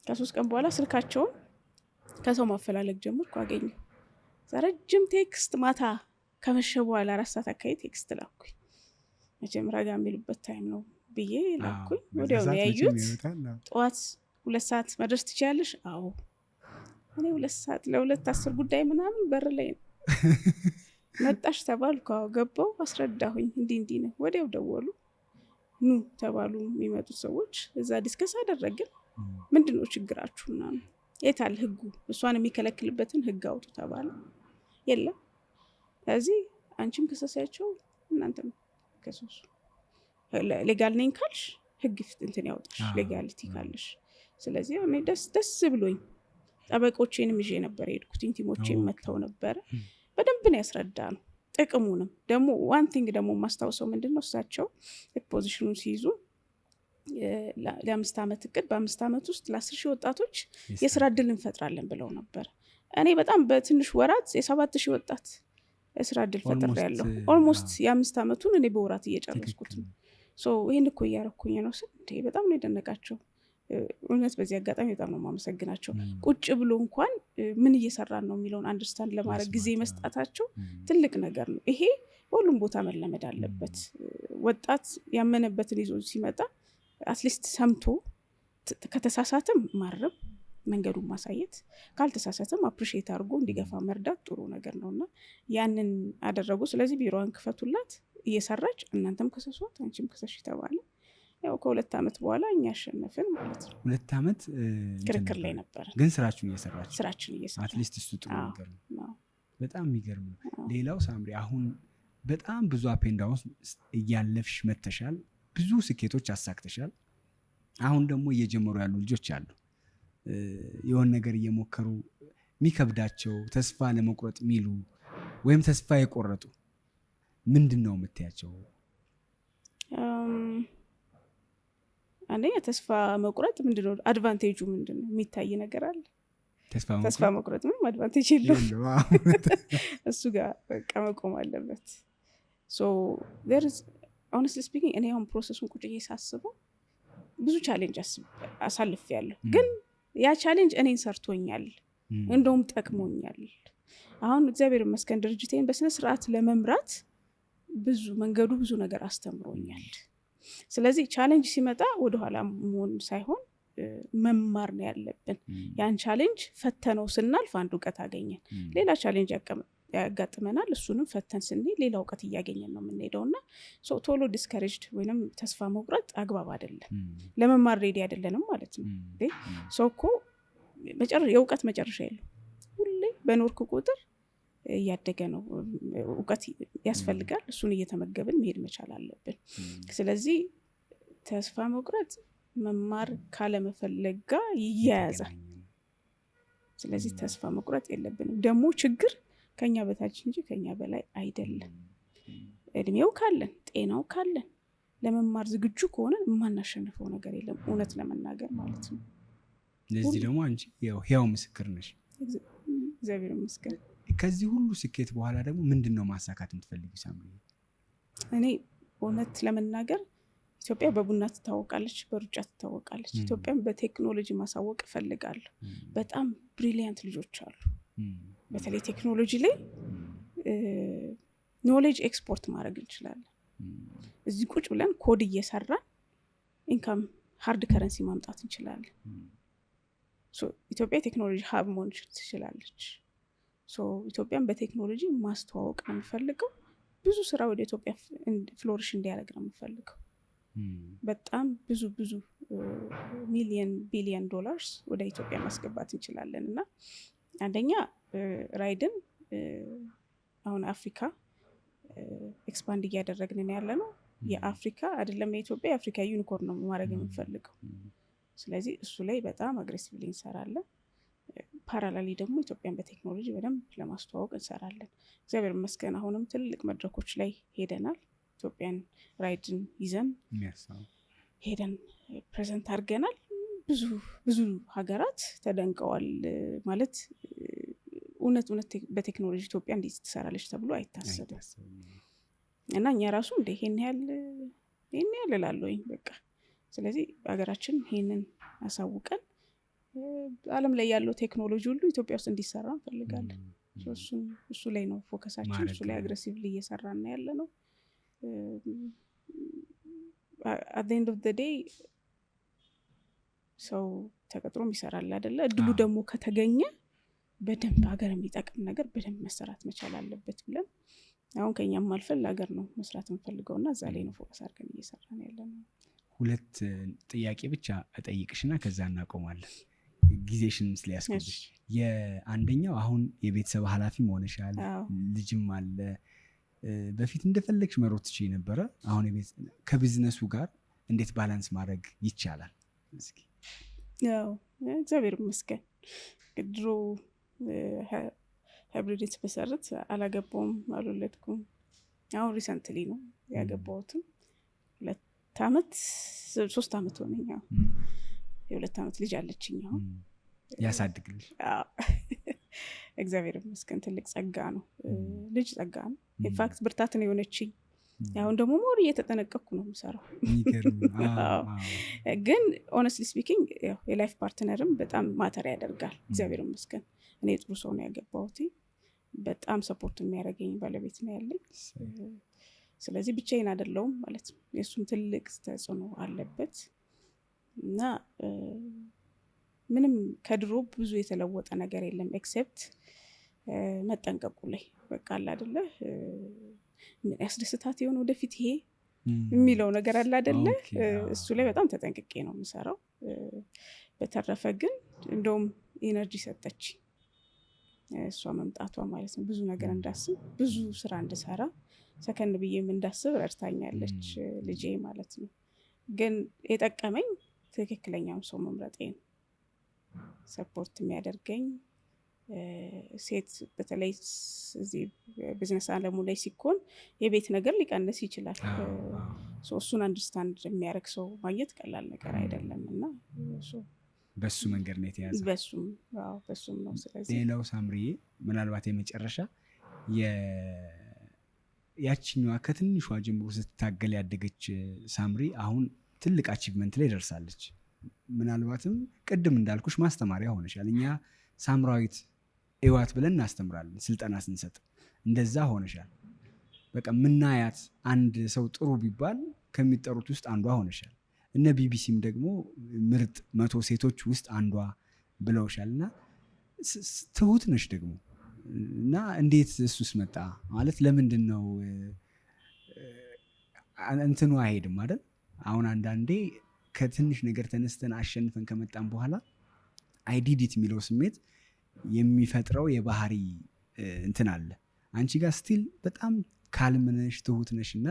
ከ3 ቀን በኋላ ስልካቸውን ከሰው ማፈላለግ ጀመርኩ። አገኘሁ። ረጅም ቴክስት ማታ ከመሸ በኋላ 4 ሰዓት አካባቢ ቴክስት ላኩኝ። መቼም ረጋ የሚሉበት ታይም ነው ብዬ ላኩኝ። ወዲያው ያዩት ጠዋት 2 ሰዓት መድረስ ትችያለሽ? አዎ። እኔ 2 ሰዓት ለ2:10 ጉዳይ ምናምን በር ላይ ነው መጣሽ ተባልኩ። አዎ ገባሁ፣ አስረዳሁኝ። እንዲህ ነው። ወዲያው ደወሉ። ኑ ተባሉ የሚመጡት ሰዎች። እዛ ዲስከስ አደረግን። ምንድነው ችግራችሁና ነው? የታል ህጉ? እሷን የሚከለክልበትን ህግ አውጡ ተባለ። የለም። ስለዚህ አንቺም ከሰሳያቸው እናንተም ከሰሱ። ሌጋል ነኝ ካልሽ ህግ እንትን ያውጣሽ፣ ሌጋሊቲ ካለሽ። ስለዚህ እኔ ደስ ብሎኝ ጠበቆቼንም ይዤ ነበር የሄድኩት። ቲሞቼም መጥተው ነበረ። በደንብ ነው ያስረዳ ነው ጥቅሙንም። ደግሞ ዋን ቲንግ ደግሞ ማስታወሰው ምንድነው እሳቸው ፖዚሽኑን ሲይዙ ለ5 ዓመት እቅድ በ5 ዓመት ውስጥ ለ10,000 ወጣቶች የስራ እድል እንፈጥራለን ብለው ነበር። እኔ በጣም በትንሽ ወራት የ7,000 ወጣት የስራ እድል ፈጥሬያለሁ። ኦልሞስት የ5 ዓመቱን እኔ በወራት እየጨረስኩት ነው። ይህን እኮ እያረኩኝ ነው ስል በጣም ነው የደነቃቸው። እውነት በዚህ አጋጣሚ በጣም ነው የማመሰግናቸው። ቁጭ ብሎ እንኳን ምን እየሰራን ነው የሚለውን አንደርስታንድ ለማድረግ ጊዜ መስጣታቸው ትልቅ ነገር ነው። ይሄ ሁሉም ቦታ መለመድ አለበት። ወጣት ያመነበትን ይዞ ሲመጣ አትሊስት ሰምቶ ከተሳሳተም ማረም፣ መንገዱን ማሳየት፣ ካልተሳሳተም አፕሪሺየት አድርጎ እንዲገፋ መርዳት ጥሩ ነገር ነውና ያንን አደረጉ። ስለዚህ ቢሮዋን ክፈቱላት እየሰራች እናንተም ከሰሷት አንቺም ከሰሽ ተባለ። ያው ከ2 ዓመት በኋላ እኛ አሸነፍን ማለት ነው። 2 ዓመት ክርክር ላይ ነበር፣ ግን ስራችን እየሰራችሁ አትሊስት እሱ ጥሩ ነገር ነው። በጣም የሚገርም ነው። ሌላው ሳምሪ አሁን በጣም ብዙ አፔንዳውንስ እያለፍሽ መተሻል፣ ብዙ ስኬቶች አሳክተሻል። አሁን ደግሞ እየጀመሩ ያሉ ልጆች አሉ፣ የሆነ ነገር እየሞከሩ የሚከብዳቸው፣ ተስፋ ለመቁረጥ የሚሉ ወይም ተስፋ የቆረጡ ምንድን ነው የምትያቸው? አንደኛ ተስፋ መቁረጥ ምንድነው አድቫንቴጁ? ምንድነው የሚታይ ነገር አለ? ተስፋ መቁረጥ ምንም አድቫንቴጅ የለውም። እሱ ጋር በቃ መቆም አለበት። ሆነስትሊ ስፒኪንግ እኔ አሁን ፕሮሰሱን ቁጭ ሳስበው ብዙ ቻሌንጅ አሳልፌያለሁ፣ ግን ያ ቻሌንጅ እኔን ሰርቶኛል፣ እንደውም ጠቅሞኛል። አሁን እግዚአብሔር ይመስገን ድርጅቴን በስነ ስርዓት ለመምራት መንገዱ ብዙ ነገር አስተምሮኛል። ስለዚህ ቻሌንጅ ሲመጣ ወደኋላ መሆን ሳይሆን መማር ነው ያለብን። ያን ቻሌንጅ ፈተነው ስናልፍ አንድ እውቀት አገኘን። ሌላ ቻሌንጅ ያጋጥመናል፣ እሱንም ፈተን ስንሄድ ሌላ እውቀት እያገኘን ነው የምንሄደው እና ቶሎ ዲስከሬጅድ ወይም ተስፋ መቁረጥ አግባብ አይደለም። ለመማር ሬዲ አይደለንም ማለት ነው። ሰው እኮ የእውቀት መጨረሻ የለው። ሁሌ በኖርክ ቁጥር እያደገ ነው። እውቀት ያስፈልጋል። እሱን እየተመገብን መሄድ መቻል አለብን። ስለዚህ ተስፋ መቁረጥ መማር ካለመፈለግ ጋር ይያያዛል። ስለዚህ ተስፋ መቁረጥ የለብንም። ደግሞ ችግር ከኛ በታች እንጂ ከኛ በላይ አይደለም። እድሜው ካለን ጤናው ካለን ለመማር ዝግጁ ከሆነ የማናሸንፈው ነገር የለም፣ እውነት ለመናገር ማለት ነው። ለዚህ ደግሞ አንቺ ሕያው ምስክር ነሽ። እግዚአብሔር ይመስገን። ከዚህ ሁሉ ስኬት በኋላ ደግሞ ምንድን ነው ማሳካት የምትፈልጊው ሳምሪ? እኔ እውነት ለመናገር ኢትዮጵያ በቡና ትታወቃለች፣ በሩጫ ትታወቃለች። ኢትዮጵያን በቴክኖሎጂ ማሳወቅ እፈልጋለሁ። በጣም ብሪሊያንት ልጆች አሉ። በተለይ ቴክኖሎጂ ላይ ኖሌጅ ኤክስፖርት ማድረግ እንችላለን። እዚህ ቁጭ ብለን ኮድ እየሰራን ኢንካም ሃርድ ከረንሲ ማምጣት እንችላለን። ኢትዮጵያ ቴክኖሎጂ ሀብ መሆን ትችላለች። ኢትዮጵያን በቴክኖሎጂ ማስተዋወቅ ነው የምፈልገው። ብዙ ስራ ወደ ኢትዮጵያ ፍሎሪሽ እንዲያደርግ ነው የምፈልገው። በጣም ብዙ ሚሊየን ቢሊየን ዶላርስ ወደ ኢትዮጵያ ማስገባት እንችላለን። እና አንደኛ ራይድን አሁን አፍሪካ ኤክስፓንድ እያደረግን ያለ ነው። የአፍሪካ አይደለም የኢትዮጵያ የአፍሪካ ዩኒኮርን ነው ማድረግ የምፈልገው። ስለዚህ እሱ ላይ በጣም አግሬሲቭሊ እንሰራለን። ፓራላሊ ደግሞ ኢትዮጵያን በቴክኖሎጂ በደንብ ለማስተዋወቅ እንሰራለን። እግዚአብሔር ይመስገን አሁንም ትልቅ መድረኮች ላይ ሄደናል። ኢትዮጵያን ራይድን ይዘን ሄደን ፕሬዘንት አድርገናል። ብዙ ሀገራት ተደንቀዋል። ማለት እውነት በቴክኖሎጂ ኢትዮጵያ እንዴት ትሰራለች ተብሎ አይታሰብም። እና እኛ ራሱ እንደ ይሄን ያህል እላለሁኝ በቃ። ስለዚህ ሀገራችን ይሄንን አሳውቀን ዓለም ላይ ያለው ቴክኖሎጂ ሁሉ ኢትዮጵያ ውስጥ እንዲሰራ እንፈልጋለን። እሱ ላይ ነው ፎከሳችን። እሱ ላይ አግሬሲቭሊ እየሰራን ያለ ነው። at the end of the day ሰው ተቀጥሮም ይሰራል አይደለ? እድሉ ደግሞ ከተገኘ በደንብ ሀገር የሚጠቅም ነገር በደንብ መሰራት መቻል አለበት ብለን አሁን ከኛም አልፈን ለሀገር ነው መስራት እንፈልገውና እዛ ላይ ነው ፎከስ አድርገን እየሰራን ያለ ነው። ሁለት ጥያቄ ብቻ እጠይቅሽና ከዛ እናቆማለን። ጊዜሽን ስለያስከብሽ የአንደኛው አሁን የቤተሰብ ኃላፊ መሆንሻል፣ ልጅም አለ። በፊት እንደፈለግሽ መሮጥ ትችይ ነበረ። አሁን ከቢዝነሱ ጋር እንዴት ባላንስ ማድረግ ይቻላል? እስኪ። ያው እግዚአብሔር ይመስገን ድሮ ሃይብሪድን ስመሰርት አላገባውም፣ አልወለድኩም። አሁን ሪሰንትሊ ነው ያገባሁትም። 3 ዓመት ሆነኝ። የ2 ዓመት ልጅ አለችኝ አሁን። ያሳድግልሽ። እግዚአብሔር ይመስገን ትልቅ ጸጋ ነው። ልጅ ጸጋ ነው። ኢንፋክት ብርታት ነው የሆነችኝ። አሁን ደግሞ ሞር እየተጠነቀቅኩ ነው የምሰራው። ግን ኦነስትሊ ስፒኪንግ የላይፍ ፓርትነርም በጣም ማተር ያደርጋል። እግዚአብሔር ይመስገን እኔ ጥሩ ሰው ነው ያገባሁት። በጣም ሰፖርት የሚያደርገኝ ባለቤት ነው ያለኝ። ስለዚህ ብቻዬን አይደለሁም ማለት ነው። የእሱም ትልቅ ተጽዕኖ አለበት እና ምንም ከድሮ ብዙ የተለወጠ ነገር የለም ኤክሴፕት መጠንቀቁ ላይ በቃ አለ አይደለ? ምን ያስደስታት የሆነ ወደፊት ይሄ የሚለው ነገር አለ አይደለ? እሱ ላይ በጣም ተጠንቅቄ ነው የምሰራው። በተረፈ ግን እንደውም ኢነርጂ ሰጠች እሷ መምጣቷ ማለት ነው። ብዙ ነገር እንዳስብ፣ ብዙ ስራ እንድሰራ፣ ሰከን ብዬም እንዳስብ ረድታኛለች ልጄ ማለት ነው። ግን የጠቀመኝ ትክክለኛውን ሰው መምረጤ ነው። ሰፖርት የሚያደርገኝ ሴት በተለይ እዚህ ቢዝነስ አለሙ ላይ ሲኮን የቤት ነገር ሊቀንስ ይችላል። እሱን አንደርስታንድ የሚያደርግ ሰው ማግኘት ቀላል ነገር አይደለም እና በሱ መንገድ ነው የተያዘ። በሱም ነው። ስለዚህ ሌላው ሳምሪዬ ምናልባት የመጨረሻ ያችኛዋ ከትንሿ ጀምሮ ስትታገል ያደገች ሳምሪ አሁን ትልቅ አቺቭመንት ላይ ደርሳለች። ምናልባትም ቅድም እንዳልኩሽ ማስተማሪያ ሆነሻል። እኛ ሳምራዊት ህይወት ብለን እናስተምራለን ስልጠና ስንሰጥ፣ እንደዛ ሆነሻል። በቃ ምናያት አንድ ሰው ጥሩ ቢባል ከሚጠሩት ውስጥ አንዷ ሆነሻል። እነ ቢቢሲም ደግሞ ምርጥ 100 ሴቶች ውስጥ አንዷ ብለውሻል። እና ትሁት ነሽ ደግሞ እና እንዴት እሱስ መጣ ማለት ለምንድን ነው እንትኑ አይሄድም አይደል? አሁን አንዳንዴ ከትንሽ ነገር ተነስተን አሸንፈን ከመጣን በኋላ አይዲዲት የሚለው ስሜት የሚፈጥረው የባህሪ እንትን አለ። አንቺ ጋር ስቲል በጣም ካልም ነሽ፣ ትሁት ነሽ እና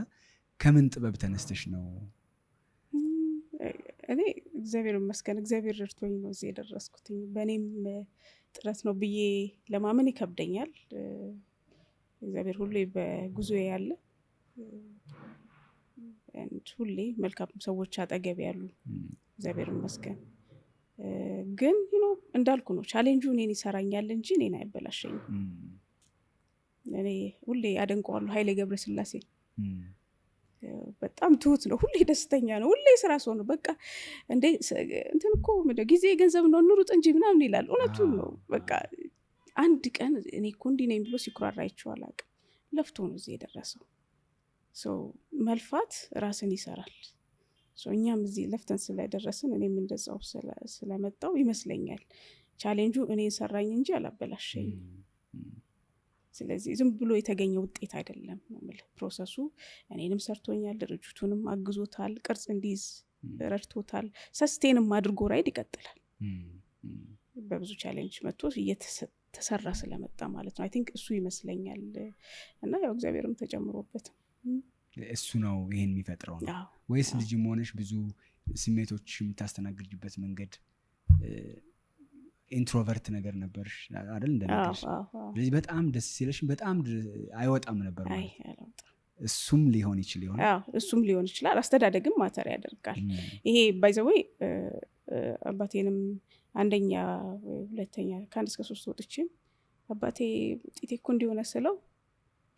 ከምን ጥበብ ተነስተሽ ነው? እኔ እግዚአብሔር ይመስገን እግዚአብሔር ረድቶኝ ነው እዚህ የደረስኩት። በእኔም ጥረት ነው ብዬ ለማመን ይከብደኛል። እግዚአብሔር ሁሌ በጉዞ ያለ ሁሌ መልካም ሰዎች አጠገብ ያሉ እግዚአብሔር ይመስገን። ግን እንዳልኩ ነው ቻሌንጁ እኔን ይሰራኛል እንጂ እኔን አያበላሸኝም። እኔ ሁሌ አደንቀዋለሁ ኃይሌ ገብረስላሴ። በጣም ትሁት ነው፣ ሁሌ ደስተኛ ነው፣ ሁሌ ስራ ሰው ነው። በቃ እንዴ እንትን እኮ ጊዜ ገንዘብ ነው እንሩጥ እንጂ ምናምን ይላል። እውነቱን ነው። በቃ አንድ ቀን እኔ እኮ እንዲህ ነኝ ብሎ ሲኩራራ አይቼው አላውቅም። ለፍቶ ነው እዚህ የደረሰው። መልፋት ራስን ይሰራል። እኛም እዚህ ለፍተን ስለደረስን እኔም እንደዛው ስለመጣው ይመስለኛል ቻሌንጁ እኔን ሰራኝ እንጂ አላበላሸኝም። ስለዚህ ዝም ብሎ የተገኘ ውጤት አይደለም ነው የምልህ። ፕሮሰሱ እኔንም ሰርቶኛል፣ ድርጅቱንም አግዞታል፣ ቅርጽ እንዲይዝ ረድቶታል፣ ሰስቴንም አድርጎ ራይድ ይቀጥላል። በብዙ ቻሌንጅ መጥቶ እየተሰራ ስለመጣ ማለት ነው። አይ ቲንክ እሱ ይመስለኛል። እና ያው እግዚአብሔርም ተጨምሮበት እሱ ነው ይሄን የሚፈጥረው ነው ወይስ ልጅም ሆነሽ ብዙ ስሜቶች የምታስተናግጅበት መንገድ ኢንትሮቨርት ነገር ነበርሽ አይደል? እንደነገርሽ ስለዚህ በጣም ደስ ሲለሽ በጣም አይወጣም ነበር ማለት እሱም ሊሆን ይችላል። እሱም ሊሆን ይችላል። አስተዳደግም ማተር ያደርጋል። ይሄ ባይ ዘ ዌይ አባቴንም አንደኛ ሁለተኛ ከአንድ እስከ 3 ወጥቼም አባቴ ጤቴ እኮ እንዲሆነ ስለው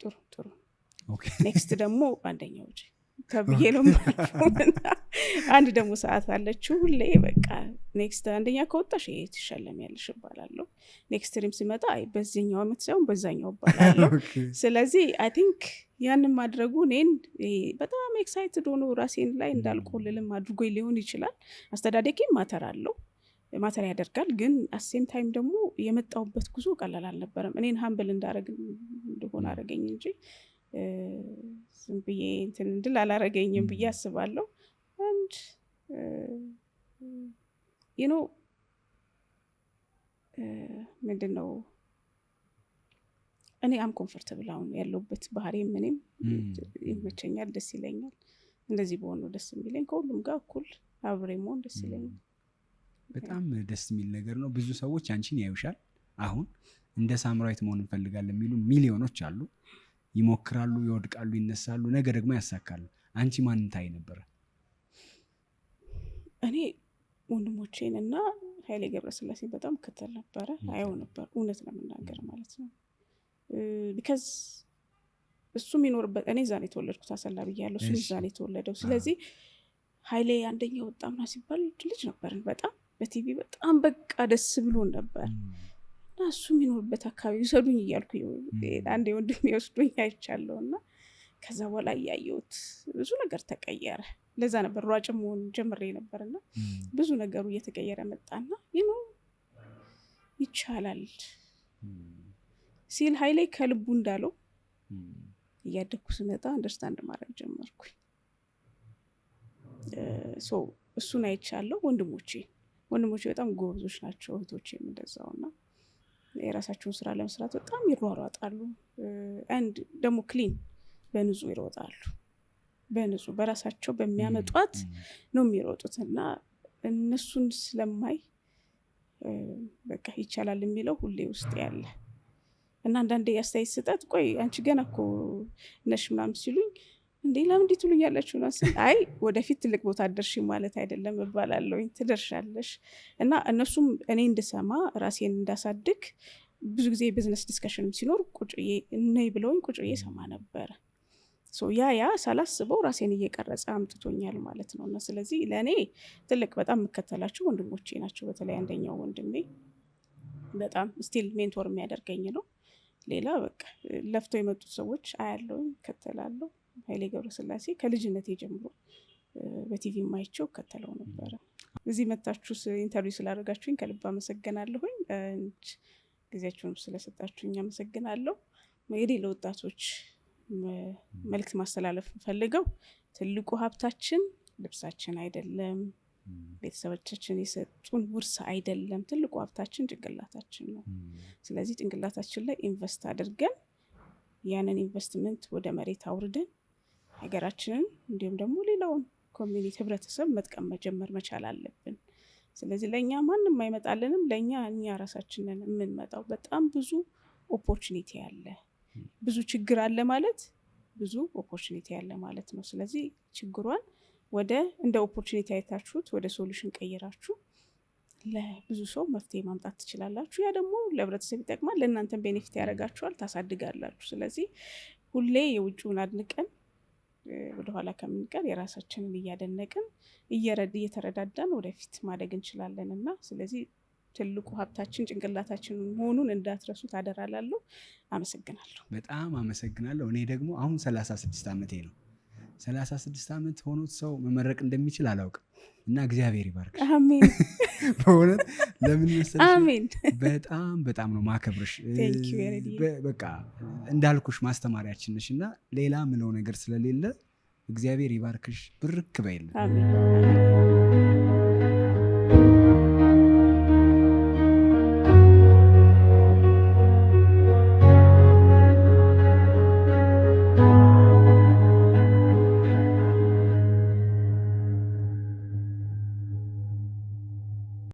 ጥሩ ኔክስት ደግሞ አንደኛ ውጪ ተብዬ ነው አንድ ደግሞ ሰዓት አለችው ሁሌ በቃ ኔክስት አንደኛ ከወጣሽ ይሄ ትሸለሚያለሽ እባላለሁ። ኔክስት ሪም ሲመጣ አይ በዚህኛው አመት ሳይሆን በዛኛው እባላለሁ። ስለዚህ አይ ቲንክ ያንን ማድረጉ እኔን በጣም ኤክሳይትድ ሆኖ ራሴን ላይ እንዳልቆልልም አድርጎ ሊሆን ይችላል። አስተዳደጌም ማተር ያደርጋል። ግን አሴም ታይም ደግሞ የመጣሁበት ጉዞ ቀላል አልነበረም። እኔን ሀምብል እንደሆነ አረገኝ እንጂ ዝም ብዬ እንትን እንድል አላረገኝም ብዬ አስባለሁ። አንድ ምንድን ነው እኔ አም ኮምፎርታብል አሁን ያለሁበት ባህሪ ምንም ይመቸኛል፣ ደስ ይለኛል። እንደዚህ በሆነ ደስ የሚለኝ ከሁሉም ጋር እኩል አብሬ መሆን ደስ ይለኛል። በጣም ደስ የሚል ነገር ነው። ብዙ ሰዎች አንቺን ያዩሻል። አሁን እንደ ሳምራዊት መሆን እንፈልጋለን የሚሉ ሚሊዮኖች አሉ። ይሞክራሉ፣ ይወድቃሉ፣ ይነሳሉ፣ ነገ ደግሞ ያሳካሉ። አንቺ ማንን ታይ ነበረ? እኔ ወንድሞቼን እና ኃይሌ ገብረስላሴን በጣም እከተል ነበረ፣ አየው ነበር፣ እውነት ለመናገር ማለት ነው። ቢካዝ እሱ የሚኖርበት እኔ እዛ ነው የተወለድኩት፣ አሰላ ብያለሁ። እሱ እዛ ነው የተወለደው። ስለዚህ ኃይሌ አንደኛ ወጣምና ሲባል ልጅ ነበርን። በጣም በቲቪ በጣም በቃ ደስ ብሎን ነበር። እና እሱ የሚኖርበት አካባቢ ውሰዱኝ እያልኩ አንዴ ወንድሜ ወስዶኝ አይቻለሁ። እና ከዛ በኋላ እያየሁት ብዙ ነገር ተቀየረ። ለዛ ነበር ሯጭ መሆን ጀምሬ ነበርና ብዙ ነገሩ እየተቀየረ መጣና ይቻላል ሲል ኃይሌ ከልቡ እንዳለው እያደኩ ስመጣ አንደርስታንድ ማድረግ ጀመርኩኝ። እሱን አይቻለሁ። ወንድሞቼ በጣም ጎበዞች ናቸው፣ እህቶቼም እንደዛውና የራሳቸውን ስራ ለመስራት በጣም ይሯሯጣሉ። አንድ ደግሞ ክሊን በንጹህ ይሮጣሉ። በንጹህ በራሳቸው በሚያመጧት ነው የሚሮጡት። እና እነሱን ስለማይ በቃ ይቻላል የሚለው ሁሌ ውስጥ ያለ እና አንዳንዴ አስተያየት ስጠት ቆይ አንቺ ገና እኮ ነሽ ምናምን ሲሉኝ እንዴ ለምን እንዴት ትሉኛላችሁ ነው ስል አይ ወደፊት ትልቅ ቦታ አደርሽ ማለት አይደለም እባላለሁኝ። ትደርሻለሽ። እና እነሱም እኔ እንድሰማ ራሴን እንዳሳድግ ብዙ ጊዜ ቢዝነስ ዲስከሽንም ሲኖር ቁጭዬ ነይ ብለውኝ ቁጭዬ ሰማ ነበረ። ያ ሳላስበው ራሴን እየቀረጸ አምጥቶኛል ማለት ነው። እና ስለዚህ ለእኔ ትልቅ በጣም የምከተላቸው ወንድሞቼ ናቸው። በተለይ አንደኛው ወንድሜ በጣም ስቲል ሜንቶር የሚያደርገኝ ነው። ሌላ በቃ ለፍተው የመጡት ሰዎች አያለውኝ፣ እከተላለሁ። ኃይሌ ገብረስላሴ ከልጅነቴ ጀምሮ በቲቪ ማይቸው ከተለው ነበረ። እዚህ መታችሁ ኢንተርቪው ስላደረጋችሁኝ ከልብ አመሰግናለሁኝ። ጊዜያችሁን ስለሰጣችሁኝ አመሰግናለሁ። እንግዲህ ለወጣቶች መልዕክት ማስተላለፍ ፈልገው ትልቁ ሀብታችን ልብሳችን አይደለም፣ ቤተሰቦቻችን የሰጡን ውርስ አይደለም። ትልቁ ሀብታችን ጭንቅላታችን ነው። ስለዚህ ጭንቅላታችን ላይ ኢንቨስት አድርገን ያንን ኢንቨስትመንት ወደ መሬት አውርደን ሀገራችንን እንዲሁም ደግሞ ሌላውን ኮሚኒቲ ህብረተሰብ መጥቀም መጀመር መቻል አለብን። ስለዚህ ለእኛ ማንም አይመጣልንም፣ ለእኛ እኛ ራሳችንን የምንመጣው። በጣም ብዙ ኦፖርቹኒቲ አለ። ብዙ ችግር አለ ማለት ብዙ ኦፖርቹኒቲ አለ ማለት ነው። ስለዚህ ችግሯን ወደ እንደ ኦፖርቹኒቲ አይታችሁት ወደ ሶሉሽን ቀይራችሁ ለብዙ ሰው መፍትሄ ማምጣት ትችላላችሁ። ያ ደግሞ ለህብረተሰብ ይጠቅማል፣ ለእናንተን ቤኔፊት ያደርጋችኋል፣ ታሳድጋላችሁ። ስለዚህ ሁሌ የውጭውን አድንቀን ወደኋላ ከምንቀር የራሳችንን እያደነቅን እየተረዳዳን ወደፊት ማደግ እንችላለን እና ስለዚህ ትልቁ ሀብታችን ጭንቅላታችን መሆኑን እንዳትረሱት አደራላለሁ። አመሰግናለሁ። በጣም አመሰግናለሁ። እኔ ደግሞ አሁን 36 ዓመቴ ነው። 36 ዓመት ሆኖት ሰው መመረቅ እንደሚችል አላውቅም እና እግዚአብሔር ይባርክሽ። አሜን። በእውነት ለምን መሰለሽ አሜን። በጣም ነው ማከብርሽ። በቃ እንዳልኩሽ ማስተማሪያችን ነሽ እና ሌላ ምለው ነገር ስለሌለ እግዚአብሔር ይባርክሽ። ብርክ በይልን። አሜን።